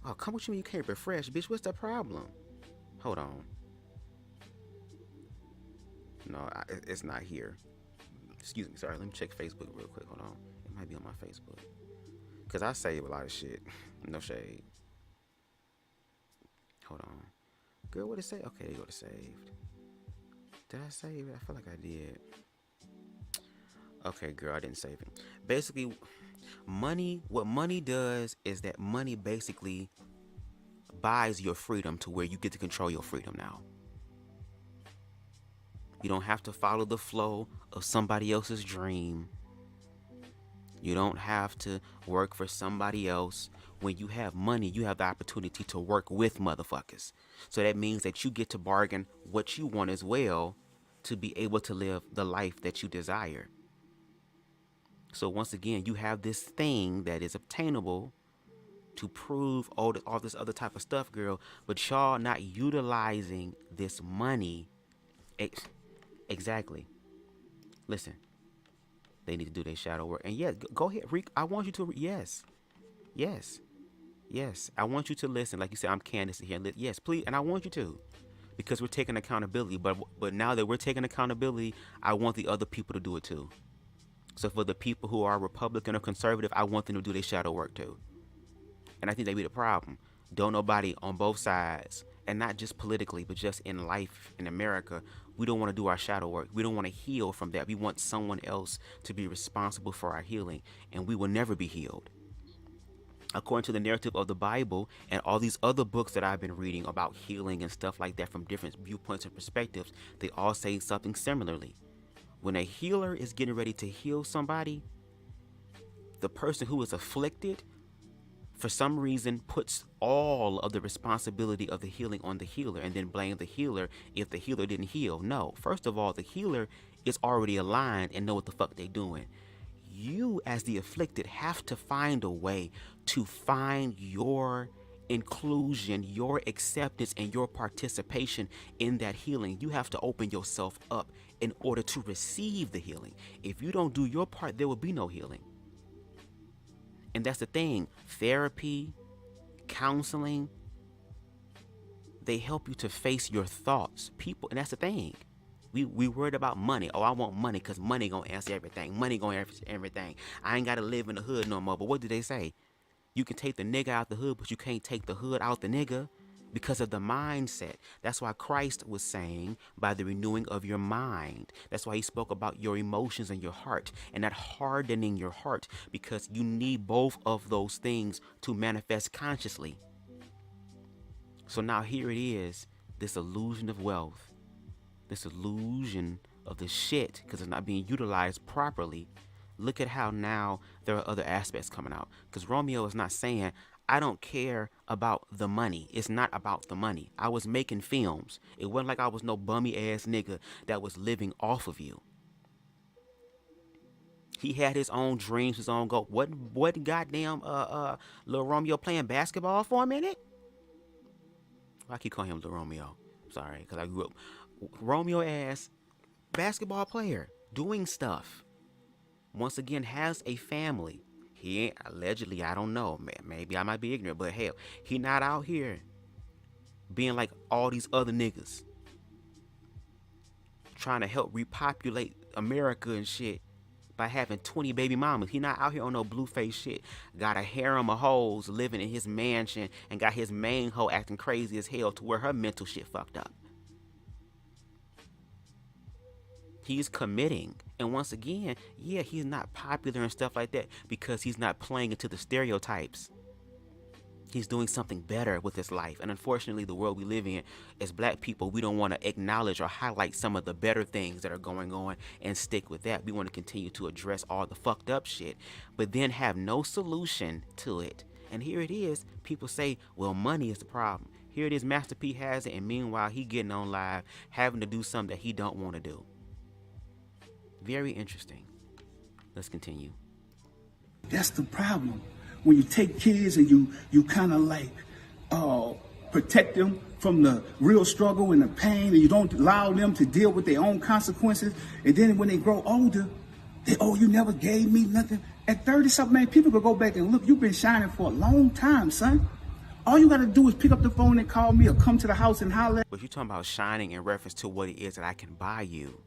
Oh, come with you when you can't refresh, bitch. What's the problem? Hold on. No, it's not here. Excuse me. Sorry. Let me check Facebook real quick. Hold on. It might be on my Facebook. Because I save a lot of shit. No shade. Hold on. Girl, what did it say? Okay, there you go to saved. Did I save it? I feel like I did. Okay, girl, I didn't save it. Basically, money, what money does is that money basically buys your freedom to where you get to control your freedom now. You don't have to follow the flow of somebody else's dream. You don't have to work for somebody else. When you have money, you have the opportunity to work with motherfuckers. So that means that you get to bargain what you want as well to be able to live the life that you desire. So once again, you have this thing that is obtainable to prove all this other type of stuff, girl. But y'all not utilizing this money. Exactly. Listen. They need to do their shadow work. And yeah, go ahead. I want you to. Yes. I want you to listen. Like you said, I'm Candace here. Yes, please. And I want you to. Because we're taking accountability. But now that we're taking accountability, I want the other people to do it too. So for the people who are Republican or conservative, I want them to do their shadow work too. And I think that'd be the problem. Don't nobody on both sides, and not just politically, but just in life in America, we don't want to do our shadow work. We don't want to heal from that. We want someone else to be responsible for our healing, and we will never be healed. According to the narrative of the Bible and all these other books that I've been reading about healing and stuff like that from different viewpoints and perspectives, they all say something similarly. When a healer is getting ready to heal somebody, the person who is afflicted, for some reason, puts all of the responsibility of the healing on the healer and then blame the healer if the healer didn't heal. No, first of all, the healer is already aligned and know what the fuck they doing. You, as the afflicted, have to find a way to find your inclusion, your acceptance, and your participation in that healing. You have to open yourself up in order to receive the healing. If you don't do your part, there will be no healing. And that's the thing. Therapy, counseling, they help you to face your thoughts. People, and that's the thing. We worried about money. Oh, I want money because money gonna answer everything. Money gonna answer everything. I ain't gotta live in the hood no more. But what do they say? You can take the nigga out the hood, but you can't take the hood out the nigga because of the mindset. That's why Christ was saying, by the renewing of your mind. That's why he spoke about your emotions and your heart and not hardening your heart, because you need both of those things to manifest consciously. So now here it is, this illusion of wealth, this illusion of the shit, because it's not being utilized properly. Look at how now there are other aspects coming out. Because Romeo is not saying, I don't care about the money. It's not about the money. I was making films. It wasn't like I was no bummy ass nigga that was living off of you. He had his own dreams, his own goal. What goddamn Lil Romeo playing basketball for a minute? I keep calling him Lil Romeo. Sorry, because I grew up Romeo ass basketball player doing stuff. Once again, has a family. He ain't, allegedly, I don't know, man, maybe I might be ignorant, but hell, he not out here being like all these other niggas trying to help repopulate America and shit by having 20 baby mamas. He not out here on no blue face shit. Got a harem of hoes living in his mansion and got his main hoe acting crazy as hell to where her mental shit fucked up. He's committing. And once again, yeah, he's not popular and stuff like that because he's not playing into the stereotypes. He's doing something better with his life. And unfortunately, the world we live in, as black people, we don't want to acknowledge or highlight some of the better things that are going on and stick with that. We want to continue to address all the fucked up shit, but then have no solution to it. And here it is. People say, well, money is the problem. Here it is, Master P has it, and meanwhile, he getting on live, having to do something that he don't want to do. Very interesting. Let's continue. That's the problem. When you take kids and you kind of like protect them from the real struggle and the pain, and you don't allow them to deal with their own consequences, and then when they grow older, you never gave me nothing. At 30-something, man, people could go back and look. You've been shining for a long time, son. All you got to do is pick up the phone and call me or come to the house and holler. But you're talking about shining in reference to what it is that I can buy you.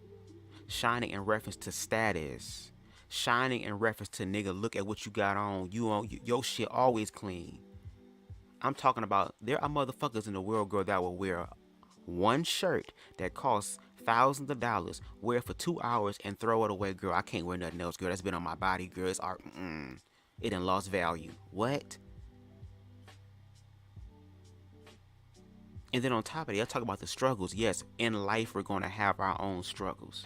Shining in reference to status. Shining in reference to, nigga, look at what you got on. Your shit always clean. I'm talking about, there are motherfuckers in the world, girl, that will wear one shirt that costs thousands of dollars, wear it for 2 hours and throw it away. Girl, I can't wear nothing else, girl. That's been on my body, girl. It's art. It done lost value. What? And then on top of it, I talk about the struggles. Yes, in life, we're going to have our own struggles.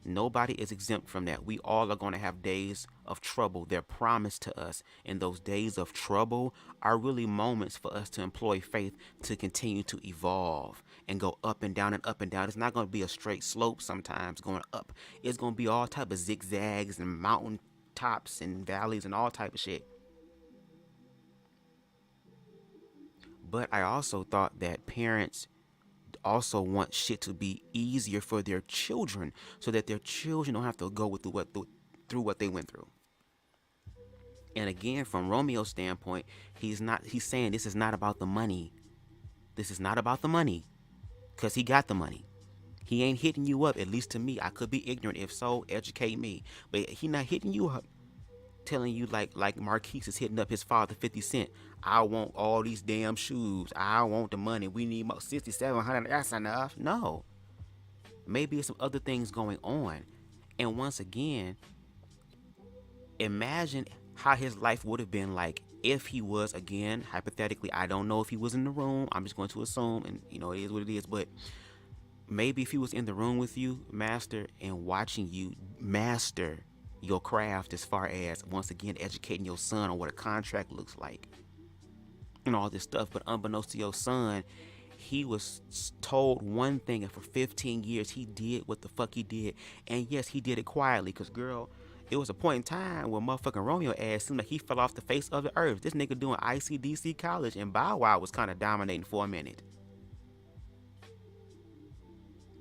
Nobody is exempt from that. We all are going to have days of trouble. They're promised to us. And those days of trouble are really moments for us to employ faith to continue to evolve and go up and down and up and down. It's not going to be a straight slope sometimes going up. It's going to be all type of zigzags and mountain tops and valleys and all type of shit. But I also thought that parents also want shit to be easier for their children so that their children don't have to go through what they went through. And again, from Romeo's standpoint, he's saying this is not about the money. This is not about the money, because he got the money. He ain't hitting you up, at least to me. I could be ignorant. If so, educate me. But he not hitting you up, telling you like Marquise is hitting up his father 50 Cent. I want all these damn shoes. I want the money. We need about 6,700. That's enough. No. Maybe it's some other things going on. And once again, imagine how his life would have been like if he was, again, hypothetically, I don't know if he was in the room. I'm just going to assume, and it is what it is. But maybe if he was in the room with you, Master, and watching you master your craft as far as, once again, educating your son on what a contract looks like and all this stuff. But unbeknownst to your son, he was told one thing, and for 15 years he did what the fuck he did. And yes, he did it quietly, because girl, it was a point in time where motherfucking Romeo ass seemed like he fell off the face of the earth. This nigga doing ICDC college, and Bow Wow was kind of dominating for a minute.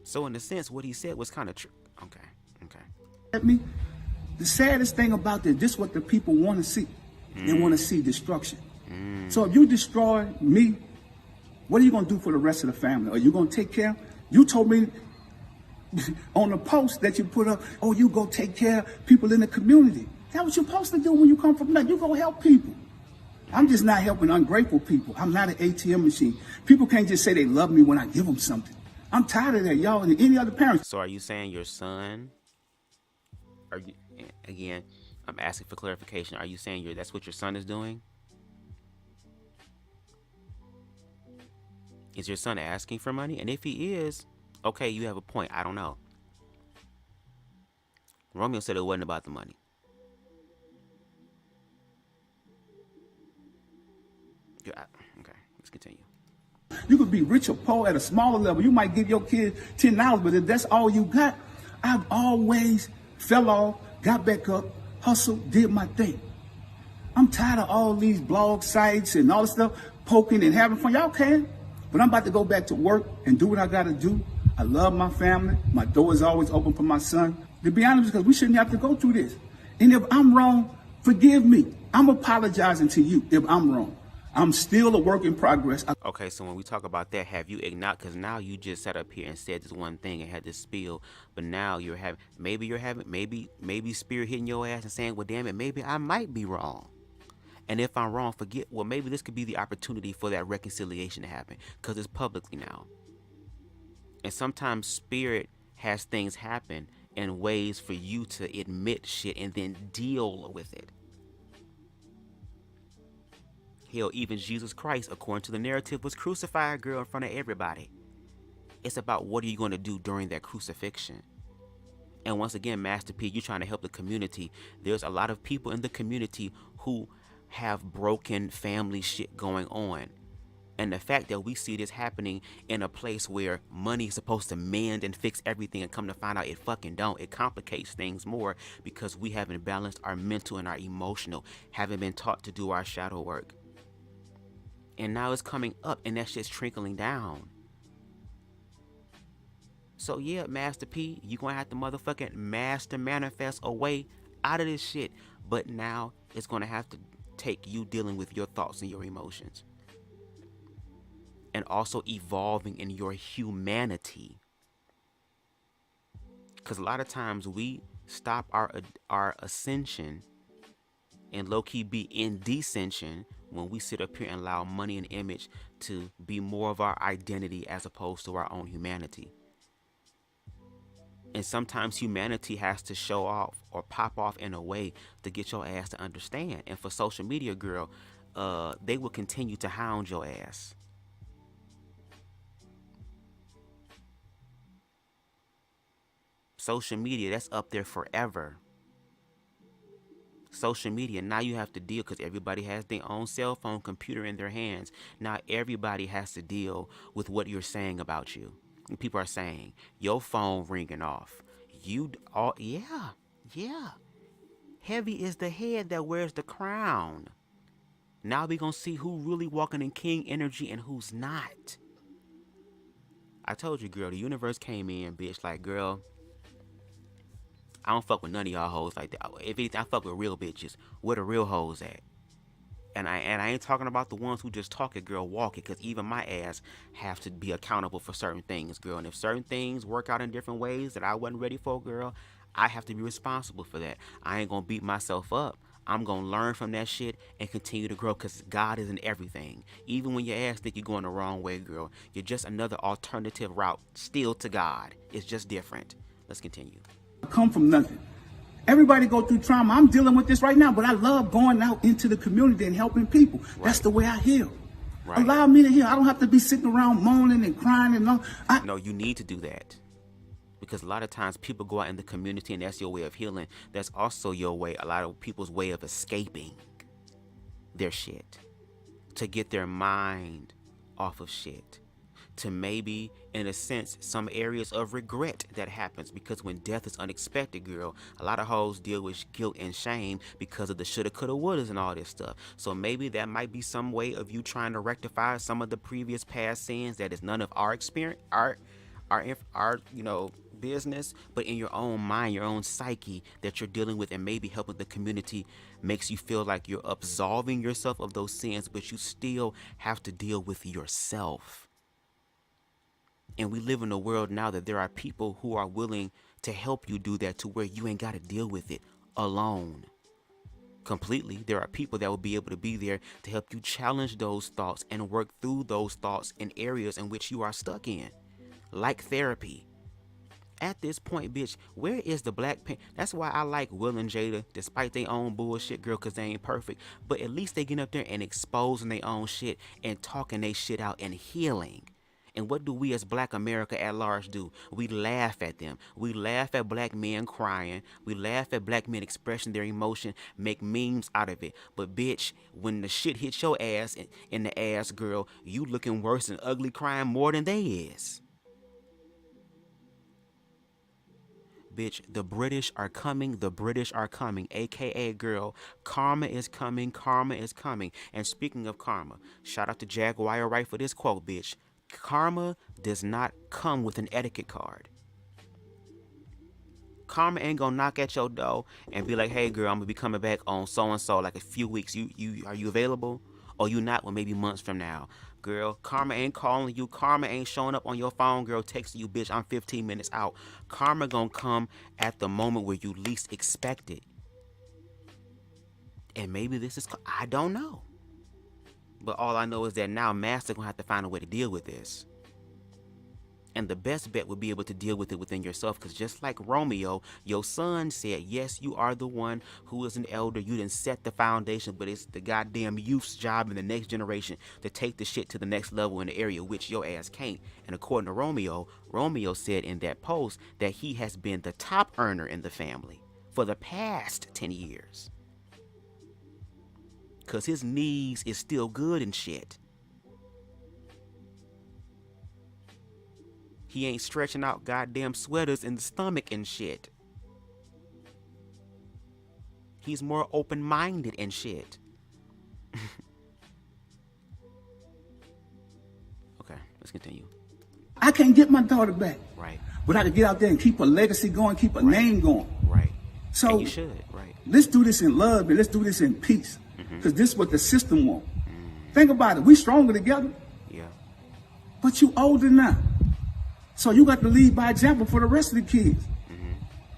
So in a sense, what he said was kind of true. Okay. The saddest thing about this is what the people want to see. They want to see destruction. So if you destroy me, what are you going to do for the rest of the family? Are you going to take care? You told me on the post that you put up, you go take care of people in the community. That's what you're supposed to do when you come from nothing. You go help people. I'm just not helping ungrateful people. I'm not an ATM machine. People can't just say they love me when I give them something. I'm tired of that, y'all, and any other parents. So are you saying your son, again, I'm asking for clarification. Are you saying that's what your son is doing? Is your son asking for money? And if he is, okay, you have a point. I don't know. Romeo said it wasn't about the money. Okay, let's continue. You could be rich or poor at a smaller level. You might give your kid $10, but if that's all you got, I've always fell off, got back up, hustled, did my thing. I'm tired of all these blog sites and all this stuff, poking and having fun. Y'all can. But I'm about to go back to work and do what I got to do. I love my family. My door is always open for my son. To be honest, because we shouldn't have to go through this. And if I'm wrong, forgive me. I'm apologizing to you if I'm wrong. I'm still a work in progress. Okay, so when we talk about that, have you acknowledged, because now you just sat up here and said this one thing and had this spill, but now maybe spirit hitting your ass and saying, well, damn it, maybe I might be wrong. And if I'm wrong, maybe this could be the opportunity for that reconciliation to happen, because it's publicly now. And sometimes spirit has things happen in ways for you to admit shit and then deal with it. Hell, even Jesus Christ, according to the narrative, was crucified, girl, in front of everybody. It's about what are you going to do during that crucifixion. And once again, Master P, you're trying to help the community. There's a lot of people in the community who have broken family shit going on. And the fact that we see this happening in a place where money is supposed to mend and fix everything, and come to find out it fucking don't, it complicates things more because we haven't balanced our mental and our emotional, haven't been taught to do our shadow work. And now it's coming up and that shit's trickling down. So yeah, Master P, you're going to have to motherfucking master manifest a way out of this shit. But now it's going to have to take you dealing with your thoughts and your emotions. And also evolving in your humanity. Because a lot of times we stop our ascension and low-key be in descension when we sit up here and allow money and image to be more of our identity as opposed to our own humanity. And sometimes humanity has to show off or pop off in a way to get your ass to understand. And for social media, girl, they will continue to hound your ass. Social media, that's up there forever. Social media, now you have to deal, because everybody has their own cell phone, computer in their hands. Now everybody has to deal with what you're saying about you. And people are saying, your phone ringing off. Yeah. Heavy is the head that wears the crown. Now we gonna see who really walking in king energy and who's not. I told you, girl, the universe came in, bitch, like, girl, I don't fuck with none of y'all hoes like that. If anything, I fuck with real bitches. Where the real hoes at? And I ain't talking about the ones who just talk it, girl, walk it. Because even my ass have to be accountable for certain things, girl. And if certain things work out in different ways that I wasn't ready for, girl, I have to be responsible for that. I ain't going to beat myself up. I'm going to learn from that shit and continue to grow, because God is in everything. Even when your ass think you're going the wrong way, girl, you're just another alternative route still to God. It's just different. Let's continue. I come from nothing. Everybody go through trauma. I'm dealing with this right now, but I love going out into the community and helping people. Right. That's the way I heal. Right. Allow me to heal. I don't have to be sitting around moaning and crying and all. No, you need to do that. Because a lot of times people go out in the community and that's your way of healing. That's also your way, a lot of people's way of escaping their shit. To get their mind off of shit. To maybe, in a sense, some areas of regret that happens, because when death is unexpected, girl, a lot of hoes deal with guilt and shame because of the shoulda, coulda, wouldas and all this stuff. So maybe that might be some way of you trying to rectify some of the previous past sins that is none of our experience, our business, but in your own mind, your own psyche that you're dealing with, and maybe helping the community makes you feel like you're absolving yourself of those sins, but you still have to deal with yourself. And we live in a world now that there are people who are willing to help you do that, to where you ain't got to deal with it alone completely. There are people that will be able to be there to help you challenge those thoughts and work through those thoughts in areas in which you are stuck in, like therapy. At this point, bitch, where is the black pen? That's why I like Will and Jada, despite their own bullshit, girl, because they ain't perfect. But at least they get up there and exposing their own shit and talking their shit out and healing. And what do we as Black America at large do? We laugh at them. We laugh at black men crying. We laugh at black men expressing their emotion, make memes out of it. But bitch, when the shit hits your ass in the ass, girl, you looking worse and ugly, crying more than they is. Bitch, the British are coming. The British are coming. AKA, girl, karma is coming. Karma is coming. And speaking of karma, shout out to Jaguar Wright for this quote, bitch. Karma does not come with an etiquette card. Karma ain't gonna knock at your door and be like, hey girl, I'm gonna be coming back on so-and-so like a few weeks. Are you available? Or you not? Well, maybe months from now. Girl, karma ain't calling you. Karma ain't showing up on your phone, girl, texting you, bitch, I'm 15 minutes out. Karma gonna come at the moment where you least expect it. And maybe this is, I don't know. But all I know is that now Master gonna have to find a way to deal with this. And the best bet would be able to deal with it within yourself, because just like Romeo, your son said, yes, you are the one who is an elder. You didn't set the foundation, but it's the goddamn youth's job in the next generation to take the shit to the next level in the area, which your ass can't. And according to Romeo, Romeo said in that post that he has been the top earner in the family for the past 10 years. Because his knees is still good and shit. He ain't stretching out goddamn sweaters in the stomach and shit. He's more open-minded and shit. Okay, let's continue. I can't get my daughter back. Right. But I can get out there and keep a legacy going, keep a name going. Right. So and you should, right. Let's do this in love and let's do this in peace. Because this is what the system wants. Think about it. We stronger together. Yeah. But you older now. So you got to lead by example for the rest of the kids.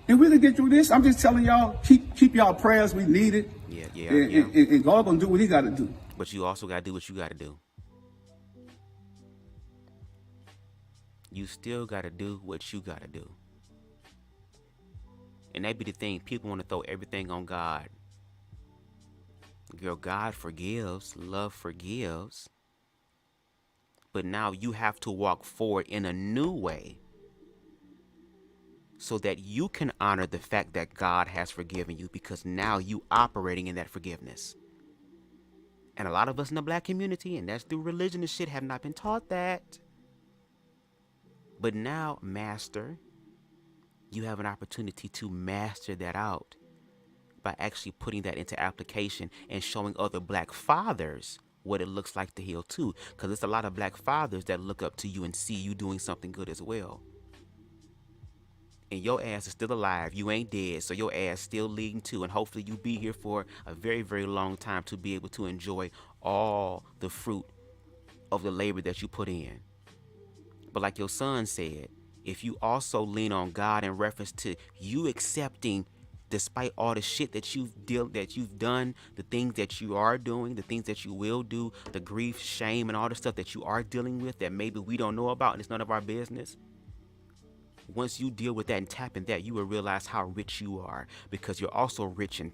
And we can get through this. I'm just telling y'all, keep y'all prayers. We need it. Yeah. And God gonna do what he got to do. But you also got to do what you got to do. You still got to do what you got to do. And that be the thing. People want to throw everything on God. Girl, God forgives. Love forgives. But now you have to walk forward in a new way so that you can honor the fact that God has forgiven you, because now you operating in that forgiveness. And a lot of us in the black community, and that's through religion and shit, have not been taught that. But now, master, you have an opportunity to master that out by actually putting that into application and showing other black fathers what it looks like to heal too. Because there's a lot of black fathers that look up to you and see you doing something good as well. And your ass is still alive. You ain't dead. So your ass still leading too. And hopefully you be here for a very, very long time to be able to enjoy all the fruit of the labor that you put in. But like your son said, if you also lean on God in reference to you accepting, despite all the shit that you've done, the things that you are doing, the things that you will do, the grief, shame, and all the stuff that you are dealing with that maybe we don't know about and it's none of our business. Once you deal with that and tap in that, you will realize how rich you are, because you're also rich in,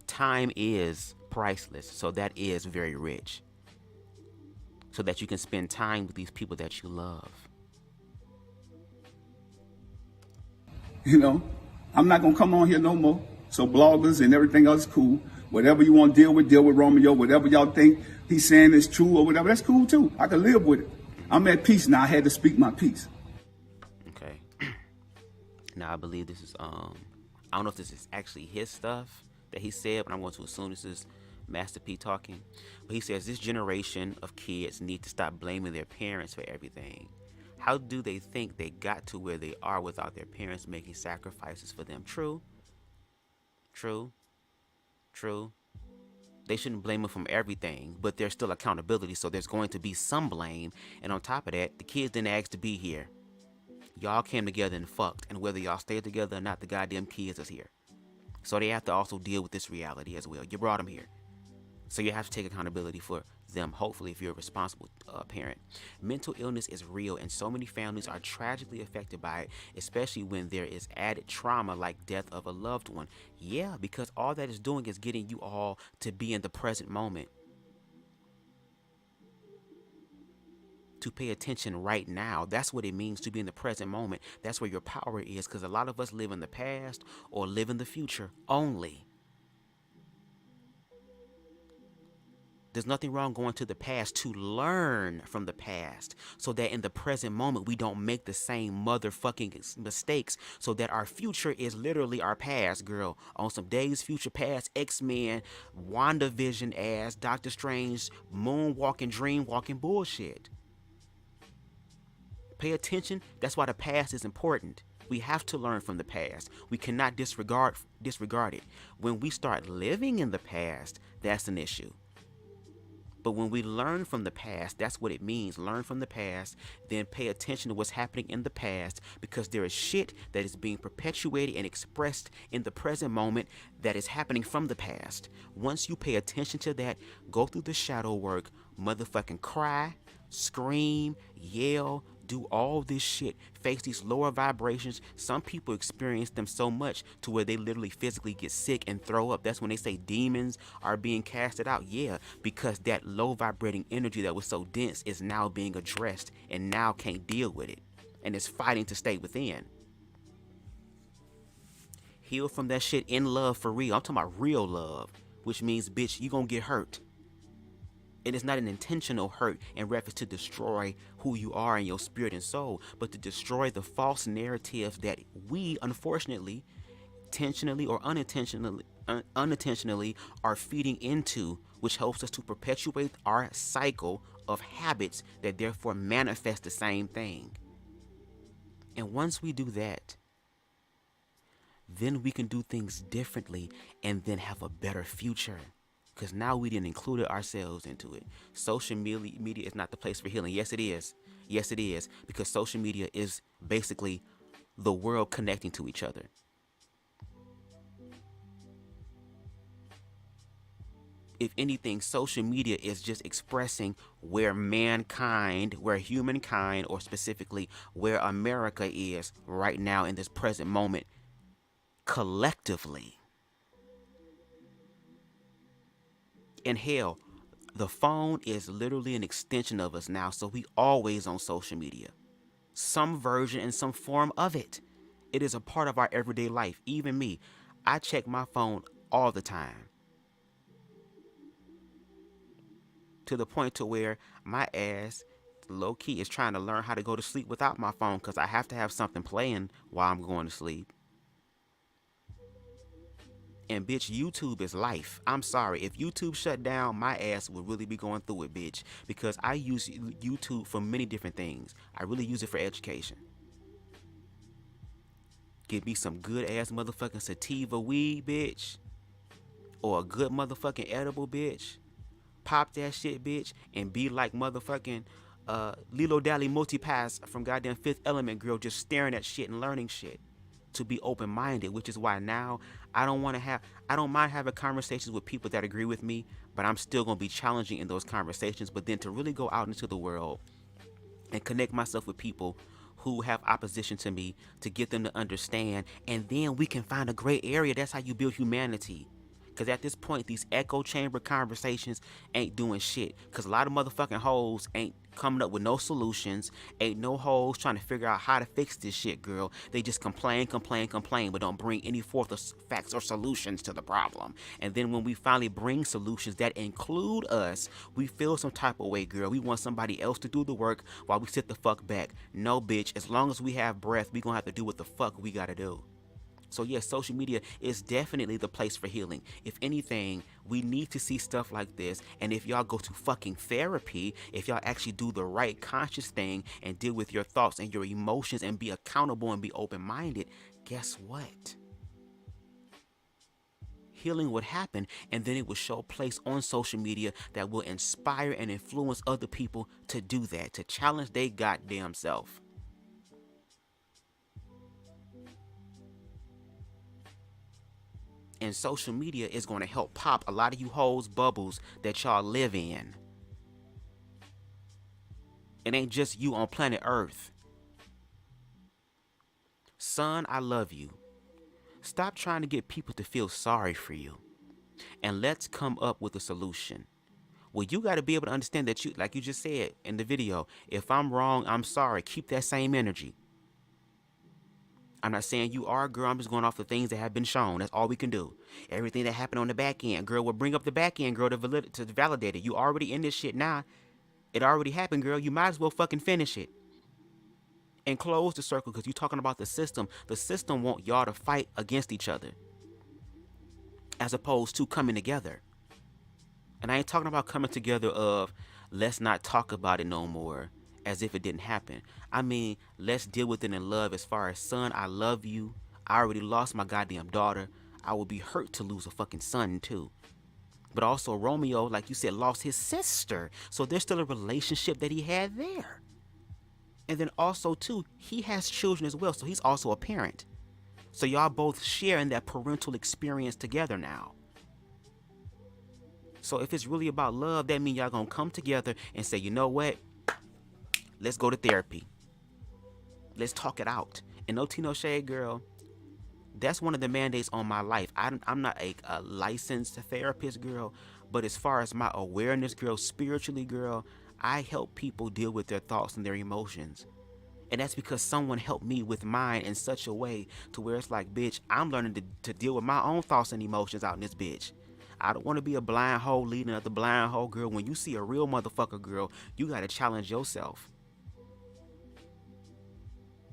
time is priceless. So that is very rich. So that you can spend time with these people that you love. You know, I'm not going to come on here no more. So bloggers and everything else is cool. Whatever you want to deal with Romeo. Whatever y'all think he's saying is true or whatever, that's cool too. I can live with it. I'm at peace now. I had to speak my piece. Okay. Now I believe this is, I don't know if this is actually his stuff that he said, but I'm going to assume this is Master P talking. But he says this generation of kids need to stop blaming their parents for everything. How do they think they got to where they are without their parents making sacrifices for them? True. They shouldn't blame them from everything, but there's still accountability, so there's going to be some blame. And on top of that, the kids didn't ask to be here. Y'all came together and fucked, and whether y'all stayed together or not, the goddamn kids is here. So they have to also deal with this reality as well. You brought them here. So you have to take accountability for them, hopefully, if you're a responsible parent. Mental illness is real, and so many families are tragically affected by it, especially when there is added trauma like death of a loved one. Yeah, because all that is doing is getting you all to be in the present moment. To pay attention right now. That's what it means to be in the present moment. That's where your power is, because a lot of us live in the past or live in the future only. There's nothing wrong going to the past to learn from the past so that in the present moment we don't make the same motherfucking mistakes, so that our future is literally our past, girl. On some Days Future Past, X-Men, WandaVision ass, Doctor Strange, moonwalking, dream walking bullshit. Pay attention. That's why the past is important. We have to learn from the past. We cannot disregard it. When we start living in the past, that's an issue. But when we learn from the past, that's what it means. Learn from the past, then pay attention to what's happening in the past, because there is shit that is being perpetuated and expressed in the present moment that is happening from the past. Once you pay attention to that, go through the shadow work, motherfucking cry, scream, yell, do all this shit, face these lower vibrations. Some people experience them so much to where they literally physically get sick and throw up. That's when they say demons are being casted out. Yeah, because that low vibrating energy that was so dense is now being addressed and now can't deal with it and is fighting to stay within. Heal from that shit in love for real. I'm talking about real love, which means, bitch, you gonna get hurt. And it's not an intentional hurt in reference to destroy who you are in your spirit and soul, but to destroy the false narrative that we, unfortunately, intentionally or unintentionally are feeding into, which helps us to perpetuate our cycle of habits that therefore manifest the same thing. And once we do that, then we can do things differently and then have a better future. Because now we didn't include ourselves into it. Social media is not the place for healing. Yes, it is. Yes, it is. Because social media is basically the world connecting to each other. If anything, social media is just expressing where mankind, where humankind, or specifically where America is right now in this present moment, collectively. And hell, the phone is literally an extension of us now, so we always on social media. Some version and some form of it. It is a part of our everyday life. Even me, I check my phone all the time. To the point to where my ass, low key, is trying to learn how to go to sleep without my phone because I have to have something playing while I'm going to sleep. And bitch, YouTube is life. I'm sorry. If YouTube shut down, my ass would really be going through it, bitch. Because I use YouTube for many different things. I really use it for education. Give me some good ass motherfucking sativa weed, bitch. Or a good motherfucking edible, bitch. Pop that shit, bitch. And be like motherfucking Lilo Dally Multipass from goddamn Fifth Element, girl. Just staring at shit and learning shit. To be open-minded, which is why now I don't mind having conversations with people that agree with me, but I'm still going to be challenging in those conversations. But then to really go out into the world and connect myself with people who have opposition to me, to get them to understand, and then we can find a gray area. That's how you build humanity. Because at this point, these echo chamber conversations ain't doing shit. Because a lot of motherfucking hoes ain't coming up with no solutions. Ain't no hoes trying to figure out how to fix this shit, girl. They just complain, but don't bring any forth of facts or solutions to the problem. And then when we finally bring solutions that include us, we feel some type of way, girl. We want somebody else to do the work while we sit the fuck back. No, bitch. As long as we have breath, we gonna have to do what the fuck we gotta do. So yes, social media is definitely the place for healing. If anything, we need to see stuff like this. And if y'all go to fucking therapy, if y'all actually do the right conscious thing and deal with your thoughts and your emotions and be accountable and be open-minded, guess what? Healing would happen, and then it would show place on social media that will inspire and influence other people to do that, to challenge their goddamn self. And social media is going to help pop a lot of you hoes bubbles that y'all live in. It ain't just you on planet Earth. Son, I love you. Stop trying to get people to feel sorry for you. And let's come up with a solution. Well, you got to be able to understand that you, like you just said in the video, if I'm wrong, I'm sorry. Keep that same energy. I'm not saying you are, girl. I'm just going off the things that have been shown. That's all we can do. Everything that happened on the back end, girl, will bring up the back end, girl, to validate it. You already in this shit now. It already happened, girl. You might as well fucking finish it. And close the circle, because you're talking about the system. The system want y'all to fight against each other, as opposed to coming together. And I ain't talking about coming together of let's not talk about it no more, as if it didn't happen. I mean, let's deal with it in love. As far as, son, I love you. I already lost my goddamn daughter. I would be hurt to lose a fucking son too. But also Romeo, like you said, lost his sister. So there's still a relationship that he had there. And then also too, he has children as well. So he's also a parent. So y'all both share in that parental experience together now. So if it's really about love, that means y'all gonna come together and say, you know what? Let's go to therapy. Let's talk it out. And no tea, no shade, girl. That's one of the mandates on my life. I'm not a licensed therapist, girl, but as far as my awareness, girl, spiritually, girl, I help people deal with their thoughts and their emotions. And that's because someone helped me with mine in such a way to where it's like, bitch, I'm learning to deal with my own thoughts and emotions out in this bitch. I don't want to be a blind hole leading up the blind hole, girl. When you see a real motherfucker, girl, you got to challenge yourself.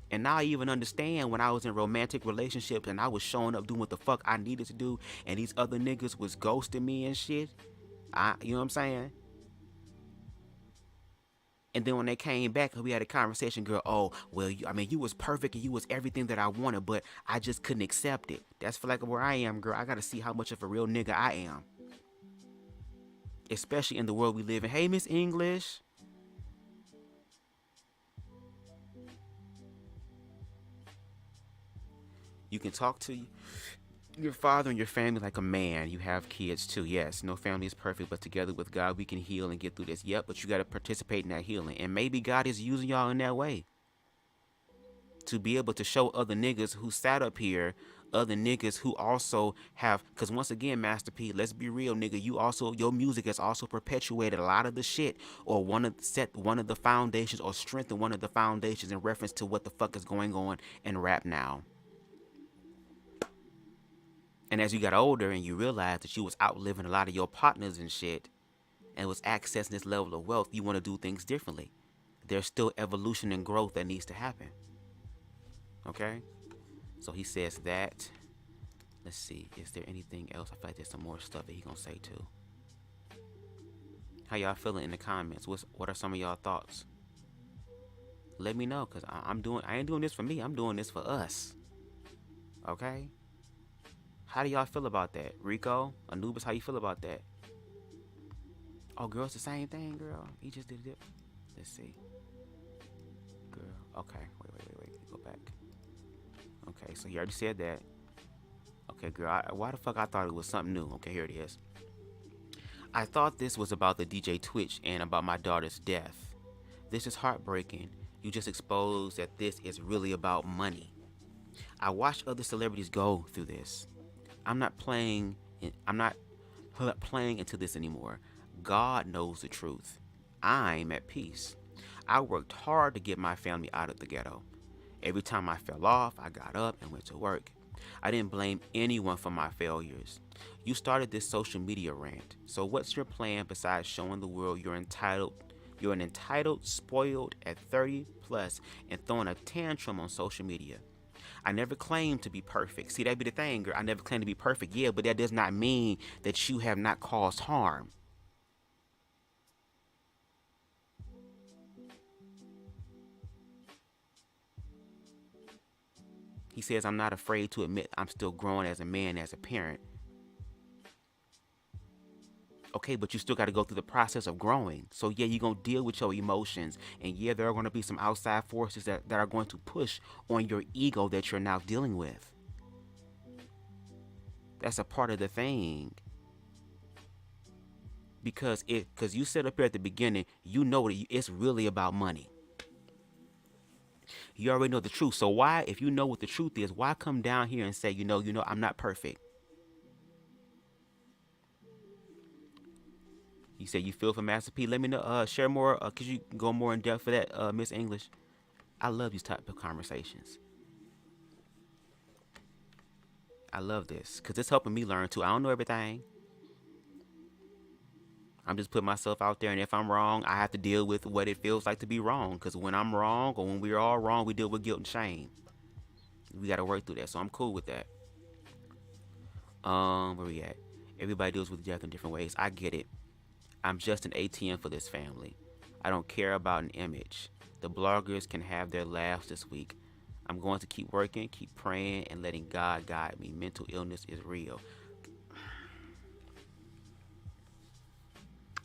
And now I even understand when I was in romantic relationships and I was showing up doing what the fuck I needed to do, and these other niggas was ghosting me and shit. You know what I'm saying? And then when they came back and we had a conversation, girl, oh, well, you was perfect and you was everything that I wanted, but I just couldn't accept it. That's for like where I am, girl. I got to see how much of a real nigga I am. Especially in the world we live in. Hey, Miss English. You can talk to your father and your family like a man. You have kids too. Yes, no family is perfect, but together with God, we can heal and get through this. Yep, but you got to participate in that healing. And maybe God is using y'all in that way to be able to show other niggas who sat up here, other niggas who also have, because once again, Master P, let's be real, nigga, your music has also perpetuated a lot of the shit, or set one of the foundations, or strengthened one of the foundations in reference to what the fuck is going on in rap now. And as you got older and you realized that you was outliving a lot of your partners and shit, and was accessing this level of wealth, you want to do things differently. There's still evolution and growth that needs to happen. Okay? So he says that. Let's see. Is there anything else? I feel like there's some more stuff that he gonna say too. How y'all feeling in the comments? What are some of y'all thoughts? Let me know, because I ain't doing this for me. I'm doing this for us. Okay? How do y'all feel about that? Rico, Anubis, how you feel about that? Oh, girl, it's the same thing, girl. He just did it. Let's see. Girl, okay. Wait. Go back. Okay, so he already said that. Okay, girl, why the fuck I thought it was something new? Okay, here it is. I thought this was about the DJ Twitch and about my daughter's death. This is heartbreaking. You just exposed that this is really about money. I watched other celebrities go through this. I'm not playing into this anymore. God knows the truth. I'm at peace. I worked hard to get my family out of the ghetto. Every time I fell off, I got up and went to work. I didn't blame anyone for my failures. You started this social media rant. So what's your plan besides showing the world you're an entitled, spoiled at 30 plus and throwing a tantrum on social media? I never claimed to be perfect. See, that'd be the thing, girl. I never claimed to be perfect. Yeah, but that does not mean that you have not caused harm. He says, I'm not afraid to admit I'm still growing as a man, as a parent. Okay, but you still got to go through the process of growing. So yeah, you're going to deal with your emotions. And yeah, there are going to be some outside forces that are going to push on your ego that you're now dealing with. That's a part of the thing. Because you said up here at the beginning, you know that it's really about money. You already know the truth. So why, if you know what the truth is, why come down here and say, you know, I'm not perfect? You said you feel for Master P. Let me know. Share more. Could you go more in depth for that, Miss English? I love these type of conversations. I love this because it's helping me learn too. I don't know everything. I'm just putting myself out there, and if I'm wrong, I have to deal with what it feels like to be wrong. Because when I'm wrong, or when we're all wrong, we deal with guilt and shame. We got to work through that, so I'm cool with that. Where we at? Everybody deals with death in different ways. I get it. I'm just an ATM for this family. I don't care about an image. The bloggers can have their laughs this week. I'm going to keep working, keep praying, and letting God guide me. Mental illness is real.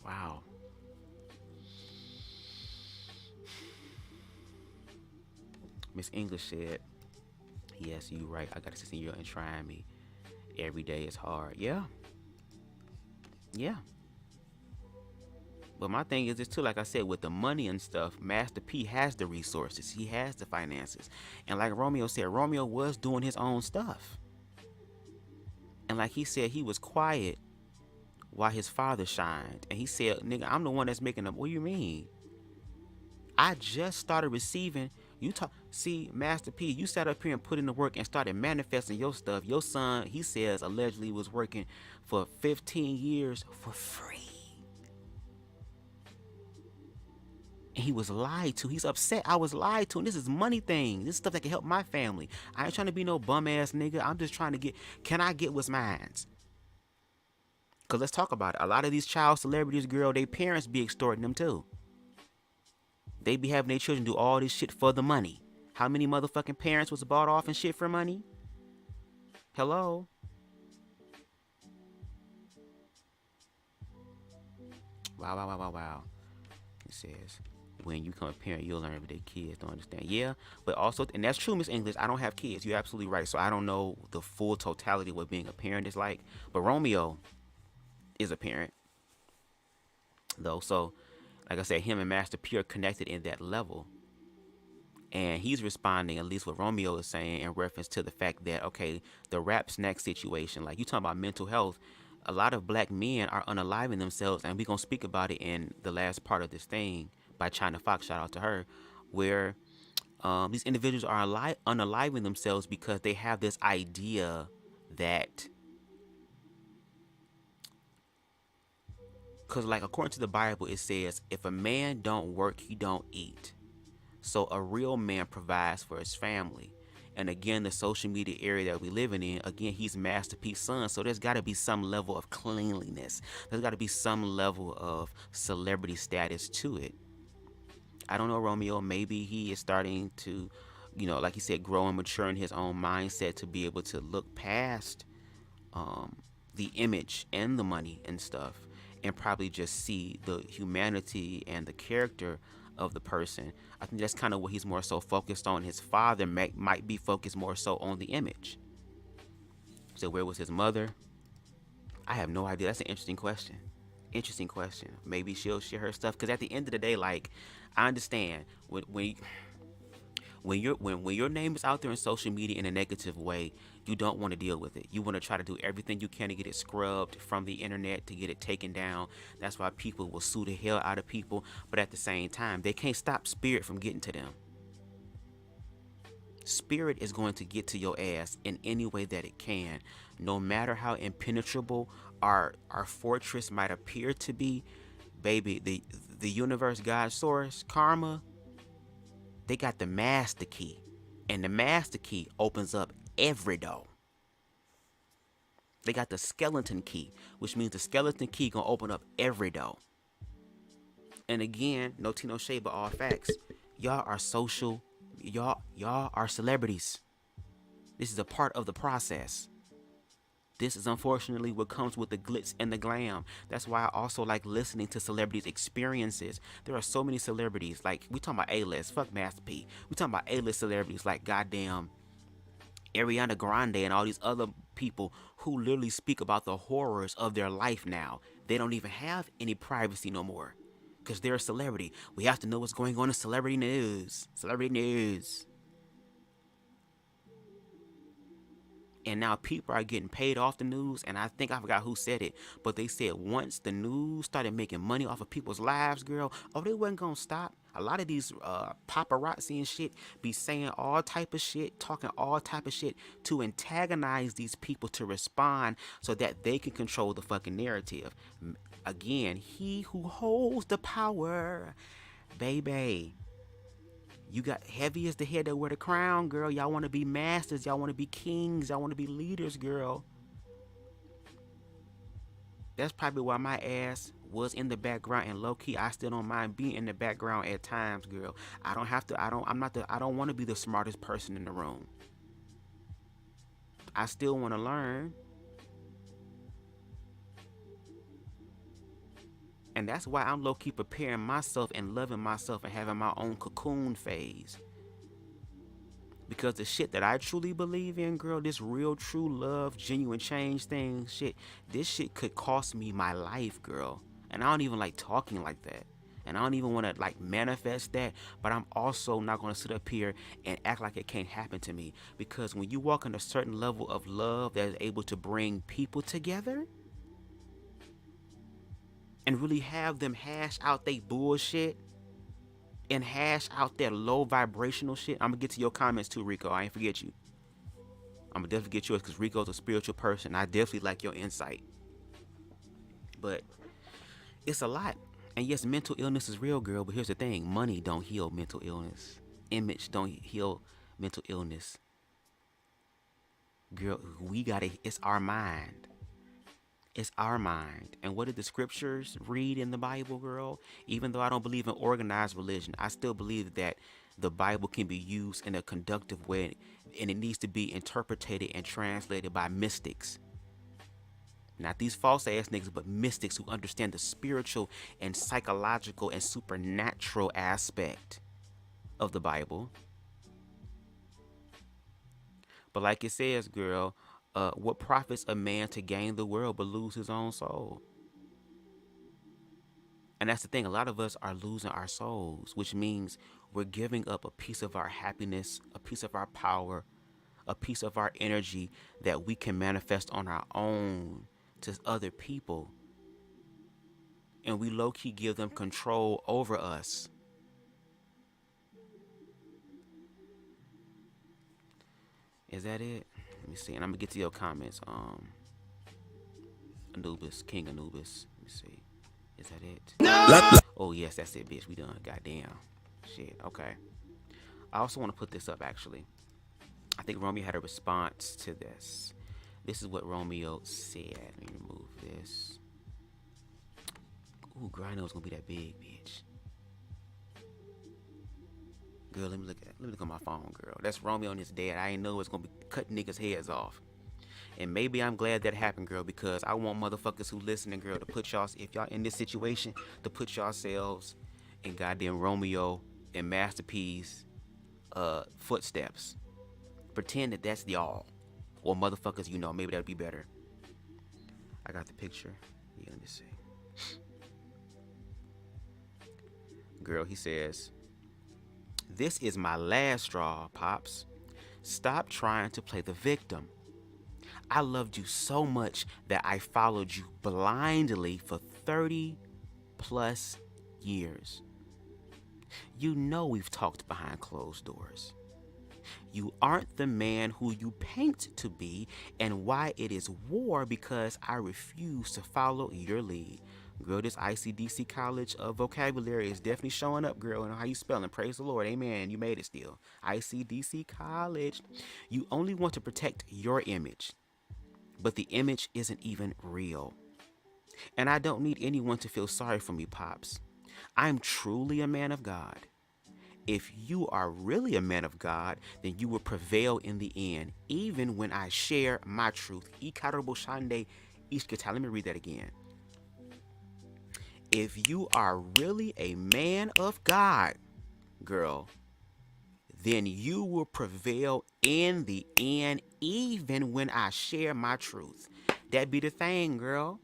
Wow. Miss English said, yes, you right. I got to see you and trying me. Every day is hard. Yeah. Yeah. But my thing is this too, like I said, with the money and stuff, Master P has the resources. He has the finances. And like Romeo said, Romeo was doing his own stuff. And like he said, he was quiet while his father shined. And he said, nigga, I'm the one that's making them. What do you mean? I just started receiving. See, Master P, you sat up here and put in the work and started manifesting your stuff. Your son, he says, allegedly was working for 15 years for free. And he was lied to. He's upset. I was lied to. And this is money thing. This is stuff that can help my family. I ain't trying to be no bum ass nigga. I'm just trying to get, can I get what's mine? Because let's talk about it. A lot of these child celebrities, girl, their parents be extorting them too. They be having their children do all this shit for the money. How many motherfucking parents was bought off and shit for money? Hello? Wow. It says, when you become a parent, you'll learn everyday. Kids don't understand. Yeah, but also, and that's true, Miss English, I don't have kids. You're absolutely right. So I don't know the full totality of what being a parent is like. But Romeo is a parent, though. So, like I said, him and Master P are connected in that level. And he's responding, at least what Romeo is saying, in reference to the fact that, okay, the rap snack situation, like you talking about mental health, a lot of black men are unaliving themselves, and we're going to speak about it in the last part of this thing by Chyna Fox, shout out to her, where these individuals are unaliving themselves because they have this idea that, because like according to the Bible, it says, if a man don't work, he don't eat. So a real man provides for his family. And again, the social media area that we're living in, again, he's Master P's son. So there's got to be some level of cleanliness. There's got to be some level of celebrity status to it. I don't know, Romeo. Maybe he is starting to, you know, like he said, grow and mature in his own mindset to be able to look past the image and the money and stuff, and probably just see the humanity and the character of the person. I think that's kind of what he's more so focused on. His father might be focused more so on the image. So where was his mother? I have no idea. That's an interesting question. Maybe she'll share her stuff, because at the end of the day, like, I understand when your name is out there in social media in a negative way, you don't want to deal with it. You want to try to do everything you can to get it scrubbed from the internet, to get it taken down. That's why people will sue the hell out of people. But at the same time, they can't stop spirit from getting to them. Spirit is going to get to your ass in any way that it can. No matter how impenetrable our fortress might appear to be, baby, the universe, God, source, karma, they got the master key. And the master key opens up every door. They got the skeleton key, which means the skeleton key gonna open up every door. And again, no tea, no shade, but all facts. Y'all are social. Y'all are celebrities. This is a part of the process. This is unfortunately what comes with the glitz and the glam. That's why I also like listening to celebrities' experiences. There are so many celebrities, like we talking about A-list, fuck Master P. We talking about A-list celebrities like goddamn Ariana Grande and all these other people who literally speak about the horrors of their life now. They don't even have any privacy no more because they're a celebrity. We have to know what's going on in celebrity news. Celebrity news. And now people are getting paid off the news. And I think I forgot who said it, but they said once the news started making money off of people's lives, girl, they wasn't going to stop. A lot of these paparazzi and shit be saying all type of shit, talking all type of shit to antagonize these people to respond so that they can control the fucking narrative. Again, he who holds the power, baby. You got heavy as the head that wear the crown, girl. Y'all want to be masters. Y'all want to be kings. Y'all want to be leaders, girl. That's probably why my ass was in the background, and low key, I still don't mind being in the background at times, girl. I don't have to. I don't want to be the smartest person in the room. I still want to learn. And that's why I'm low-key preparing myself and loving myself and having my own cocoon phase. Because the shit that I truly believe in, girl, this real, true love, genuine change thing, shit, this shit could cost me my life, girl. And I don't even like talking like that. And I don't even want to like manifest that, but I'm also not going to sit up here and act like it can't happen to me. Because when you walk in a certain level of love that is able to bring people together and really have them hash out their bullshit and hash out their low vibrational shit. I'm going to get to your comments too, Rico. I ain't forget you. I'm going to definitely get yours because Rico's a spiritual person. I definitely like your insight. But it's a lot. And yes, mental illness is real, girl, but here's the thing. Money don't heal mental illness. Image don't heal mental illness. Girl, it's our mind. It's our mind. And what did the scriptures read in the Bible, girl? Even though I don't believe in organized religion, I still believe that the Bible can be used in a conductive way, and it needs to be interpreted and translated by mystics. Not these false ass niggas, but mystics who understand the spiritual and psychological and supernatural aspect of the Bible. But like it says, girl, what profits a man to gain the world but lose his own soul? And that's the thing. A lot of us are losing our souls, which means we're giving up a piece of our happiness, a piece of our power, a piece of our energy that we can manifest on our own to other people, and we low-key give them control over us. Is that it? Let me see. And I'm gonna get to your comments. Anubis, King Anubis. Let me see. Is that it? No. Oh yes, that's it, bitch. We done. Goddamn. Shit. Okay. I also want to put this up. Actually, I think Romeo had a response to this. This is what Romeo said. Let me remove this. Ooh, girl, I know it's gonna be that big, bitch. Girl, let me look at my phone, girl. That's Romeo and his dad. I ain't know it's gonna be cutting niggas' heads off. And maybe I'm glad that happened, girl, because I want motherfuckers who listening, girl, to put y'all, if y'all in this situation, to put yourselves in goddamn Romeo and Masterpiece footsteps. Pretend that that's y'all. Or motherfuckers, you know, maybe that'd be better. I got the picture. Yeah, let me see. Girl, he says, "This is my last straw, Pops. Stop trying to play the victim. I loved you so much that I followed you blindly for 30 plus years. You know we've talked behind closed doors. You aren't the man who you paint to be, and why it is war because I refuse to follow your lead." Girl, this ICDC college vocabulary is definitely showing up, girl. And how you spelling? Praise the Lord. Amen. You made it still. ICDC college. You only want to protect your image, but the image isn't even real. And I don't need anyone to feel sorry for me, Pops. I'm truly a man of God. If you are really a man of God, then you will prevail in the end, even when I share my truth. Let me read that again. If you are really a man of God, girl, then you will prevail in the end, even when I share my truth. That be the thing, girl.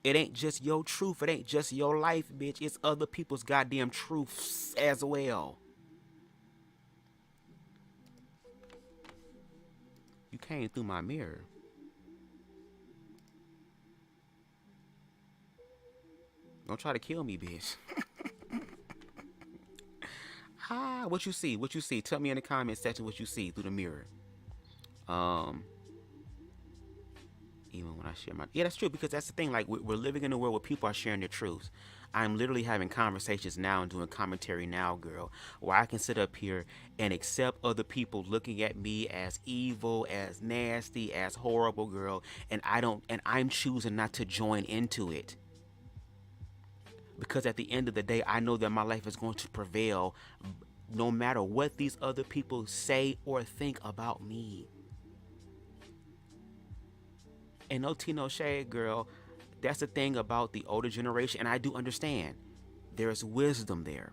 It ain't just your truth. It ain't just your life, bitch. It's other people's goddamn truths as well. You came through my mirror. Don't try to kill me, bitch. What you see? What you see? Tell me in the comment section what you see through the mirror. Even when I share my... Yeah, that's true, because that's the thing. Like, we're living in a world where people are sharing their truths. I'm literally having conversations now and doing commentary now, girl, where I can sit up here and accept other people looking at me as evil, as nasty, as horrible, girl, and I'm choosing not to join into it. Because at the end of the day, I know that my life is going to prevail no matter what these other people say or think about me. And no tea, no shade, girl. That's the thing about the older generation, and I do understand. There's wisdom there.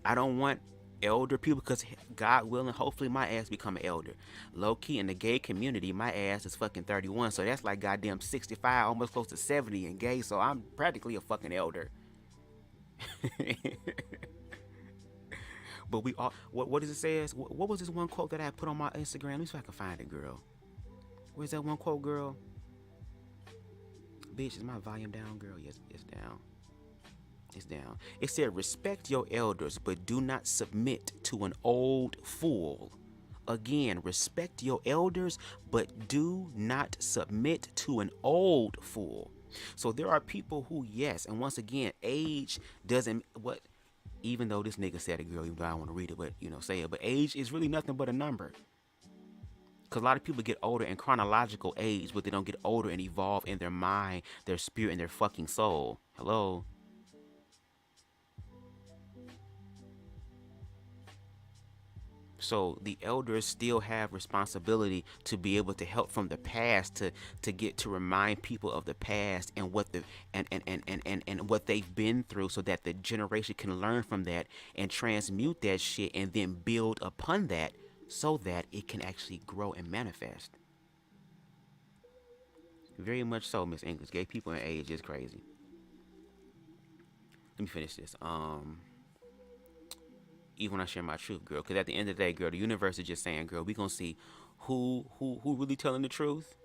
I don't want elder people, because God willing, hopefully my ass become an elder. Low key in the gay community, my ass is fucking 31, so that's like goddamn 65, almost close to 70 in gay. So I'm practically a fucking elder. But we all, what does it say? What was this one quote that I put on my Instagram? Let me see if I can find it, girl. Where's that one quote, girl? Bitch, is my volume down, girl? Yes, it's down. It's down. It said, respect your elders, but do not submit to an old fool. Again, respect your elders, but do not submit to an old fool. So there are people who, yes, and once again, age doesn't, even though this nigga said it, girl, even though I don't want to read it, but, say it. But age is really nothing but a number. Because a lot of people get older in chronological age, but they don't get older and evolve in their mind, their spirit, and their fucking soul. Hello? So the elders still have responsibility to be able to help from the past, to get to remind people of the past and what and what they've been through, so that the generation can learn from that and transmute that shit and then build upon that so that it can actually grow and manifest. Very much so, Miss English. Gay people in age is crazy. Let me finish this. Even when I share my truth, girl, because at the end of the day, girl, the universe is just saying, girl, we gonna see who really telling the truth.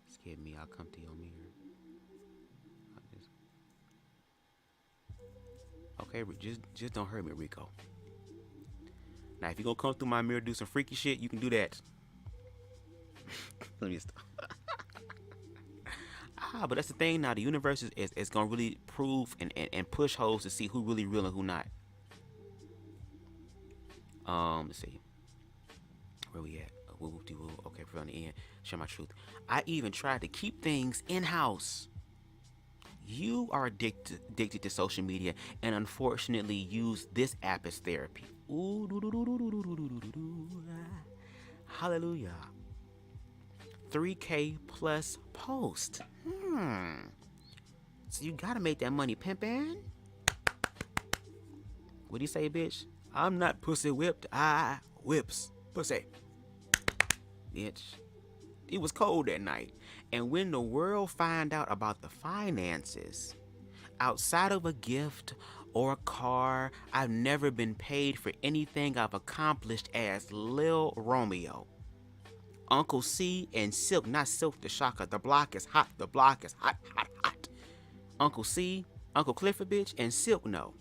Scared me. I'll come to your mirror. Okay, just don't hurt me, Rico. Now, if you're gonna come through my mirror, do some freaky shit, you can do that. Let me stop. But that's the thing now. The universe is gonna really prove and push hoes to see who really real and who not. Let's see. Where we at? Okay, from the end. Share my truth. I even tried to keep things in-house. You are addicted to social media and unfortunately use this app as therapy. Ooh, hallelujah. 3K plus post. So you gotta make that money, pimpin'. What do you say, bitch? I'm not pussy whipped, I whips pussy. Bitch. It was cold that night. And when the world find out about the finances, outside of a gift or a car, I've never been paid for anything I've accomplished as Lil Romeo. Uncle C and Silk, not Silk the Shocker. The block is hot. The block is hot, hot, hot. Uncle C, Uncle Clifford, bitch, and Silk, no.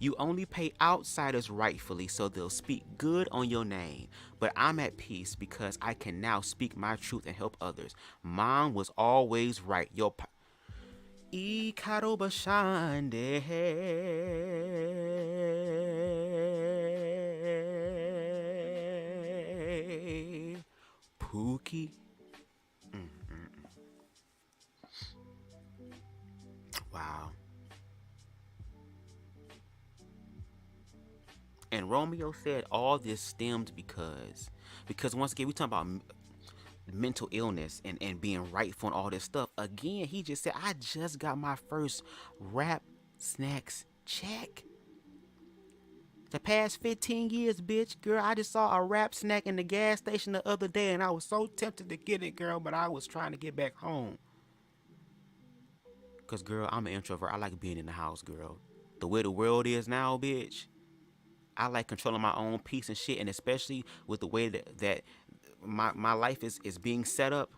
You only pay outsiders rightfully, so they'll speak good on your name. But I'm at peace because I can now speak my truth and help others. Mom was always right. Yo, Ikaro Bashande Pookie. Wow. And Romeo said all this stemmed because once again, we talking about mental illness and being rightful and all this stuff. Again, he just said, I just got my first rap snacks check. The past 15 years, bitch, girl, I just saw a rap snack in the gas station the other day and I was so tempted to get it, girl, but I was trying to get back home. Because, girl, I'm an introvert. I like being in the house, girl. The way the world is now, bitch, I like controlling my own peace and shit, and especially with the way that my life is being set up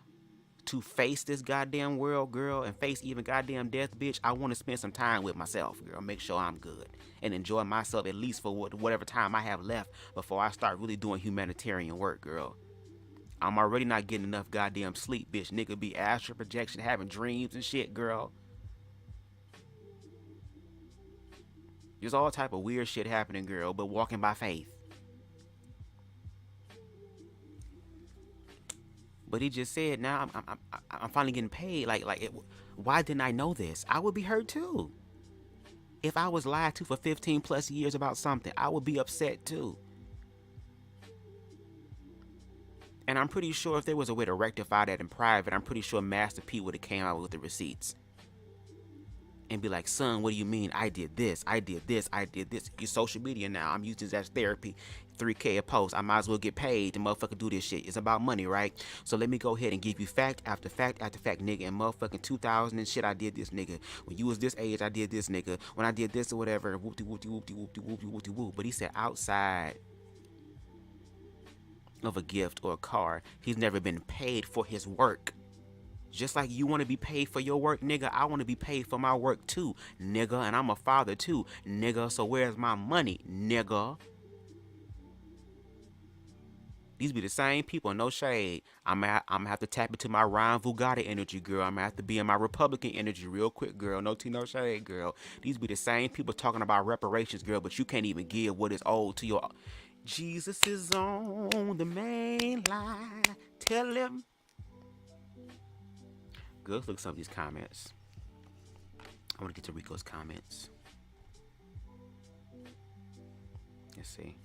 to face this goddamn world, girl, and face even goddamn death, bitch. I want to spend some time with myself, girl, make sure I'm good and enjoy myself at least for whatever time I have left before I start really doing humanitarian work, girl. I'm already not getting enough goddamn sleep, bitch. Nigga be astral projection, having dreams and shit, girl. There's all type of weird shit happening, girl, but walking by faith. But he just said, now I'm finally getting paid. Why didn't I know this? I would be hurt too. If I was lied to for 15 plus years about something, I would be upset too. And I'm pretty sure if there was a way to rectify that in private, I'm pretty sure Master P would have came out with the receipts and be like, son, what do you mean? I did this. I did this. I did this. Your social media now. I'm using this as therapy. $3K a post. I might as well get paid to motherfucker do this shit. It's about money, right? So let me go ahead and give you fact after fact after fact, nigga. In motherfucking 2000 and shit, I did this, nigga. When you was this age, I did this, nigga. When I did this or whatever, whoopty whoopty whoopty whoopty whoopty whoopty whoop. But he said outside of a gift or a car, he's never been paid for his work. Just like you want to be paid for your work, nigga, I want to be paid for my work too, nigga. And I'm a father too, nigga. So where's my money, nigga? These be the same people, no shade. I'm gonna have to tap into my Ryan Vugata energy, girl. I'm gonna have to be in my Republican energy real quick, girl. No tea, no shade, girl. These be the same people talking about reparations, girl, but you can't even give what is owed to your... Jesus is on the main line. Tell him. Good, let's look at some of these comments. I want to get to Rico's comments. Let's see.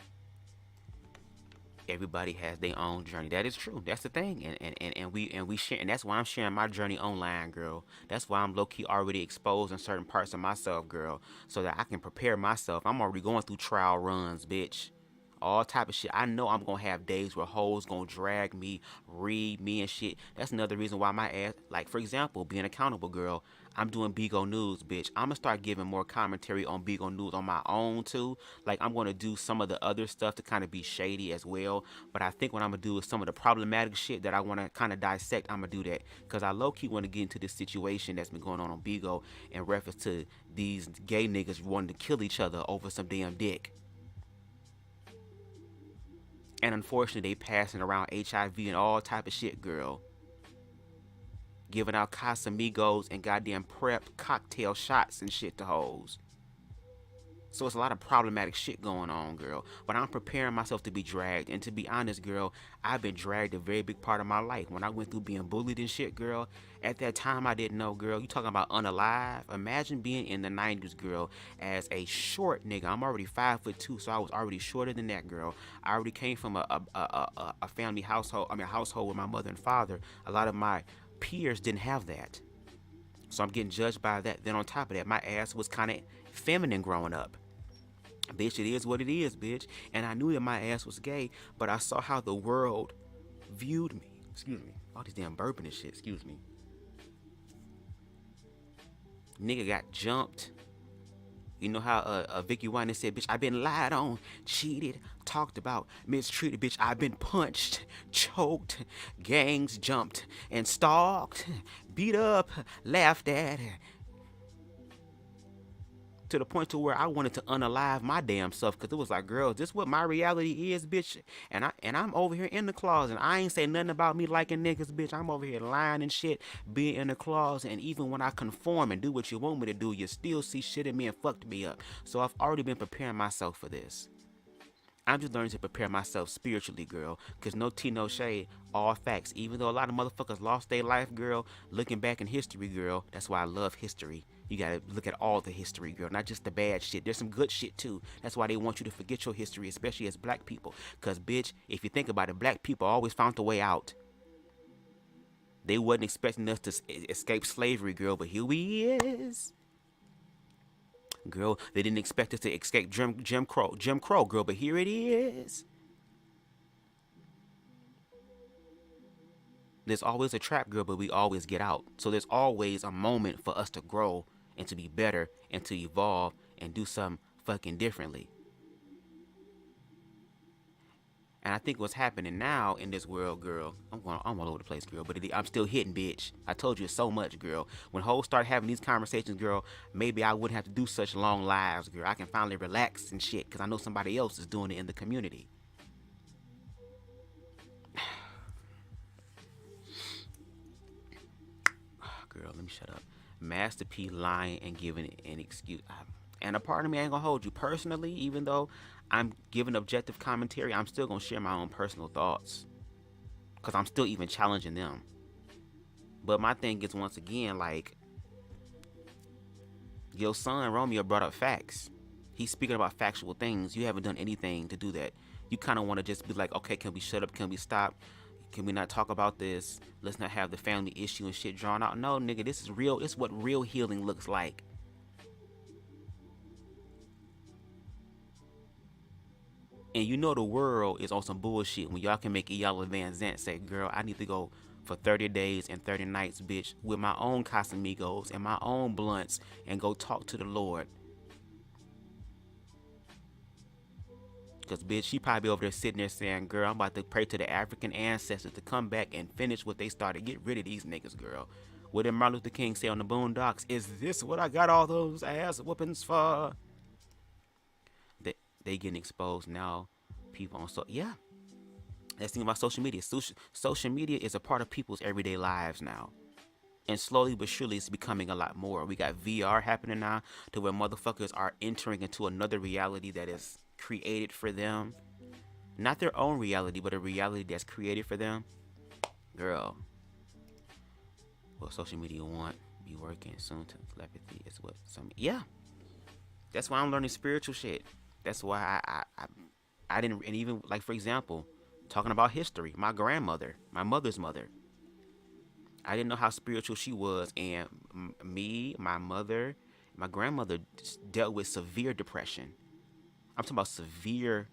Everybody has their own journey. That is true. That's the thing. And we share, and that's why I'm sharing my journey online, girl. That's why I'm low-key already exposed in certain parts of myself, girl, so that I can prepare myself. I'm already going through trial runs, bitch. All type of shit. I know I'm gonna have days where hoes gonna drag me, read me and shit. That's another reason why my ass, like for example, being accountable, girl. I'm doing BubzDaGawd News, bitch. I'm gonna start giving more commentary on BubzDaGawd News on my own too. Like I'm gonna do some of the other stuff to kind of be shady as well. But I think what I'm gonna do is some of the problematic shit that I wanna kind of dissect. I'm gonna do that because I low key want to get into this situation that's been going on BubzDaGawd in reference to these gay niggas wanting to kill each other over some damn dick. And unfortunately, they passing around HIV and all type of shit, girl. Giving out Casamigos and goddamn prep cocktail shots and shit to hoes. So it's a lot of problematic shit going on, girl. But I'm preparing myself to be dragged. And to be honest, girl, I've been dragged a very big part of my life. When I went through being bullied and shit, girl, at that time I didn't know, girl. You talking about unalive? Imagine being in the 90s, girl, as a short nigga. I'm already 5'2", so I was already shorter than that, girl. I already came from a family household, household with my mother and father. A lot of my peers didn't have that. So I'm getting judged by that. Then on top of that, my ass was kind of feminine growing up. Bitch, it is what it is, bitch. And I knew that my ass was gay, but I saw how the world viewed me. Excuse me. All these damn burping and shit. Excuse me. Nigga got jumped. You know how Vicky Winans said, bitch, I've been lied on, cheated, talked about, mistreated, bitch. I've been punched, choked, gangs jumped, and stalked, beat up, laughed at. To the point to where I wanted to unalive my damn self, because it was like, girl, is this what my reality is, bitch? And I'm over here in the closet. I ain't say nothing about me liking niggas, bitch. I'm over here lying and shit, being in the closet. And even when I conform and do what you want me to do, you still see shit in me and fucked me up. So I've already been preparing myself for this. I'm just learning to prepare myself spiritually, girl. Because no tea, no shade, all facts. Even though a lot of motherfuckers lost their life, girl, looking back in history, girl, that's why I love history. You gotta look at all the history, girl, not just the bad shit. There's some good shit, too. That's why they want you to forget your history, especially as black people. Because, bitch, if you think about it, black people always found a way out. They wasn't expecting us to escape slavery, girl, but here we is. Girl, they didn't expect us to escape Jim Crow, girl, but here it is. There's always a trap, girl, but we always get out. So there's always a moment for us to grow and to be better and to evolve and do something fucking differently. And I think what's happening now in this world, girl, I'm all over the place, girl, but I'm still hitting, bitch. I told you so much, girl. When hoes start having these conversations, girl, maybe I wouldn't have to do such long lives, girl. I can finally relax and shit because I know somebody else is doing it in the community. Girl, let me shut up. Master P lying and giving an excuse. And a part of me ain't gonna hold you personally, even though I'm giving objective commentary, I'm still gonna share my own personal thoughts. Because I'm still even challenging them. But my thing is, once again, like, your son, Romeo, brought up facts. He's speaking about factual things. You haven't done anything to do that. You kind of want to just be like, okay, can we shut up? Can we stop? Can we not talk about this? Let's not have the family issue and shit drawn out. No, nigga, this is real. It's what real healing looks like. And you know the world is on some bullshit when y'all can make Iyanla Vanzant say, girl, I need to go for 30 days and 30 nights, bitch, with my own Casamigos and my own blunts and go talk to the Lord. Because, bitch, she probably over there sitting there saying, girl, I'm about to pray to the African ancestors to come back and finish what they started. Get rid of these niggas, girl. What did Martin Luther King say on the Boondocks? Is this what I got all those ass whoopings for? They getting exposed now. People on yeah. Let's think about social media. Social media is a part of people's everyday lives now. And slowly but surely it's becoming a lot more. We got VR happening now to where motherfuckers are entering into another reality that is created for them. Not their own reality, but a reality that's created for them. Girl. Well, social media won't be working soon to telepathy is what some. Yeah. That's why I'm learning spiritual shit. That's why I didn't, and even like, for example, talking about history, my grandmother, my mother's mother, I didn't know how spiritual she was. And me, my mother, my grandmother dealt with severe depression. I'm talking about severe,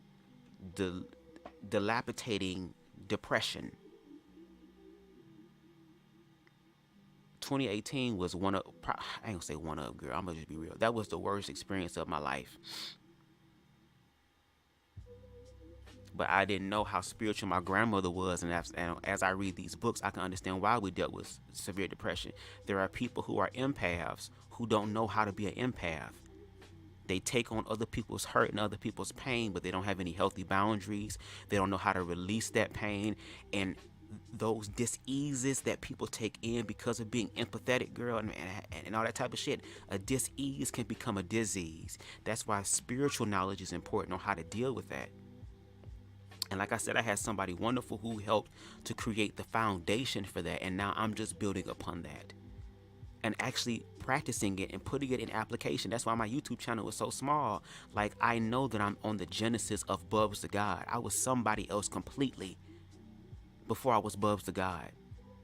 dilapidating depression. 2018 was one of, I ain't gonna say one of, girl, I'm gonna just be real. That was the worst experience of my life. But I didn't know how spiritual my grandmother was. And as I read these books, I can understand why we dealt with severe depression. There are people who are empaths who don't know how to be an empath. They take on other people's hurt and other people's pain, but they don't have any healthy boundaries. They don't know how to release that pain. And those dis-eases that people take in because of being empathetic, girl, and all that type of shit, a dis-ease can become a disease. That's why spiritual knowledge is important on how to deal with that. And like I said, I had somebody wonderful who helped to create the foundation for that. And now I'm just building upon that and actually practicing it and putting it in application. That's why my YouTube channel is so small. Like, I know that I'm on the genesis of BubzDaGawd. I was somebody else completely before I was BubzDaGawd.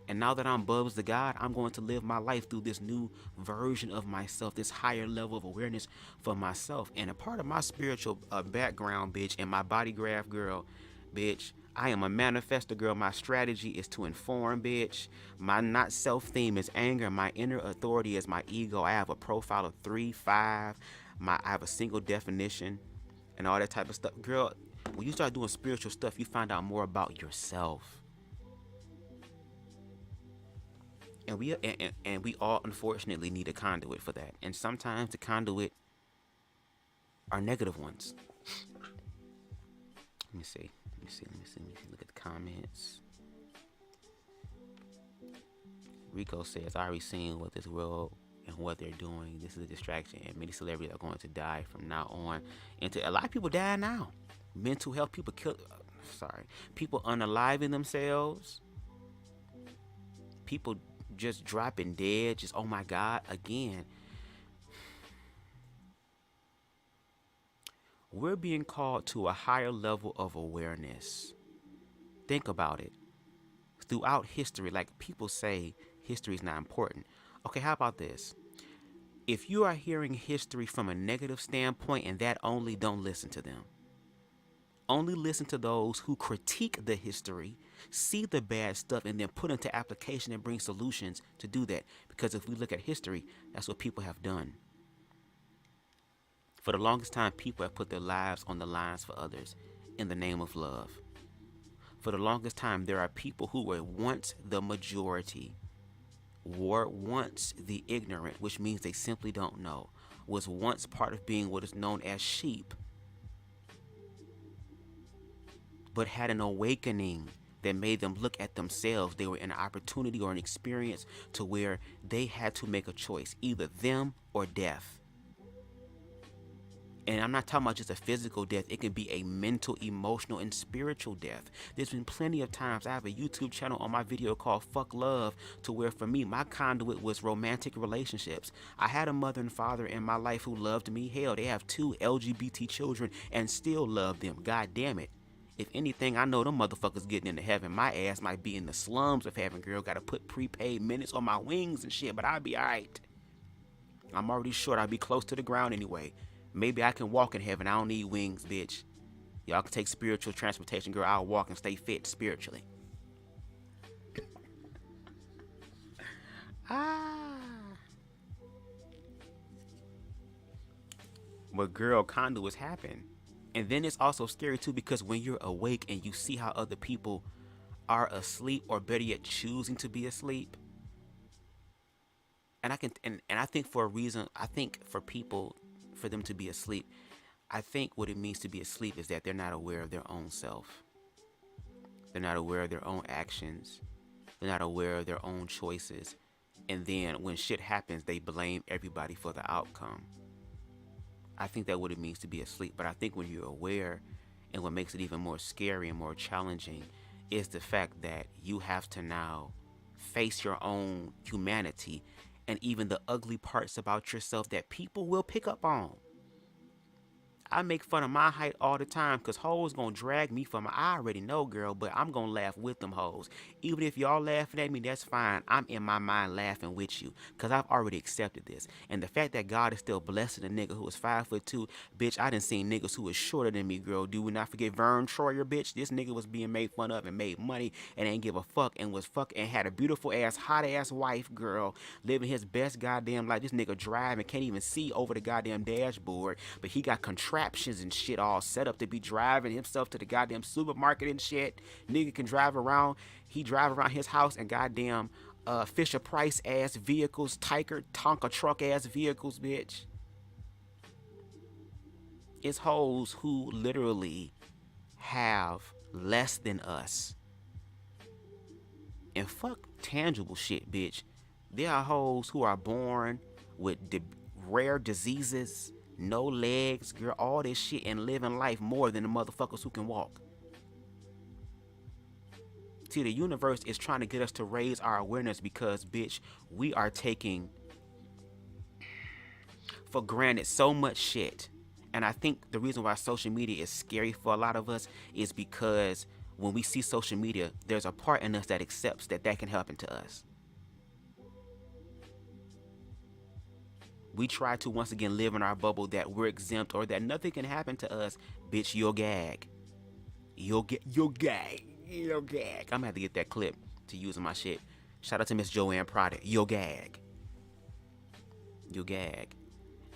And now that I'm BubzDaGawd, I'm going to live my life through this new version of myself, this higher level of awareness for myself. And a part of my spiritual background, bitch, and my body graph, girl, bitch, I am a manifester, girl. My strategy is to inform, bitch. My not self theme is anger. My inner authority is my ego. I have a profile of 3, 5. I have a single definition and all that type of stuff. Girl, when you start doing spiritual stuff, you find out more about yourself. And we all unfortunately need a conduit for that. And sometimes the conduit are negative ones. Let me see. Look at the comments. Rico says, I already seen what this world and what they're doing. This is a distraction, and many celebrities are going to die from now on. And a lot of people die now. Mental health, people people unaliving themselves. People just dropping dead. Just, oh my God, again. We're being called to a higher level of awareness. Think about it. Throughout history, like people say, history is not important. Okay, how about this? If you are hearing history from a negative standpoint and that only, don't listen to them. Only listen to those who critique the history, see the bad stuff, and then put into application and bring solutions to do that. Because if we look at history, that's what people have done. For the longest time, people have put their lives on the lines for others in the name of love. For the longest time, there are people who were once the majority, were once the ignorant, which means they simply don't know, was once part of being what is known as sheep, but had an awakening that made them look at themselves. They were in an opportunity or an experience to where they had to make a choice, either them or death. And I'm not talking about just a physical death. It can be a mental, emotional, and spiritual death. There's been plenty of times. I have a YouTube channel on my video called Fuck Love, to where for me, my conduit was romantic relationships. I had a mother and father in my life who loved me. Hell, they have 2 LGBT children and still love them. God damn it. If anything, I know them motherfuckers getting into heaven. My ass might be in the slums of heaven, girl. Gotta put prepaid minutes on my wings and shit, but I'll be alright. I'm already short. I'll be close to the ground anyway. Maybe I can walk in heaven. I don't need wings, bitch. Y'all can take spiritual transportation, girl. I'll walk and stay fit spiritually. But girl, conduits happen. And then it's also scary too, because when you're awake and you see how other people are asleep, or better yet, choosing to be asleep. And I think for a reason, I think for people, for them to be asleep, I think what it means to be asleep is that they're not aware of their own self. They're not aware of their own actions. They're not aware of their own choices. And then when shit happens, they blame everybody for the outcome. I think that's what it means to be asleep. But I think when you're aware, and what makes it even more scary and more challenging, is the fact that you have to now face your own humanity and even the ugly parts about yourself that people will pick up on. I make fun of my height all the time because hoes gonna drag me from. I already know, girl, but I'm gonna laugh with them hoes. Even if y'all laughing at me, that's fine. I'm in my mind laughing with you because I've already accepted this. And the fact that God is still blessing a nigga who is 5'2", bitch, I done seen niggas who was shorter than me, girl. Do we not forget Vern Troyer, bitch? This nigga was being made fun of and made money and ain't give a fuck and was and had a beautiful ass, hot ass wife, girl, living his best goddamn life. This nigga driving, can't even see over the goddamn dashboard, but he got contraptions and shit all set up to be driving himself to the goddamn supermarket and shit. Nigga can drive around. He drive around his house and goddamn Fisher Price ass vehicles, Tonka truck ass vehicles, bitch. It's hoes who literally have less than us. And fuck tangible shit, bitch. There are hoes who are born with rare diseases, no legs, girl, all this shit, and living life more than the motherfuckers who can walk. See, the universe is trying to get us to raise our awareness because, bitch, we are taking for granted so much shit. And I think the reason why social media is scary for a lot of us is because when we see social media, there's a part in us that accepts that that can happen to us. We try to once again live in our bubble that we're exempt or that nothing can happen to us. Bitch, you'll gag. You'll gag. I'm gonna have to get that clip to use in my shit. Shout out to Miss Joanne Prada. You'll gag. You'll gag.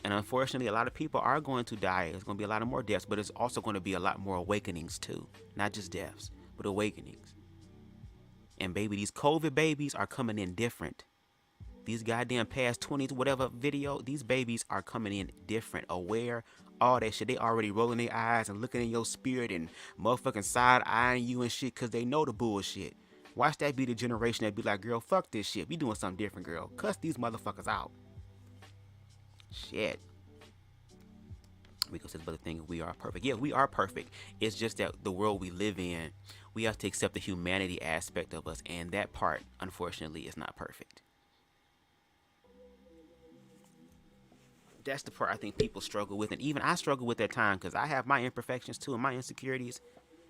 And unfortunately, a lot of people are going to die. There's going to be a lot of more deaths, but it's also going to be a lot more awakenings too. Not just deaths, but awakenings. And baby, these COVID babies are coming in different. These goddamn past 20s, whatever video, these babies are coming in different, aware, all that shit. They already rolling their eyes and looking in your spirit and motherfucking side-eyeing you and shit because they know the bullshit. Watch that be the generation that be like, girl, fuck this shit. We doing something different, girl. Cuss these motherfuckers out. Shit. Rico says, but the thing, we are perfect. Yeah, we are perfect. It's just that the world we live in, we have to accept the humanity aspect of us, and that part, unfortunately, is not perfect. That's the part I think people struggle with, and even I struggle with at times because I have my imperfections too and my insecurities,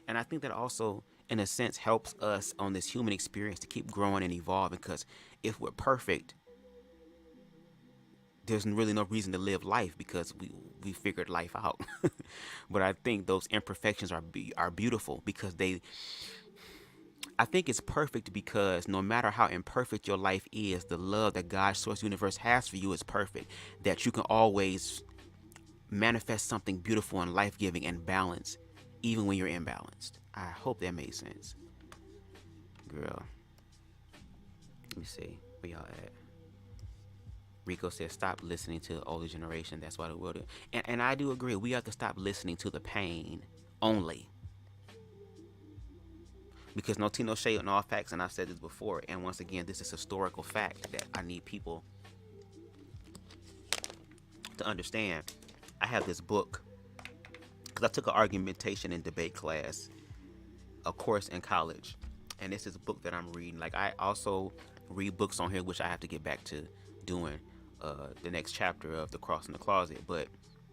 and I think that also, in a sense, helps us on this human experience to keep growing and evolving, because if we're perfect, there's really no reason to live life because we figured life out. But I think those imperfections are beautiful because I think it's perfect because no matter how imperfect your life is, the love that God's source universe has for you is perfect. That you can always manifest something beautiful and life-giving and balanced, even when you're imbalanced. I hope that made sense. Girl. Let me see. Where y'all at? Rico says, stop listening to the older generation. That's why the world is. And I do agree. We have to stop listening to the pain only. Because no tea, no shade on all facts, and I've said this before, and once again, this is historical fact that I need people to understand. I have this book, because I took an argumentation and debate class, a course in college, and this is a book that I'm reading. Like, I also read books on here, which I have to get back to doing the next chapter of The Cross in the Closet, but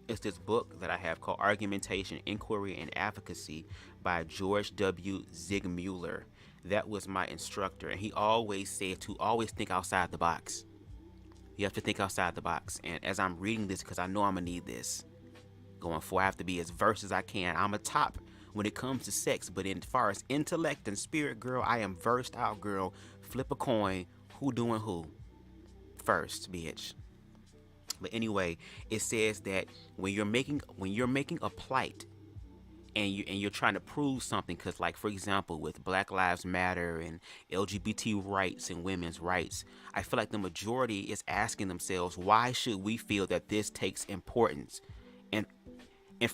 it's this book that I have called Argumentation, Inquiry, and Advocacy by George W. Zigmuller. That was my instructor, and he always said to always think outside the box. You have to think outside the box. And as I'm reading this, because I know I'm going to need this going forward, I have to be as versed as I can. I'm a top when it comes to sex. But as far as intellect and spirit, girl, I am versed out, girl. Flip a coin. Who doing who? First, bitch. But anyway, it says that when you're making a plight and you're trying to prove something, because like for example with Black Lives Matter and LGBT rights and women's rights, I feel like the majority is asking themselves, why should we feel that this takes importance in the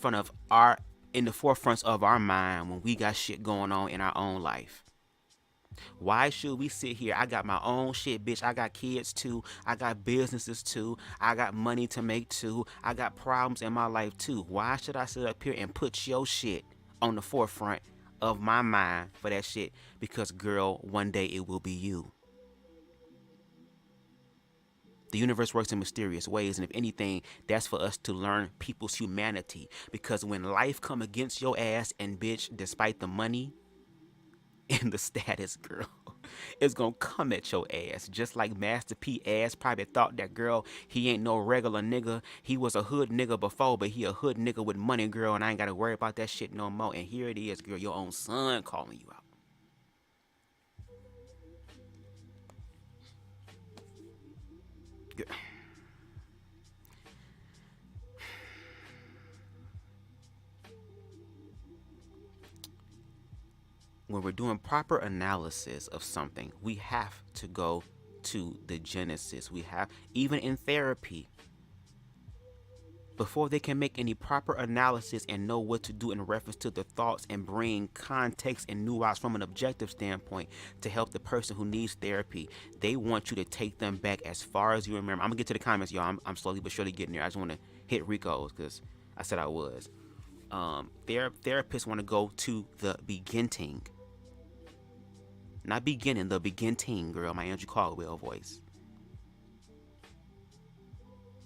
forefronts of our mind when we got shit going on in our own life? Why should we sit here? I got my own shit, bitch. I got kids too. I got businesses too. I got money to make too. I got problems in my life too. Why should I sit up here and put your shit on the forefront of my mind for that shit? Because girl, one day it will be you. The universe works in mysterious ways, and if anything, that's for us to learn people's humanity. Because when life come against your ass, and bitch, despite the money and the status, girl, it's gonna come at your ass. Just like Master P ass probably thought that, girl, he ain't no regular nigga. He was a hood nigga before, but he a hood nigga with money, girl, and I ain't gotta worry about that shit no more. And here it is, girl, your own son calling you out. When we're doing proper analysis of something, we have to go to the genesis. We have, even in therapy, before they can make any proper analysis and know what to do in reference to the thoughts and bring context and nuance from an objective standpoint to help the person who needs therapy, they want you to take them back as far as you remember. I'm gonna get to the comments, y'all. I'm slowly but surely getting there. I just want to hit Rico's because I said I was. Therapists want to go to the beginning. Not beginning, the beginning, girl, my Andrew Caldwell voice.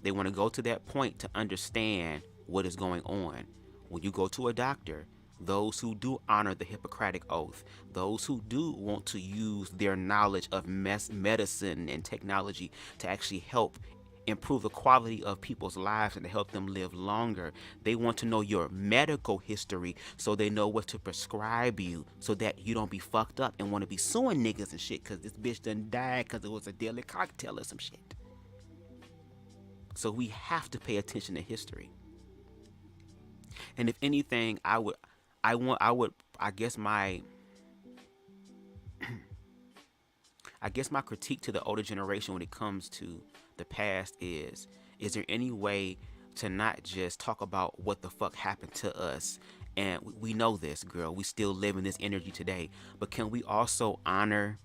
They want to go to that point to understand what is going on. When you go to a doctor, those who do honor the Hippocratic Oath, those who do want to use their knowledge of medicine and technology to actually help improve the quality of people's lives and to help them live longer. They want to know your medical history so they know what to prescribe you so that you don't be fucked up and want to be suing niggas and shit because this bitch done died because it was a deadly cocktail or some shit. So we have to pay attention to history. And if anything, I guess my critique to the older generation when it comes to the past is there any way to not just talk about what the fuck happened to us? And we know this, girl. We still live in this energy today. But can we also honor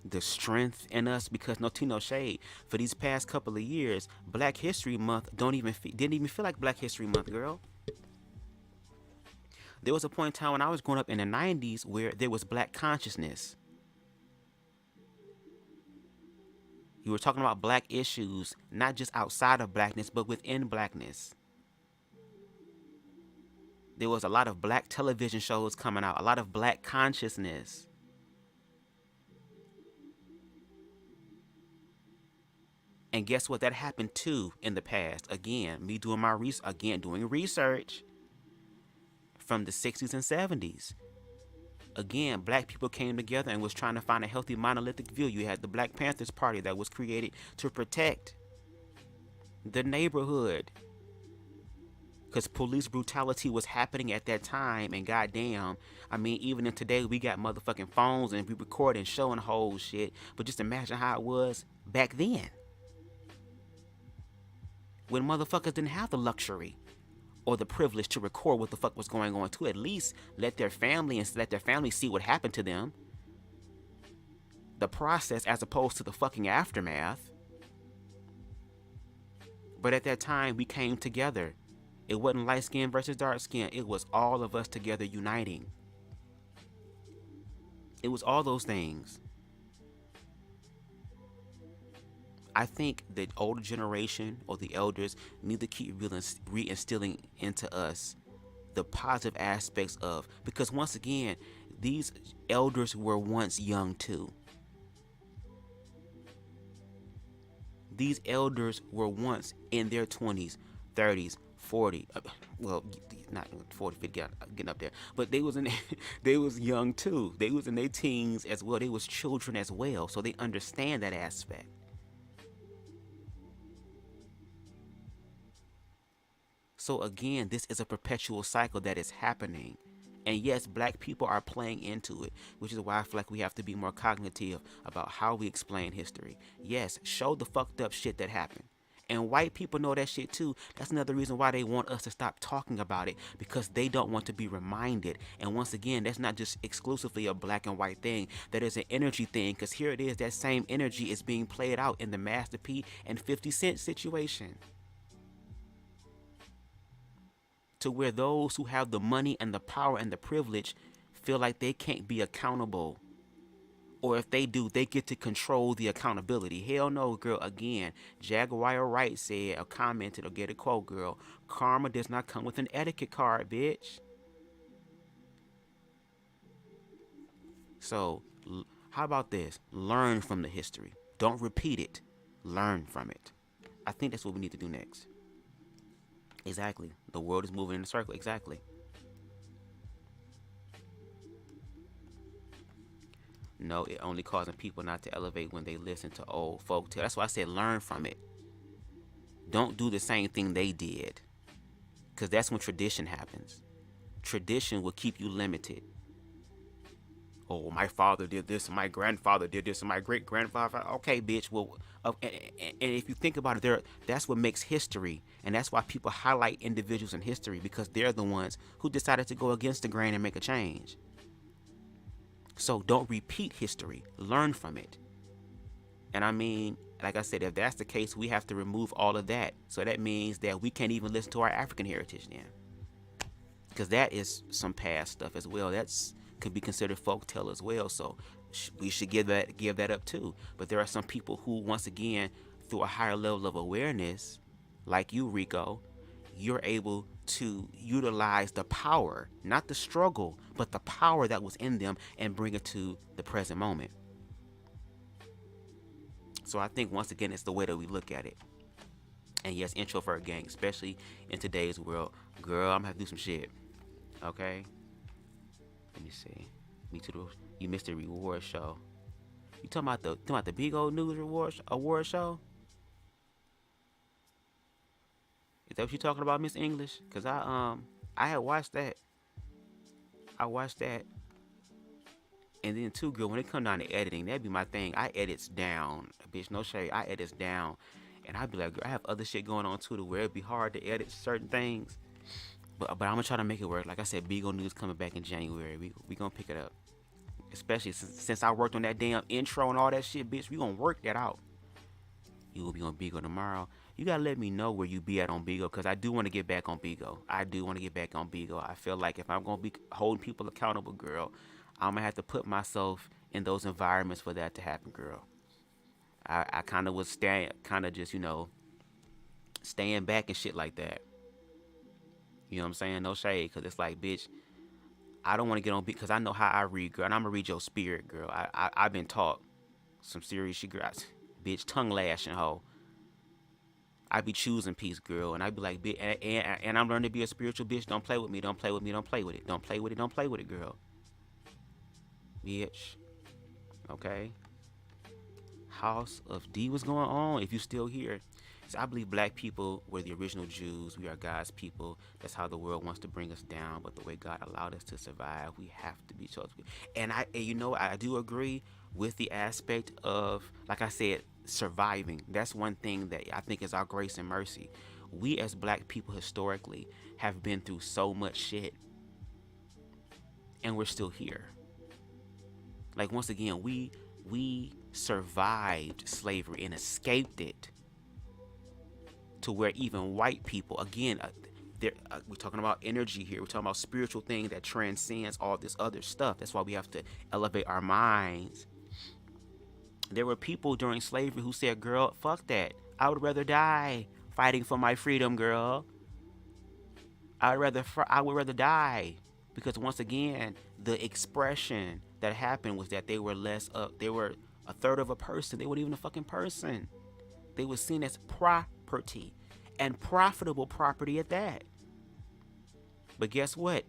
the strength in us? Because no tea, no shade. For these past couple of years, Black History Month didn't even feel like Black History Month, girl. There was a point in time when I was growing up in the 90s where there was Black consciousness. You were talking about Black issues, not just outside of Blackness, but within Blackness. There was a lot of Black television shows coming out, a lot of Black consciousness. And guess what? That happened too in the past. Again, me doing my doing research from the 60s and 70s. Again, Black people came together and was trying to find a healthy monolithic view. You had the Black Panthers Party that was created to protect the neighborhood. Because police brutality was happening at that time. And goddamn, I mean, even in today, we got motherfucking phones and we record and showing whole shit. But just imagine how it was back then. When motherfuckers didn't have the luxury or the privilege to record what the fuck was going on, to at least let their family see what happened to them. The process as opposed to the fucking aftermath. But at that time, we came together. It wasn't light skin versus dark skin. It was all of us together uniting. It was all those things. I think the older generation or the elders need to keep reinstilling into us the positive aspects of, because once again, these elders were once young too. These elders were once in their 20s, 30s, 40s. Well, not 40, 50, getting up there, but they was in they was young too. They was in their teens as well. They was children as well, so they understand that aspect. So again, this is a perpetual cycle that is happening. And yes, black people are playing into it, which is why I feel like we have to be more cognitive about how we explain history. Yes, show the fucked up shit that happened. And white people know that shit too. That's another reason why they want us to stop talking about it, because they don't want to be reminded. And once again, that's not just exclusively a black and white thing. That is an energy thing, because here it is, that same energy is being played out in the Master P and 50 Cent situation. To where those who have the money and the power and the privilege feel like they can't be accountable. Or if they do, they get to control the accountability. Hell no, girl. Again, Jaguar Wright said or commented or get a quote, girl. Karma does not come with an etiquette card, bitch. So, how about this? Learn from the history. Don't repeat it. Learn from it. I think that's what we need to do next. Exactly. The world is moving in a circle. Exactly. No, it only causing people not to elevate when they listen to old folk tale. That's why I said learn from it. Don't do the same thing they did. Because that's when tradition happens. Tradition will keep you limited. Oh, my father did this, and my grandfather did this, and my great-grandfather. Okay, bitch. Well, and if you think about it, that's what makes history. And that's why people highlight individuals in history, because they're the ones who decided to go against the grain and make a change. So don't repeat history. Learn from it. And I mean, like I said, if that's the case, we have to remove all of that. So that means that we can't even listen to our African heritage then. Because that is some past stuff as well. That's could be considered folktale as well. So we should give that up too. But there are some people who, once again, through a higher level of awareness, like you, Rico, you're able to utilize the power, not the struggle, but the power that was in them and bring it to the present moment. So I think, once again, it's the way that we look at it. And yes, introvert gang, especially in today's world. Girl, I'm gonna have to do some shit. Okay? Let me see. Me too. You missed the reward show. You talking about the Big Old News award show? Is that what you talking about, Miss English? Cause I had watched that. I watched that. And then too, girl, when it come down to editing, that'd be my thing. I edits down. Bitch, no shade. I edits down. And I'd be like, girl, I have other shit going on too, to where it'd be hard to edit certain things. But I'm gonna try to make it work. Like I said, Big Old News coming back in January. We gonna pick it up. Especially since I worked on that damn intro and all that shit, bitch. We gonna work that out. You will be on Bigo tomorrow. You gotta let me know where you be at on Bigo, because I do want to get back on Bigo. I feel like if I'm gonna be holding people accountable, girl, I'm gonna have to put myself in those environments for that to happen, girl. I kind of was staying back and shit like that. You know what I'm saying? No shade, because it's like, bitch, I don't want to get on because I know how I read, girl, and I'm gonna read your spirit, girl. I've been taught some serious shit, girl. Bitch, tongue lashing hoe. I be choosing peace, girl, and I be like, bitch, and I'm learning to be a spiritual bitch. Don't play with me. Don't play with me. Don't play with it. Don't play with it. Don't play with it, girl. Bitch. Okay. House of D, what's going on? If you still here, so I believe black people were the original Jews. We are God's people. That's how the world wants to bring us down. But the way God allowed us to survive, we have to be chosen. And I do agree with the aspect of, like I said, surviving. That's one thing that I think is our grace and mercy. We as black people historically have been through so much shit, and we're still here. Like, once again, we survived slavery and escaped it, to where even white people, again, we're talking about energy here. We're talking about spiritual thing that transcends all this other stuff. That's why we have to elevate our minds. There were people during slavery who said, girl, fuck that. I would rather die fighting for my freedom, girl. I would rather die. Because once again, the expression that happened was that they were they were a third of a person. They weren't even a fucking person. They were seen as property, and profitable property at that. But guess what?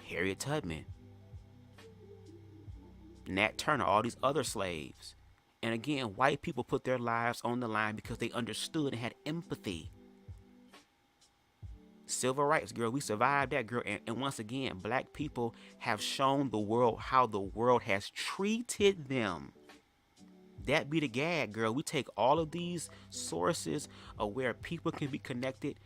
Harriet Tubman, Nat Turner, all these other slaves. And again, white people put their lives on the line because they understood and had empathy. Civil rights, girl, we survived that, girl. And once again, black people have shown the world how the world has treated them. That be the gag, girl. We take all of these sources of where people can be connected,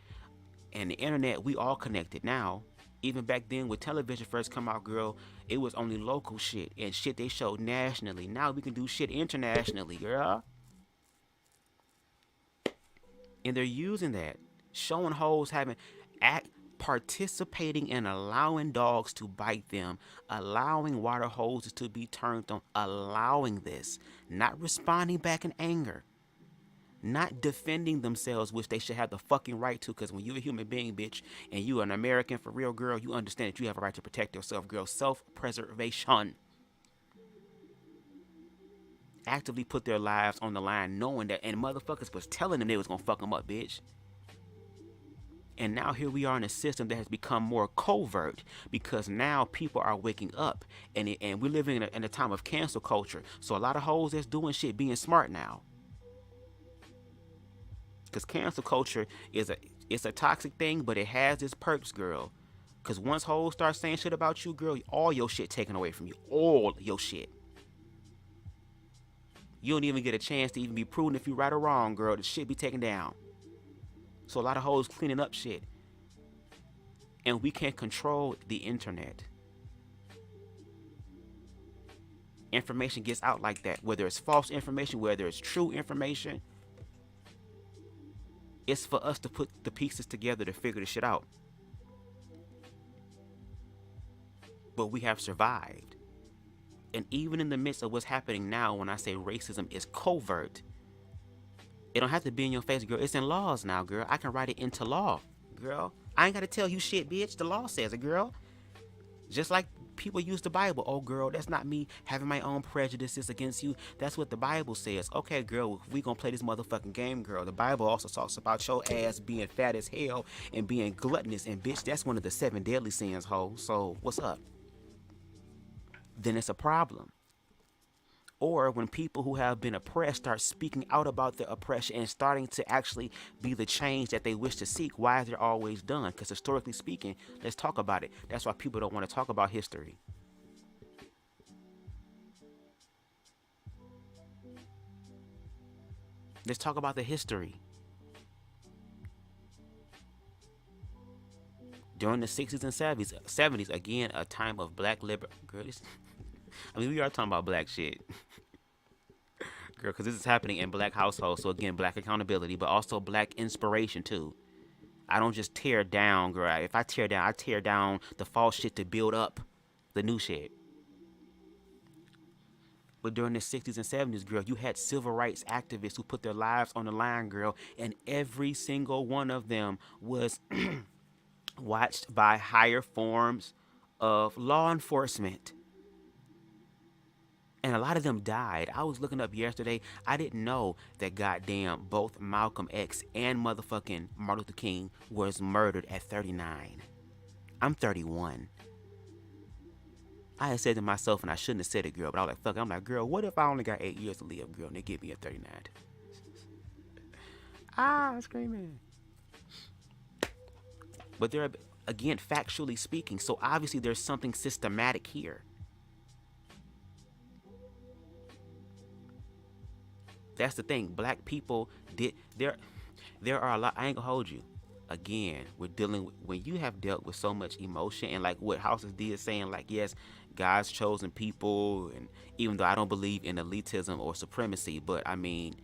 and the internet, we all connected now. Even back then when television first come out, girl, it was only local shit and shit they showed nationally. Now we can do shit internationally, girl. And they're using that. Showing hoes participating in allowing dogs to bite them, allowing water hoses to be turned on, allowing this, not responding back in anger, not defending themselves, which they should have the fucking right to, because when you're a human being, bitch, and you are an American for real, girl, you understand that you have a right to protect yourself, girl. Self-preservation. Actively put their lives on the line knowing that, and motherfuckers was telling them they was gonna fuck them up, bitch. And now here we are in a system that has become more covert because now people are waking up, and we're living in a time of cancel culture. So a lot of hoes that's doing shit being smart now. Because cancel culture it's a toxic thing, but it has its perks, girl. Because once hoes start saying shit about you, girl, all your shit taken away from you. All your shit. You don't even get a chance to even be proven if you right or wrong, girl. The shit be taken down. So a lot of hoes cleaning up shit. And we can't control the internet. Information gets out like that. Whether it's false information, whether it's true information. It's for us to put the pieces together to figure this shit out. But we have survived. And even in the midst of what's happening now, when I say racism is covert, it don't have to be in your face, girl. It's in laws now, girl. I can write it into law, girl. I ain't got to tell you shit, bitch. The law says it, girl. Just like people use the Bible. Oh, girl, that's not me having my own prejudices against you. That's what the Bible says. Okay, girl, we gonna play this motherfucking game, girl. The Bible also talks about your ass being fat as hell and being gluttonous. And, bitch, that's one of the 7 deadly sins, ho. So, what's up? Then it's a problem. Or when people who have been oppressed start speaking out about their oppression and starting to actually be the change that they wish to seek, why is it always done? Because historically speaking, let's talk about it. That's why people don't want to talk about history. Let's talk about the history. During the 60s and 70s, again, a time of black liberation. I mean, we are talking about black shit. Girl, because this is happening in black households. So again, black accountability, but also black inspiration too. I don't just tear down, girl. If I tear down the false shit to build up the new shit. But during the 60s and 70s, girl, you had civil rights activists who put their lives on the line, girl. And every single one of them was watched by higher forms of law enforcement. And a lot of them died. I was looking up yesterday. I didn't know that goddamn both Malcolm X and motherfucking Martin Luther King was murdered at 39. I'm 31. I had said to myself, and I shouldn't have said it, girl, but I was like, fuck it. I'm like, girl, what if I only got 8 years to live, girl, and they get me at 39? I'm screaming. But they're, again, factually speaking, so obviously there's something systematic here. That's the thing. Black people did there are a lot. I ain't gonna hold you. Again, we're dealing with, when you have dealt with so much emotion, and like what Houses D is saying, like, yes, God's chosen people, and even though I don't believe in elitism or supremacy, but I mean,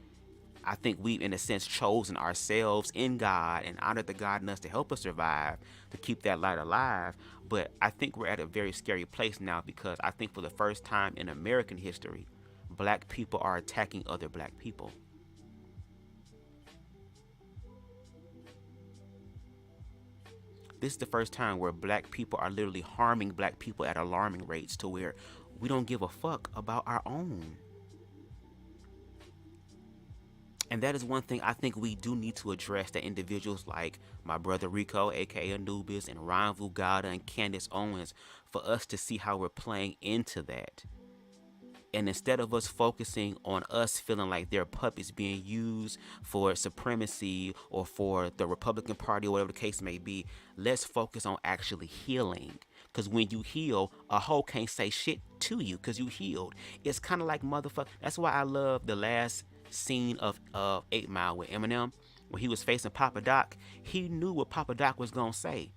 I think we've in a sense chosen ourselves in God and honored the God in us to help us survive, to keep that light alive. But I think we're at a very scary place now, because I think for the first time in American history, black people are attacking other black people. This is the first time where black people are literally harming black people at alarming rates, to where we don't give a fuck about our own. And that is one thing I think we do need to address, that individuals like my brother Rico, aka Anubis, and Ryan Vugada and Candace Owens, for us to see how we're playing into that. And instead of us focusing on us feeling like they're puppets being used for supremacy or for the Republican Party or whatever the case may be, let's focus on actually healing. Because when you heal, a hoe can't say shit to you because you healed. It's kind of like motherfucker. That's why I love the last scene of 8 Mile with Eminem. When he was facing Papa Doc, he knew what Papa Doc was going to say.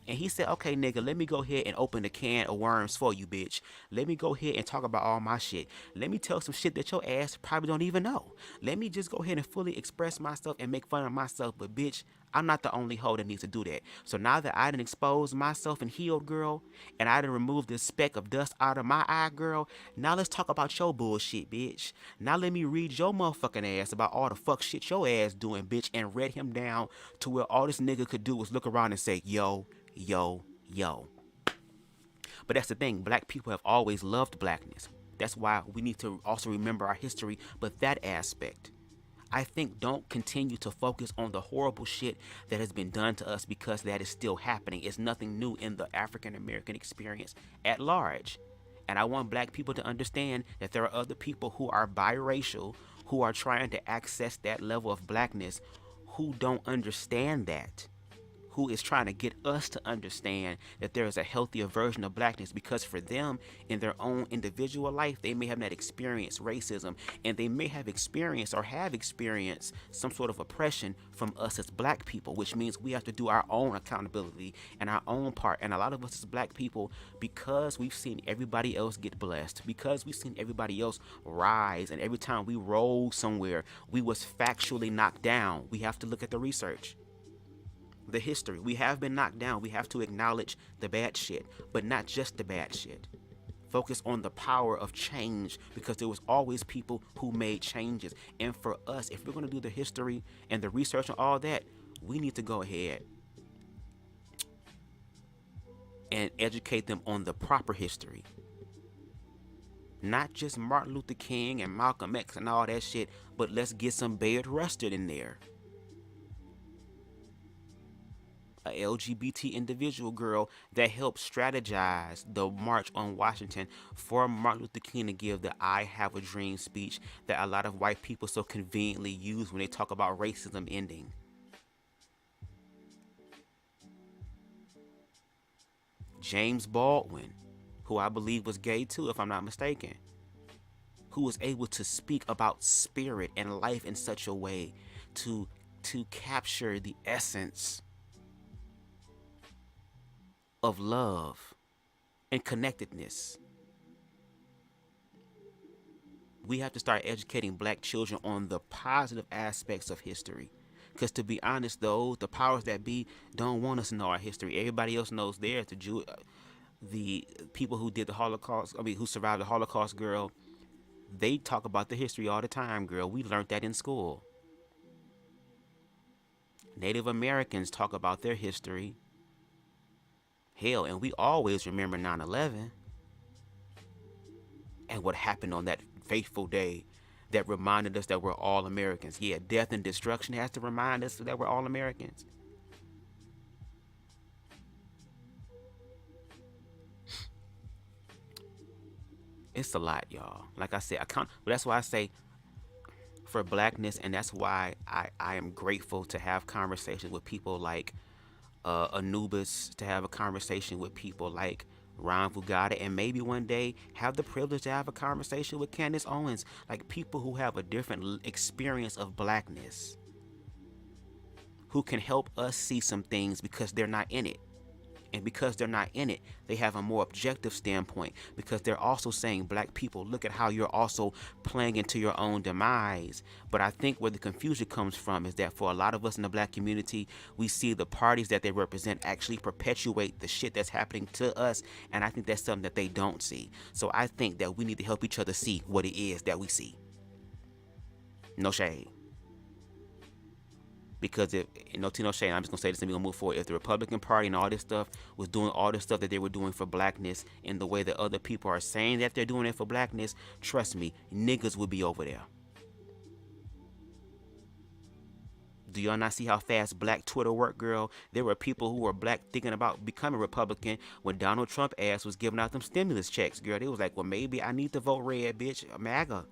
And he said, okay, nigga, let me go ahead and open the can of worms for you, bitch. Let me go ahead and talk about all my shit. Let me tell some shit that your ass probably don't even know. Let me just go ahead and fully express myself and make fun of myself. But, bitch, I'm not the only hoe that needs to do that. So now that I done exposed myself and healed, girl, and I done removed this speck of dust out of my eye, girl, now let's talk about your bullshit, bitch. Now let me read your motherfucking ass about all the fuck shit your ass doing, bitch, and read him down to where all this nigga could do was look around and say, yo. But that's the thing. Black people have always loved blackness. That's why we need to also remember our history. But that aspect, I think, don't continue to focus on the horrible shit that has been done to us, because that is still happening. It's nothing new in the African American experience at large. And I want black people to understand that there are other people who are biracial, who are trying to access that level of blackness, who don't understand that. Who is trying to get us to understand that there is a healthier version of blackness, because for them, in their own individual life, they may have not experienced racism, and they may have experienced or have experienced some sort of oppression from us as black people, which means we have to do our own accountability and our own part. And a lot of us as black people, because we've seen everybody else get blessed, because we've seen everybody else rise, and every time we roll somewhere, we was factually knocked down, we have to look at the research. The history. We have been knocked down. We have to acknowledge the bad shit, but not just the bad shit. Focus on the power of change, because there was always people who made changes. And for us, if we're going to do the history and the research and all that, we need to go ahead and educate them on the proper history. Not just Martin Luther King and Malcolm X and all that shit, but let's get some Bayard Rustin in there. A LGBT individual girl that helped strategize the March on Washington for Martin Luther King to give the I Have a Dream speech that a lot of white people so conveniently use when they talk about racism ending. James Baldwin, who I believe was gay too, if I'm not mistaken, who was able to speak about spirit and life in such a way to capture the essence of love and connectedness. We have to start educating black children on the positive aspects of history. Because to be honest, though, the powers that be don't want us to know our history. Everybody else knows theirs. The people who did the Holocaust, who survived the Holocaust, girl, they talk about the history all the time, girl. We learned that in school. Native Americans talk about their history. Hell, and we always remember 9/11 and what happened on that fateful day that reminded us that we're all Americans. Yeah, death and destruction has to remind us that we're all Americans. It's a lot, y'all. Like I said, but that's why I say for blackness, and that's why I am grateful to have conversations with people like Anubis, to have a conversation with people like Ron Vugada, and maybe one day have the privilege to have a conversation with Candace Owens, like people who have a different experience of blackness, who can help us see some things because they're not in it. And because they're not in it, they have a more objective standpoint, because they're also saying, black people, look at how you're also playing into your own demise. But I think where the confusion comes from is that for a lot of us in the black community, we see the parties that they represent actually perpetuate the shit that's happening to us. And I think that's something that they don't see. So I think that we need to help each other see what it is that we see. No shade. Because if, no tea, no shade, I'm just going to say this and we're going to move forward. If the Republican Party and all this stuff was doing all this stuff that they were doing for blackness in the way that other people are saying that they're doing it for blackness, trust me, niggas would be over there. Do y'all not see how fast black Twitter worked, girl? There were people who were black thinking about becoming Republican when Donald Trump ass was giving out them stimulus checks, girl. They was like, well, maybe I need to vote red, bitch. MAGA.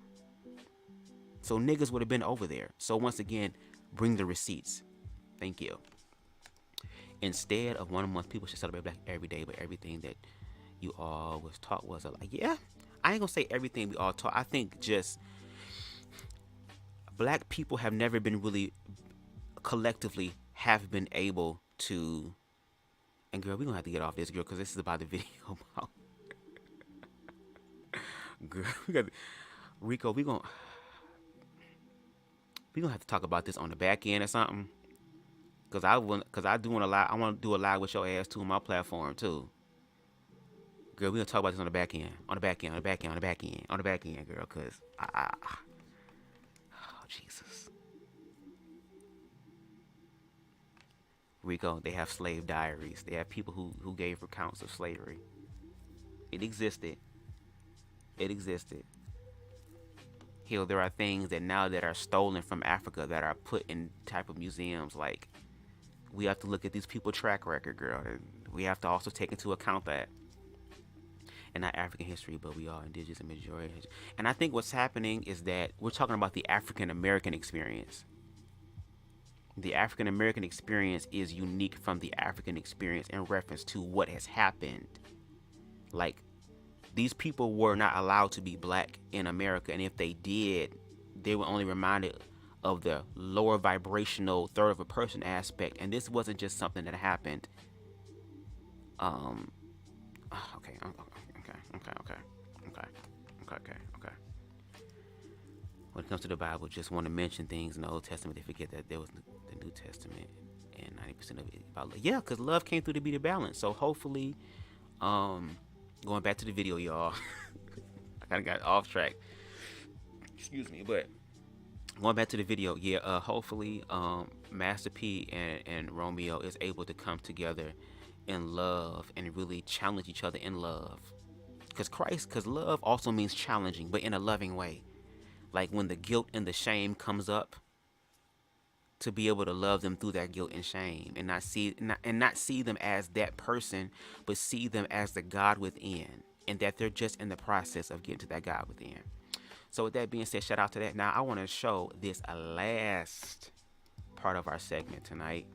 So niggas would have been over there. So once again, bring the receipts. Thank you. Instead of 1 month, people should celebrate black every day, but everything that you all was taught was like, yeah, I ain't gonna say everything we all taught. I think just black people have never been really collectively have been able to, and girl, we gonna have to get off this, girl, because this is about the video about girl, we got Rico, we gonna have to talk about this on the back end or something, because I do want to live. I want to do a live with your ass too on my platform too. Girl, we gonna talk about this on the back end, girl, because oh Jesus. Rico, they have slave diaries. They have people who gave accounts of slavery. It existed. Hell, there are things that now that are stolen from Africa that are put in type of museums. Like, we have to look at these people's track record, girl. And we have to also take into account that. And not African history, but we are indigenous and majority. And I think what's happening is that we're talking about the African American experience. The African American experience is unique from the African experience in reference to what has happened. Like, these people were not allowed to be black in America, and if they did, they were only reminded of the lower vibrational third of a person aspect. And this wasn't just something that happened. Okay. When it comes to the Bible, just want to mention things in the Old Testament. They forget that there was the New Testament, and 90% of it about love. Yeah, because love came through to be the balance. So hopefully, going back to the video, y'all. I kind of got off track. Excuse me, but going back to the video, yeah. Hopefully, Master P and Romeo is able to come together in love and really challenge each other in love. Because love also means challenging, but in a loving way. Like when the guilt and the shame comes up, to be able to love them through that guilt and shame, and not see them as that person, but see them as the God within, and that they're just in the process of getting to that God within. So with that being said, shout out to that. Now I want to show this last part of our segment tonight.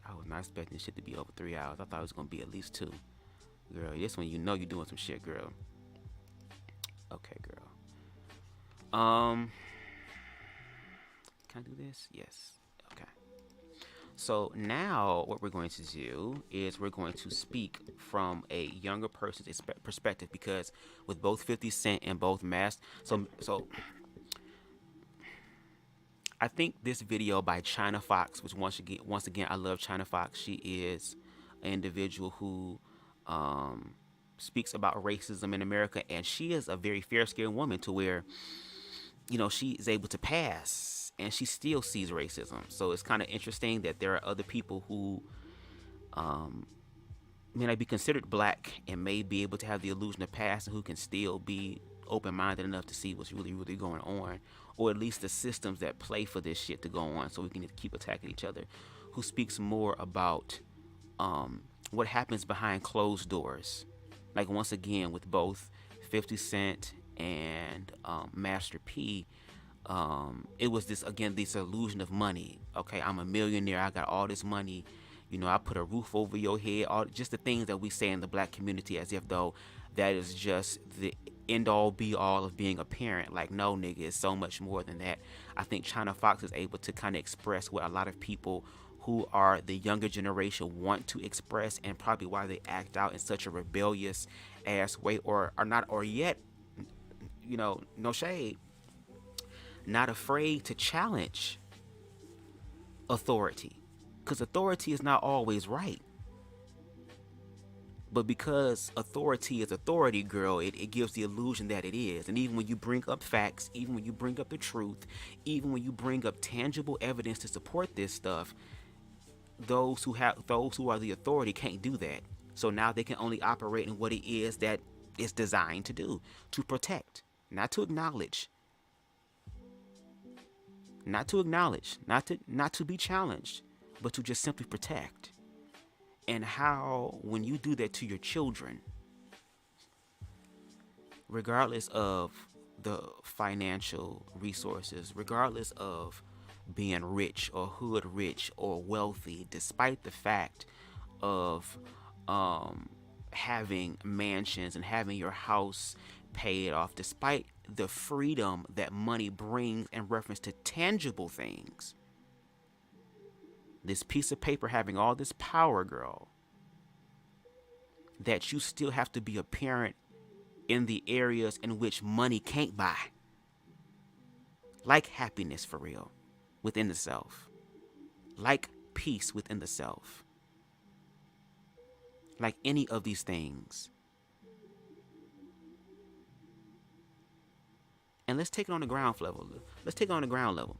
I was not expecting this shit to be over 3 hours. I thought it was gonna be at least 2. Girl, this one you know you're doing some shit, girl. Okay, girl. Can I do this? Yes. Okay. So now what we're going to do is we're going to speak from a younger person's perspective, because with both 50 Cent and both so I think this video by Chyna Fox, which once again I love Chyna Fox. She is an individual who speaks about racism in America, and she is a very fair-skinned woman to where, you know, she is able to pass and she still sees racism. So it's kind of interesting that there are other people who may not be considered black and may be able to have the illusion of past, and who can still be open-minded enough to see what's really going on, or at least the systems that play for this shit to go on, so we can keep attacking each other. Who speaks more about what happens behind closed doors. Like, once again, with both 50 Cent and Master P, it was this illusion of money. Okay, I'm a millionaire, I got all this money, you know, I put a roof over your head, all just the things that we say in the black community, as if though that is just the end all be all of being a parent. Like, no, nigga, it's so much more than that. I think Chyna Fox is able to kind of express what a lot of people who are the younger generation want to express, and probably why they act out in such a rebellious ass way, or yet, you know, no shade, not afraid to challenge authority, because authority is not always right. But because authority is authority, girl, it gives the illusion that it is. And even when you bring up facts, even when you bring up the truth, even when you bring up tangible evidence to support this stuff, those who are the authority can't do that. So now they can only operate in what it is that it's designed to do, to protect, not to acknowledge. not to acknowledge, not to be challenged, but to just simply protect. And how when you do that to your children, regardless of the financial resources, regardless of being rich or hood rich or wealthy, despite the fact of having mansions and having your house paid off, despite the freedom that money brings in reference to tangible things, this piece of paper having all this power, girl, that you still have to be a parent in the areas in which money can't buy, like happiness for real within the self, like peace within the self, like any of these things. And let's take it on the ground level. Let's take it on the ground level.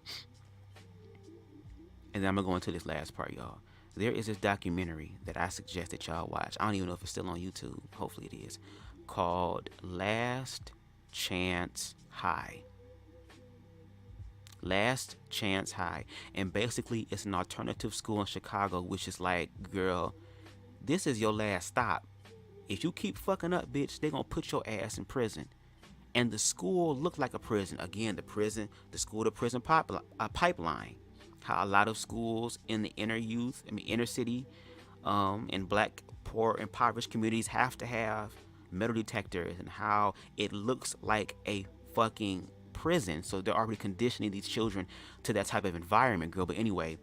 And then I'm going to go into this last part, y'all. There is this documentary that I suggest that y'all watch. I don't even know if it's still on YouTube. Hopefully it is. Called Last Chance High. Last Chance High. And basically it's an alternative school in Chicago, which is like, girl, this is your last stop. If you keep fucking up, bitch, they're going to put your ass in prison. And the school looked like a prison. Again, the school to prison pipeline. How a lot of schools in the inner city, in black, poor, impoverished communities have to have metal detectors, and how it looks like a fucking prison. So they're already conditioning these children to that type of environment, girl. But anyway,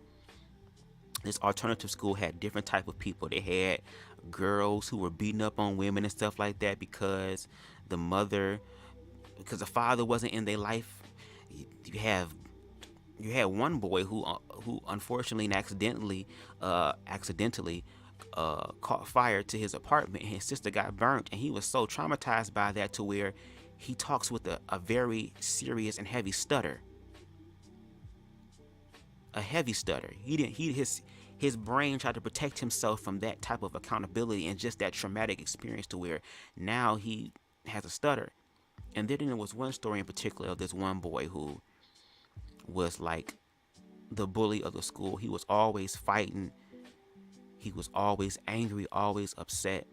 this alternative school had different type of people. They had girls who were beating up on women and stuff like that because the father wasn't in their life. You had one boy who unfortunately and accidentally caught fire to his apartment, and his sister got burnt, and he was so traumatized by that to where he talks with a very serious and heavy stutter. A heavy stutter. His brain tried to protect himself from that type of accountability and just that traumatic experience to where now he has a stutter. And then there was one story in particular of this one boy who was like the bully of the school. He was always fighting. He was always angry, always upset.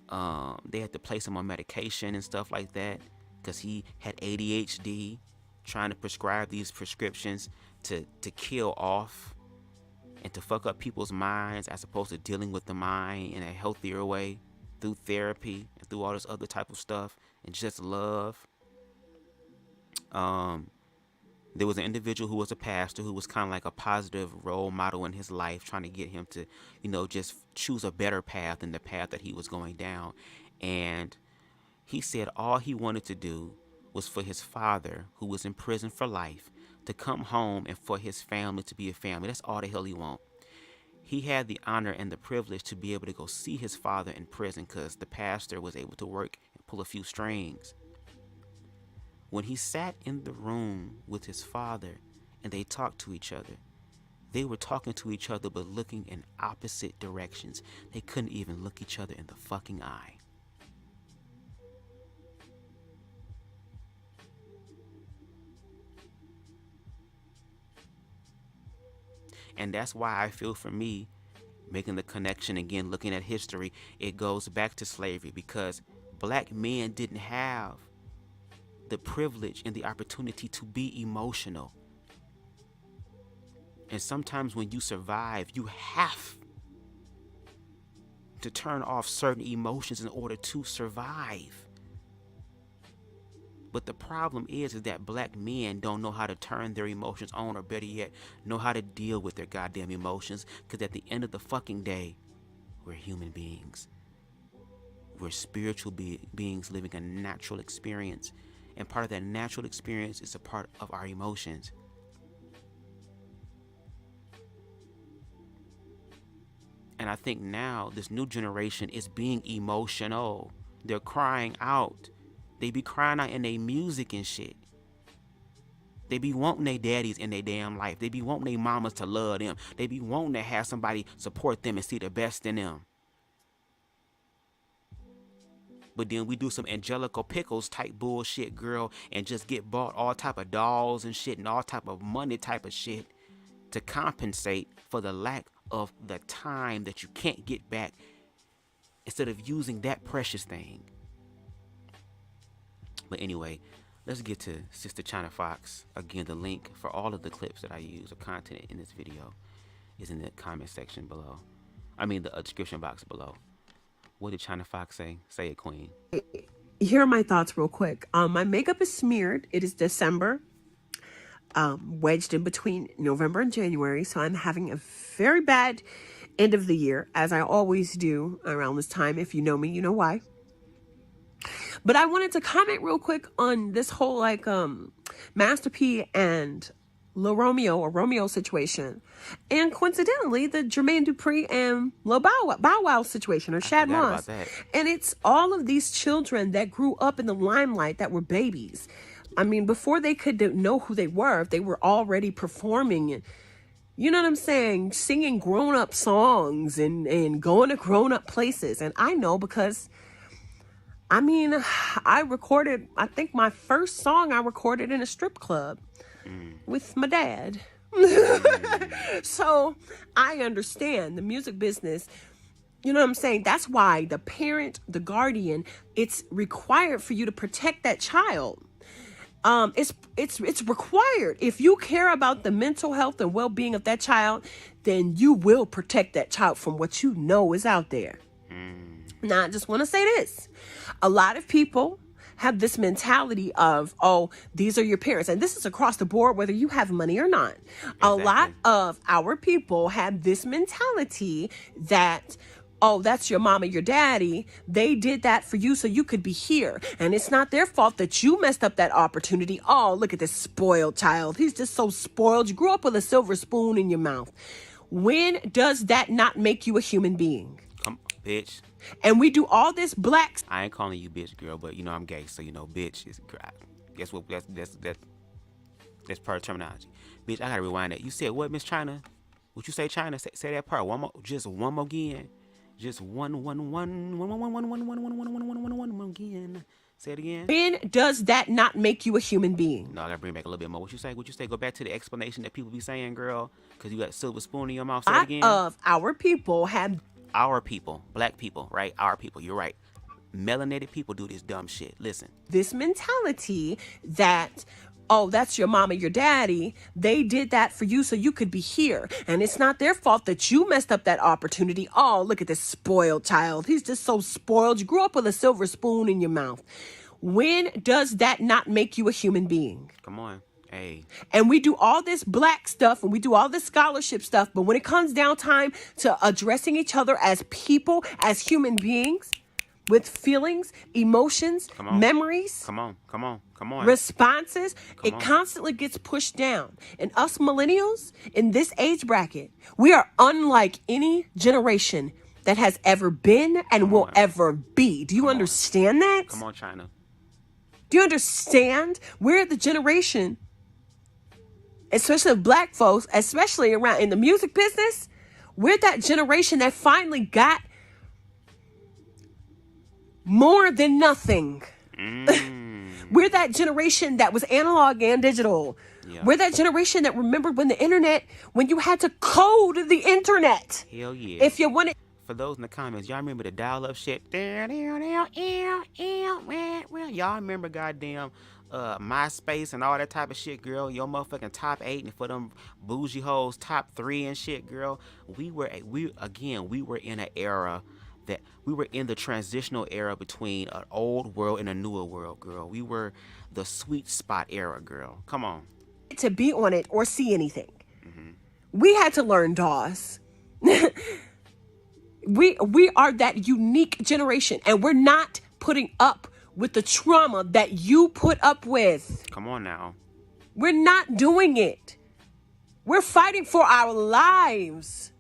They had to place him on medication and stuff like that because he had ADHD, trying to prescribe these prescriptions to kill off and to fuck up people's minds as opposed to dealing with the mind in a healthier way through therapy and through all this other type of stuff and just love. There was an individual who was a pastor who was kind of like a positive role model in his life, trying to get him to, just choose a better path than the path that he was going down. And he said all he wanted to do was for his father, who was in prison for life, to come home and for his family to be a family. That's all the hell he want. He had the honor and the privilege to be able to go see his father in prison because the pastor was able to work and pull a few strings. When he sat in the room with his father and they talked to each other, they were talking to each other but looking in opposite directions. They couldn't even look each other in the fucking eye. And that's why I feel, for me, making the connection again, looking at history, it goes back to slavery, because black men didn't have the privilege and the opportunity to be emotional. And sometimes when you survive, you have to turn off certain emotions in order to survive. But the problem is that black men don't know how to turn their emotions on, or better yet, know how to deal with their goddamn emotions. Because at the end of the fucking day, we're human beings. We're spiritual beings living a natural experience. And part of that natural experience is a part of our emotions. And I think now this new generation is being emotional. They're crying out. They be crying out in their music and shit. They be wanting their daddies in their damn life. They be wanting their mamas to love them. They be wanting to have somebody support them and see the best in them. but then we do some Angelica Pickles type bullshit, girl, and just get bought all type of dolls and shit and all type of money type of shit to compensate for the lack of the time that you can't get back, instead of using that precious thing. But anyway, let's get to Sister Chyna Fox. Again, the link for all of the clips that I use or content in this video is in the comment section below. I mean, the description box below. What did Chyna Fox say? Say it, Queen. Here are my thoughts real quick. My makeup is smeared. It is December, wedged in between November and January. So I'm having a very bad end of the year, as I always do around this time. If you know me, you know why. But I wanted to comment real quick on this whole Master P and Lil Romeo or Romeo situation. And coincidentally, the Jermaine Dupri and Lil Bow Wow situation, or Shad Moss. And it's all of these children that grew up in the limelight that were babies. I mean, before they could know who they were already performing and, you know what I'm saying, singing grown-up songs and going to grown-up places. And I know because, I mean, I think my first song I recorded in a strip club with my dad. So I understand the music business. You know what I'm saying? That's why the parent, the guardian, it's required for you to protect that child. It's required. If you care about the mental health and well-being of that child, then you will protect that child from what you know is out there. Now, I just want to say this. A lot of people have this mentality of, oh, these are your parents. And this is across the board, whether you have money or not. Exactly. A lot of our people have this mentality that, oh, that's your mama, your daddy. They did that for you so you could be here. And it's not their fault that you messed up that opportunity. Oh, look at this spoiled child. He's just so spoiled. You grew up with a silver spoon in your mouth. When does that not make you a human being? Come on, bitch. And we do all this black. I ain't calling you bitch, girl, but you know I'm gay, so you know bitch is. Guess what? That's part of terminology. Bitch, I gotta rewind that. You said what, Miss Chyna? What you say, Chyna? Say that part one more, just one more again. Just one again. Say it again. When does that not make you a human being? No, I gotta bring back a little bit more. What you say? What you say? Go back to the explanation that people be saying, girl, because you got a silver spoon in your mouth. Say it again. Of our people have. Our people, black people, right? Our people, you're right. Melanated people do this dumb shit. Listen. This mentality that, oh, that's your mama, your daddy. They did that for you so you could be here. And it's not their fault that you messed up that opportunity. Oh, look at this spoiled child. He's just so spoiled. You grew up with a silver spoon in your mouth. When does that not make you a human being? Come on. Hey. And we do all this black stuff and we do all this scholarship stuff. But when it comes down time to addressing each other as people, as human beings with feelings, emotions, memories. Come on. Responses, it constantly gets pushed down. And us millennials in this age bracket, we are unlike any generation that has ever been and will ever be. Do you understand that? Come on, Chyna. Do you understand? We're the generation, especially black folks, especially around in the music business, we're that generation that finally got more than nothing. We're that generation that was analog and digital. Yeah. We're that generation that remembered when you had to code the internet. Hell yeah. If you wanted. For those in the comments, y'all remember the dial-up shit? Y'all remember goddamn MySpace and all that type of shit, girl? Your motherfucking top 8 and for them bougie hoes top 3 and shit, girl. We were in an era that we were in the transitional era between an old world and a newer world, girl. We were the sweet spot era, girl. Come on. To be on it or see anything. We had to learn DOS. We are that unique generation, and we're not putting up with the trauma that you put up with. Come on now. We're not doing it. We're fighting for our lives.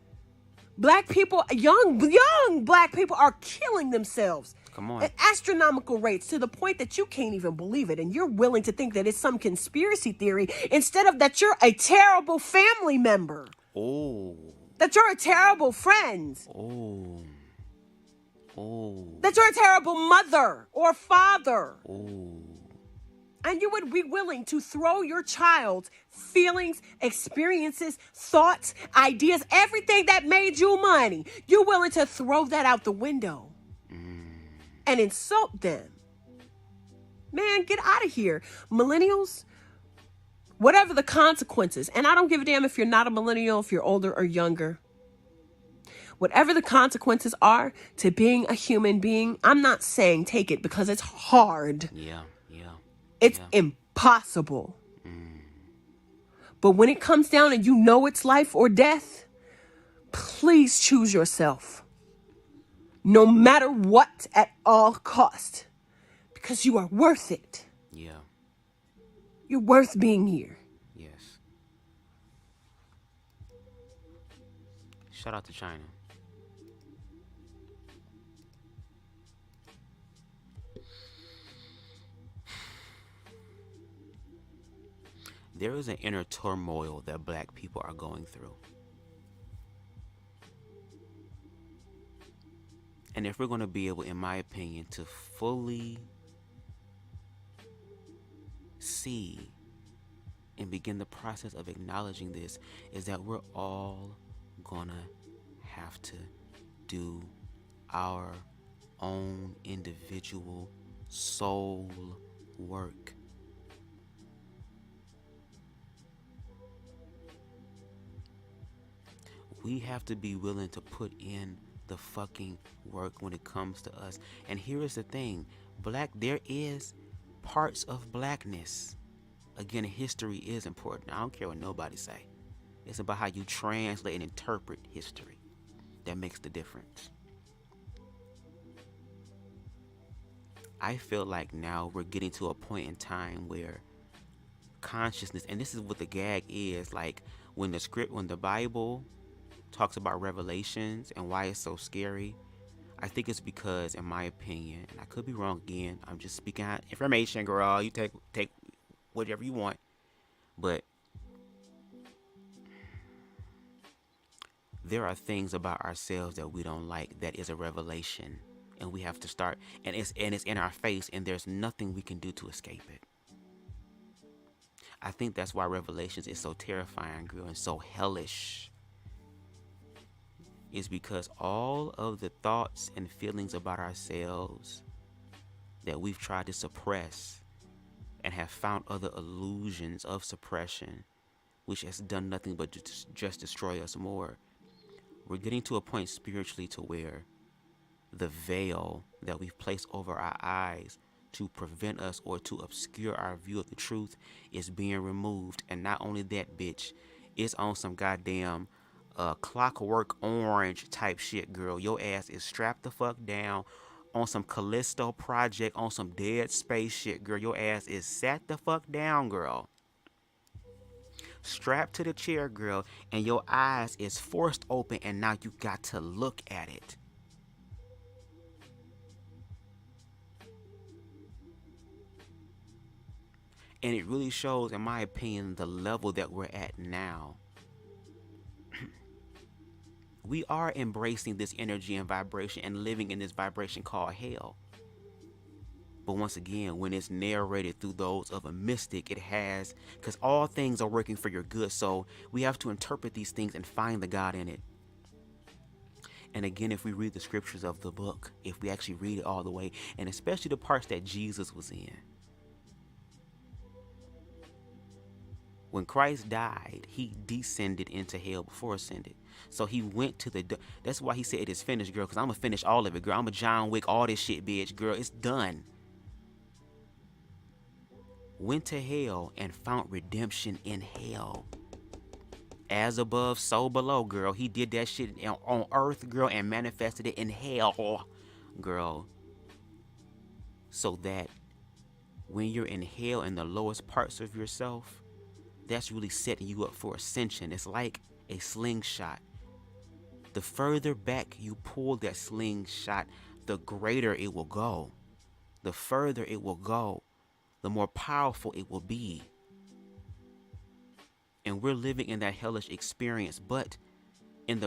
Black people, young black people are killing themselves. Come on. At astronomical rates, to the point that you can't even believe it. And you're willing to think that it's some conspiracy theory instead of that you're a terrible family member. Oh. That you're a terrible friend. Oh. That you're a terrible mother or father. And you would be willing to throw your child's feelings, experiences, thoughts, ideas, everything that made you money. You're willing to throw that out the window and insult them. Man, get out of here. Millennials, whatever the consequences, and I don't give a damn if you're not a millennial, if you're older or younger. Whatever the consequences are to being a human being, I'm not saying take it because it's hard. It's impossible. But when it comes down and you know it's life or death, please choose yourself. No matter what, at all cost. Because you are worth it. You're worth being here. Shout out to Chyna. There is an inner turmoil that black people are going through. And if we're going to be able, in my opinion, to fully see and begin the process of acknowledging this, is that we're all gonna have to do our own individual soul work. We have to be willing to put in the fucking work when it comes to us. And here is the thing, there is parts of blackness. Again, history is important. I don't care what nobody say. It's about how you translate and interpret history that makes the difference. I feel like now we're getting to a point in time where consciousness, and this is what the gag is, like when the Bible talks about revelations and why it's so scary, I think it's because, in my opinion, and I could be wrong again, I'm just speaking out information, girl. You take whatever you want, but there are things about ourselves that we don't like that is a revelation, and we have to start, and it's in our face, and there's nothing we can do to escape it. I think that's why Revelations is so terrifying, girl, and so hellish. Is because all of the thoughts and feelings about ourselves that we've tried to suppress and have found other illusions of suppression, which has done nothing but just destroy us more. We're getting to a point spiritually to where the veil that we've placed over our eyes to prevent us or to obscure our view of the truth is being removed. And not only that, bitch, it's on some goddamn Clockwork Orange type shit, girl. Your ass is strapped the fuck down on some Callisto Project, on some Dead Space shit, girl. Your ass is sat the fuck down, girl. Strapped to the chair, girl, and your eyes is forced open, and now you got to look at it. And it really shows, in my opinion, the level that we're at now. We are embracing this energy and vibration and living in this vibration called hell. But once again, when it's narrated through those of a mystic, it has, because all things are working for your good. So we have to interpret these things and find the God in it. And again, if we read the scriptures of the book, if we actually read it all the way, and especially the parts that Jesus was in. When Christ died, he descended into hell before ascended. So he went to that's why he said it is finished, girl, because I'm going to finish all of it, girl. I'm a John Wick, all this shit, bitch, girl. It's done. Went to hell and found redemption in hell. As above, so below, girl. He did that shit on earth, girl, and manifested it in hell, girl. So that when you're in hell in the lowest parts of yourself, that's really setting you up for ascension. It's like a slingshot. The further back you pull that slingshot, the greater it will go. The further it will go, the more powerful it will be. And we're living in that hellish experience, but in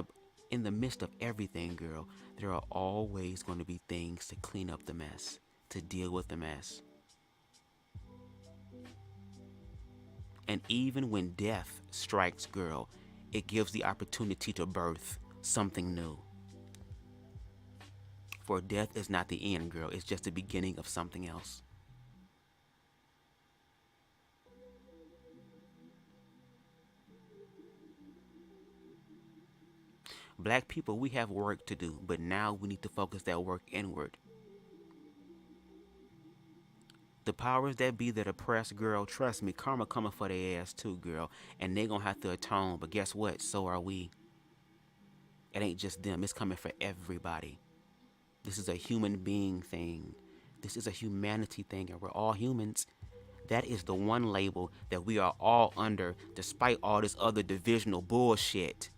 in the midst of everything, girl, there are always going to be things to clean up the mess, to deal with the mess. And even when death strikes, girl, it gives the opportunity to birth something new. For death is not the end, girl. It's just the beginning of something else. Black people, we have work to do, but now we need to focus that work inward. The powers that be that oppress, girl, trust me, karma coming for their ass too, girl. And they gonna have to atone, but guess what? So are we. It ain't just them, it's coming for everybody. This is a human being thing. This is a humanity thing, and we're all humans. That is the one label that we are all under, despite all this other divisional bullshit.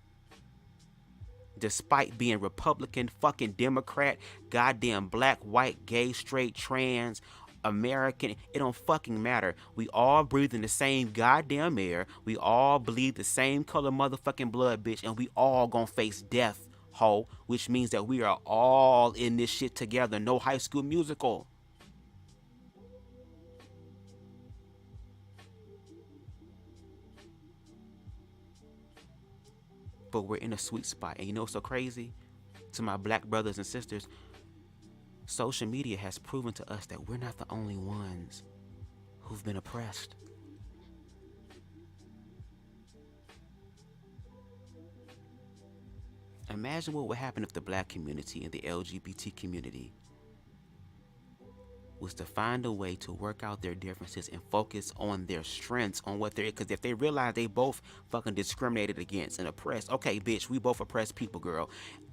Despite being Republican, fucking Democrat, goddamn black, white, gay, straight, trans, American, it don't fucking matter. We all breathe in the same goddamn air. We all bleed the same color motherfucking blood, bitch, and we all gonna face death, ho, which means that we are all in this shit together. No High School Musical. But we're in a sweet spot. And you know what's so crazy? To my black brothers and sisters, social media has proven to us that we're not the only ones who've been oppressed. Imagine what would happen if the black community and the LGBT community was to find a way to work out their differences and focus on their strengths, on what they're, because if they realize they both fucking discriminated against and oppressed, okay, bitch, we both oppressed people, girl.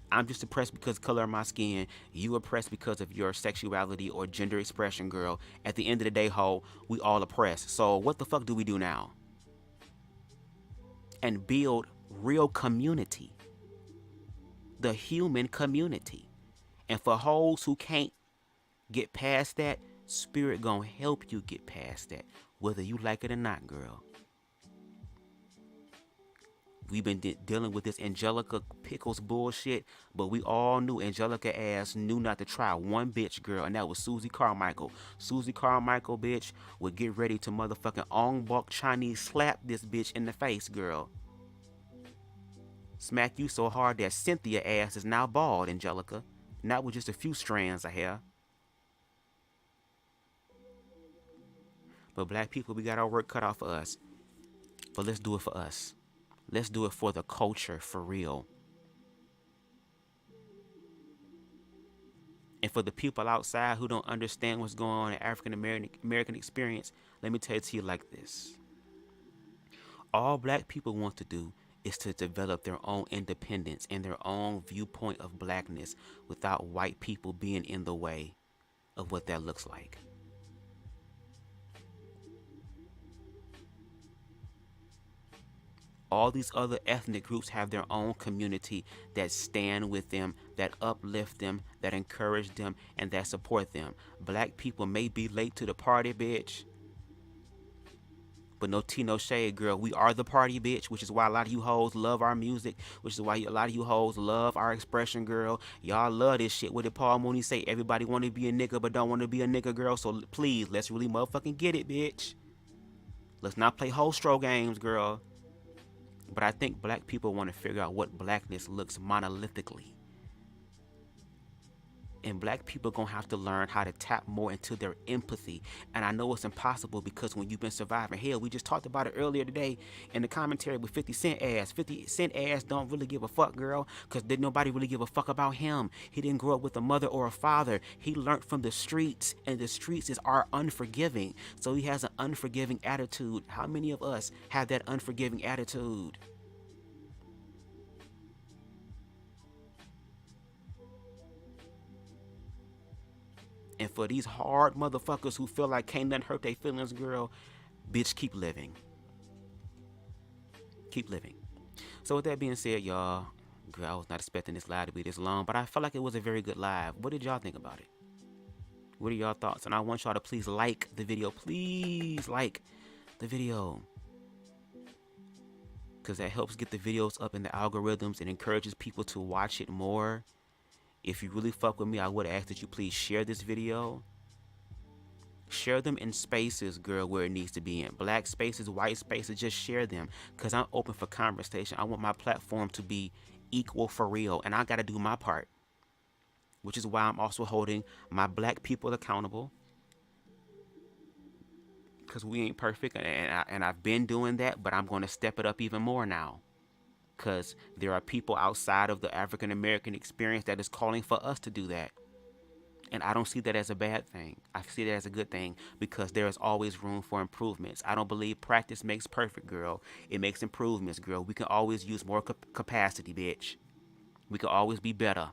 I'm just oppressed because of the color of my skin. You oppressed because of your sexuality or gender expression, girl. At the end of the day, ho, we all oppressed. So what the fuck do we do now? And build real community. The human community. And for hoes who can't get past that, Spirit gonna help you get past that, whether you like it or not, girl. We've been dealing with this Angelica Pickles bullshit, but we all knew Angelica ass knew not to try one bitch, girl, and that was Susie Carmichael. Susie Carmichael, bitch, would get ready to motherfucking Ong Bok Chinese slap this bitch in the face, girl. Smack you so hard that Cynthia ass is now bald, Angelica. Not with just a few strands of hair. But black people, we got our work cut out for us. But let's do it for us. Let's do it for the culture, for real. And for the people outside who don't understand what's going on in African American experience, let me tell it to you like this. All black people want to do is to develop their own independence and their own viewpoint of blackness without white people being in the way of what that looks like. All these other ethnic groups have their own community that stand with them, that uplift them, that encourage them, and that support them. Black people may be late to the party, bitch. But no tea, no shade, girl. We are the party, bitch, which is why a lot of you hoes love our music, which is why a lot of you hoes love our expression, girl. Y'all love this shit. What did Paul Mooney say? Everybody want to be a nigga but don't want to be a nigga, girl. So please, let's really motherfucking get it, bitch. Let's not play hostro games, girl. But I think black people want to figure out what blackness looks monolithically. And black people gonna have to learn how to tap more into their empathy. And I know it's impossible because when you've been surviving hell, we just talked about it earlier today in the commentary with 50 Cent ass. 50 Cent ass don't really give a fuck, girl, because did nobody really give a fuck about him. He didn't grow up with a mother or a father. He learned from the streets, and the streets are unforgiving. So he has an unforgiving attitude. How many of us have that unforgiving attitude? And for these hard motherfuckers who feel like can't nothing hurt their feelings, girl, bitch, keep living. Keep living. So with that being said, y'all, girl, I was not expecting this live to be this long, but I felt like it was a very good live. What did y'all think about it? What are y'all thoughts? And I want y'all to please like the video. Please like the video. because that helps get the videos up in the algorithms and encourages people to watch it more. If you really fuck with me, I would ask that you please share this video. Share them in spaces, girl, where it needs to be in. Black spaces, white spaces, just share them. Because I'm open for conversation. I want my platform to be equal for real. And I got to do my part. Which is why I'm also holding my black people accountable. Because we ain't perfect. And I've been doing that. But I'm going to step it up even more now. Because there are people outside of the African American experience that is calling for us to do that. And I don't see that as a bad thing. I see that as a good thing because there is always room for improvements. I don't believe practice makes perfect, girl. It makes improvements, girl. We can always use more capacity, bitch. We can always be better.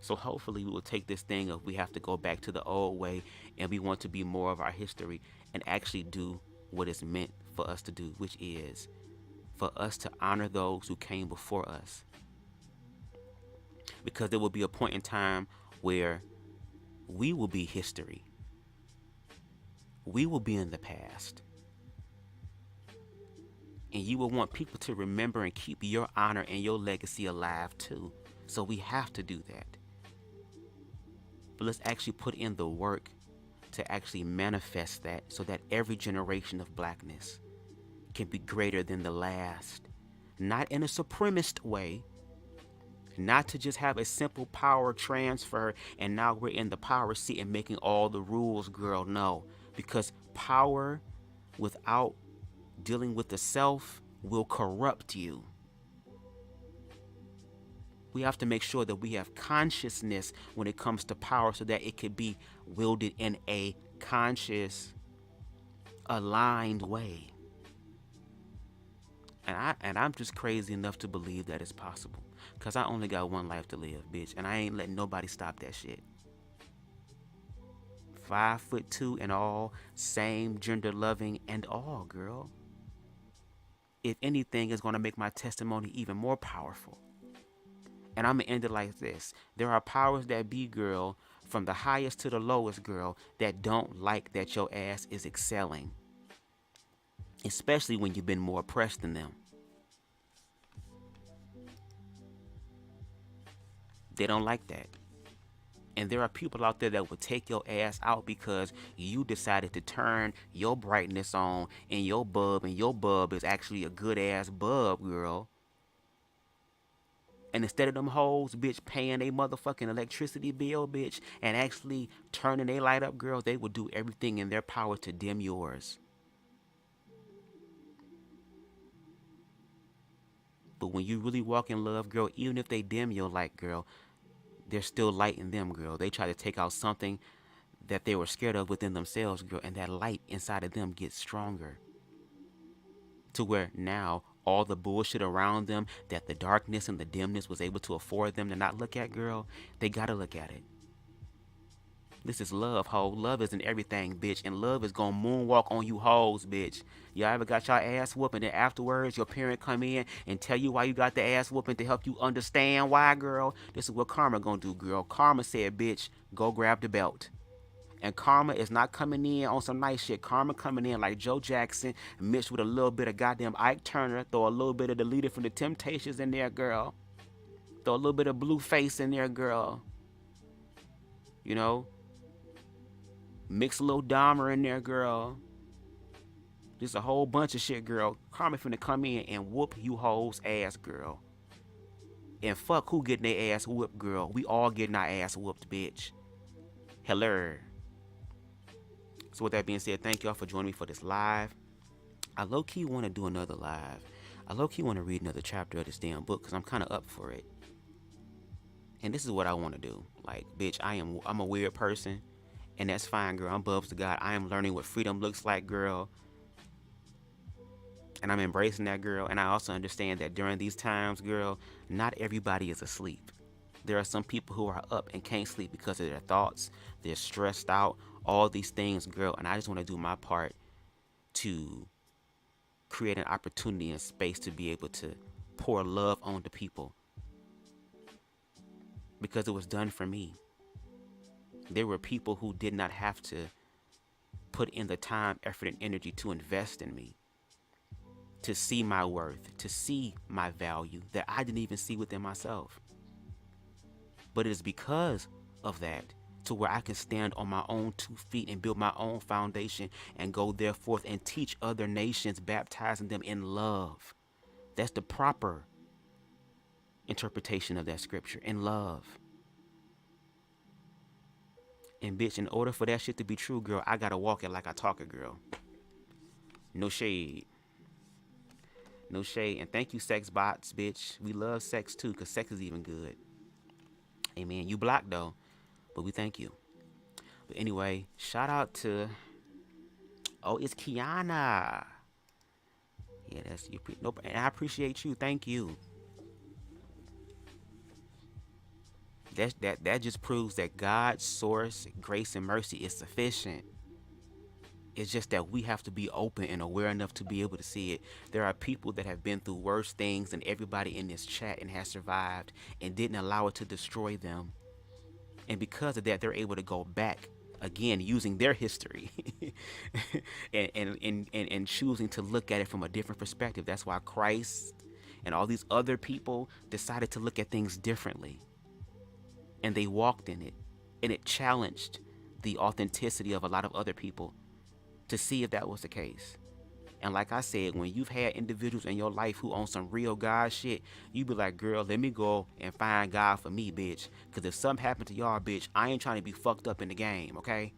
So hopefully we will take this thing of we have to go back to the old way and we want to be more of our history and actually do what is meant for us to do, which is for us to honor those who came before us. Because there will be a point in time where we will be history. We will be in the past. And you will want people to remember and keep your honor and your legacy alive too. So we have to do that. But let's actually put in the work to actually manifest that so that every generation of blackness can be greater than the last. Not in a supremacist way. Not to just have a simple power transfer and now we're in the power seat and making all the rules, girl. No, because power without dealing with the self will corrupt you. We have to make sure that we have consciousness when it comes to power so that it could be wielded in a conscious, aligned way. And I'm just crazy enough to believe that it's possible. Because I only got one life to live, bitch. And I ain't letting nobody stop that shit. 5'2" and all, same gender loving and all, girl. If anything, is going to make my testimony even more powerful. And I'm going to end it like this. There are powers that be, girl, from the highest to the lowest, girl, that don't like that your ass is excelling. Especially when you've been more oppressed than them. They don't like that. And there are people out there that will take your ass out because you decided to turn your brightness on and your bub is actually a good ass bub, girl. And instead of them hoes, bitch, paying a motherfucking electricity bill, bitch, and actually turning their light up, girl, they will do everything in their power to dim yours. But when you really walk in love, girl, even if they dim your light, girl, there's still light in them, girl. They try to take out something that they were scared of within themselves, girl, and that light inside of them gets stronger. To where now all the bullshit around them that the darkness and the dimness was able to afford them to not look at, girl, they gotta look at it. This is love, ho. Love isn't everything, bitch. And love is gonna moonwalk on you hoes, bitch. Y'all ever got y'all ass whooping and afterwards your parent come in and tell you why you got the ass whooping to help you understand why, girl? This is what karma gonna do, girl. Karma said, bitch, go grab the belt. And karma is not coming in on some nice shit. Karma coming in like Joe Jackson, mixed with a little bit of goddamn Ike Turner. Throw a little bit of the leader from the Temptations in there, girl. Throw a little bit of Blueface in there, girl. You know? Mix a little Dahmer in there, girl. Just a whole bunch of shit, girl. Karma finna come in and whoop you hoes ass, girl. And fuck who getting their ass whooped, girl. We all getting our ass whooped, bitch. Hello. So with that being said, thank y'all for joining me for this live. I low-key want to do another live. I low-key want to read another chapter of this damn book because I'm kind of up for it. And this is what I want to do. Like, bitch, I'm a weird person. And that's fine, girl. I'm BubzDaGawd. I am learning what freedom looks like, girl. And I'm embracing that, girl. And I also understand that during these times, girl, not everybody is asleep. There are some people who are up and can't sleep because of their thoughts. They're stressed out. All these things, girl. And I just want to do my part to create an opportunity and space to be able to pour love onto people. Because it was done for me. There were people who did not have to put in the time, effort, and energy to invest in me. to see my worth, to see my value that I didn't even see within myself. But it is because of that to where I can stand on my own 2 feet and build my own foundation and go therefore and teach other nations, baptizing them in love. That's the proper interpretation of that scripture, in love. And bitch, in order for that shit to be true, girl, I gotta walk it like I talk it, girl. No shade. No shade. And thank you, sex bots, bitch. We love sex too, because sex is even good. Amen. You blocked though, but we thank you. But anyway, shout out to, oh, it's Chyna. Yeah, that's you. Nope. And I appreciate you. Thank you. That just proves that God's source, grace and mercy is sufficient. It's just that we have to be open and aware enough to be able to see it. There are people that have been through worse things than everybody in this chat and has survived and didn't allow it to destroy them. And because of that, they're able to go back again using their history and choosing to look at it from a different perspective. That's why Christ and all these other people decided to look at things differently. And they walked in it. And it challenged the authenticity of a lot of other people to see if that was the case. And like I said, when you've had individuals in your life who own some real God shit, you be like, girl, let me go and find God for me, bitch. Because if something happened to y'all, bitch, I ain't trying to be fucked up in the game, okay?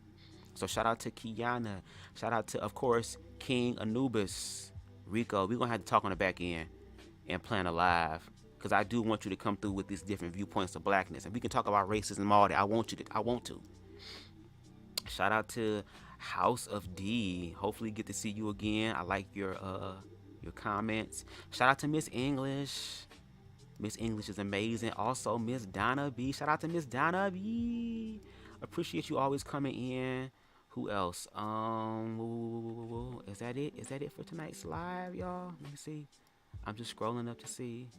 So shout out to Chyna. Shout out to, of course, King Anubis. Rico, we're going to have to talk on the back end and plan a live. Because I do want you to come through with these different viewpoints of blackness. And we can talk about racism and all that. I want to. Shout out to House of D. Hopefully get to see you again. I like your comments. Shout out to Miss English. Miss English is amazing. Also Miss Donna B. Shout out to Miss Donna B. Appreciate you always coming in. Who else? Is that it? Is that it for tonight's live, y'all? Let me see. I'm just scrolling up to see.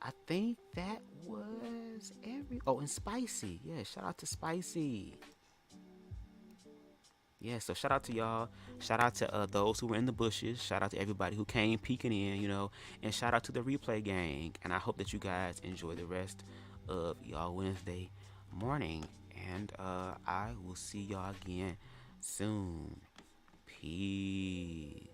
I think that was and Spicy. Yeah, shout out to Spicy. Yeah, so shout out to y'all. Shout out to those who were in the bushes. Shout out to everybody who came peeking in, you know. And shout out to the replay gang. And I hope that you guys enjoy the rest of y'all Wednesday morning. And I will see y'all again soon. Peace.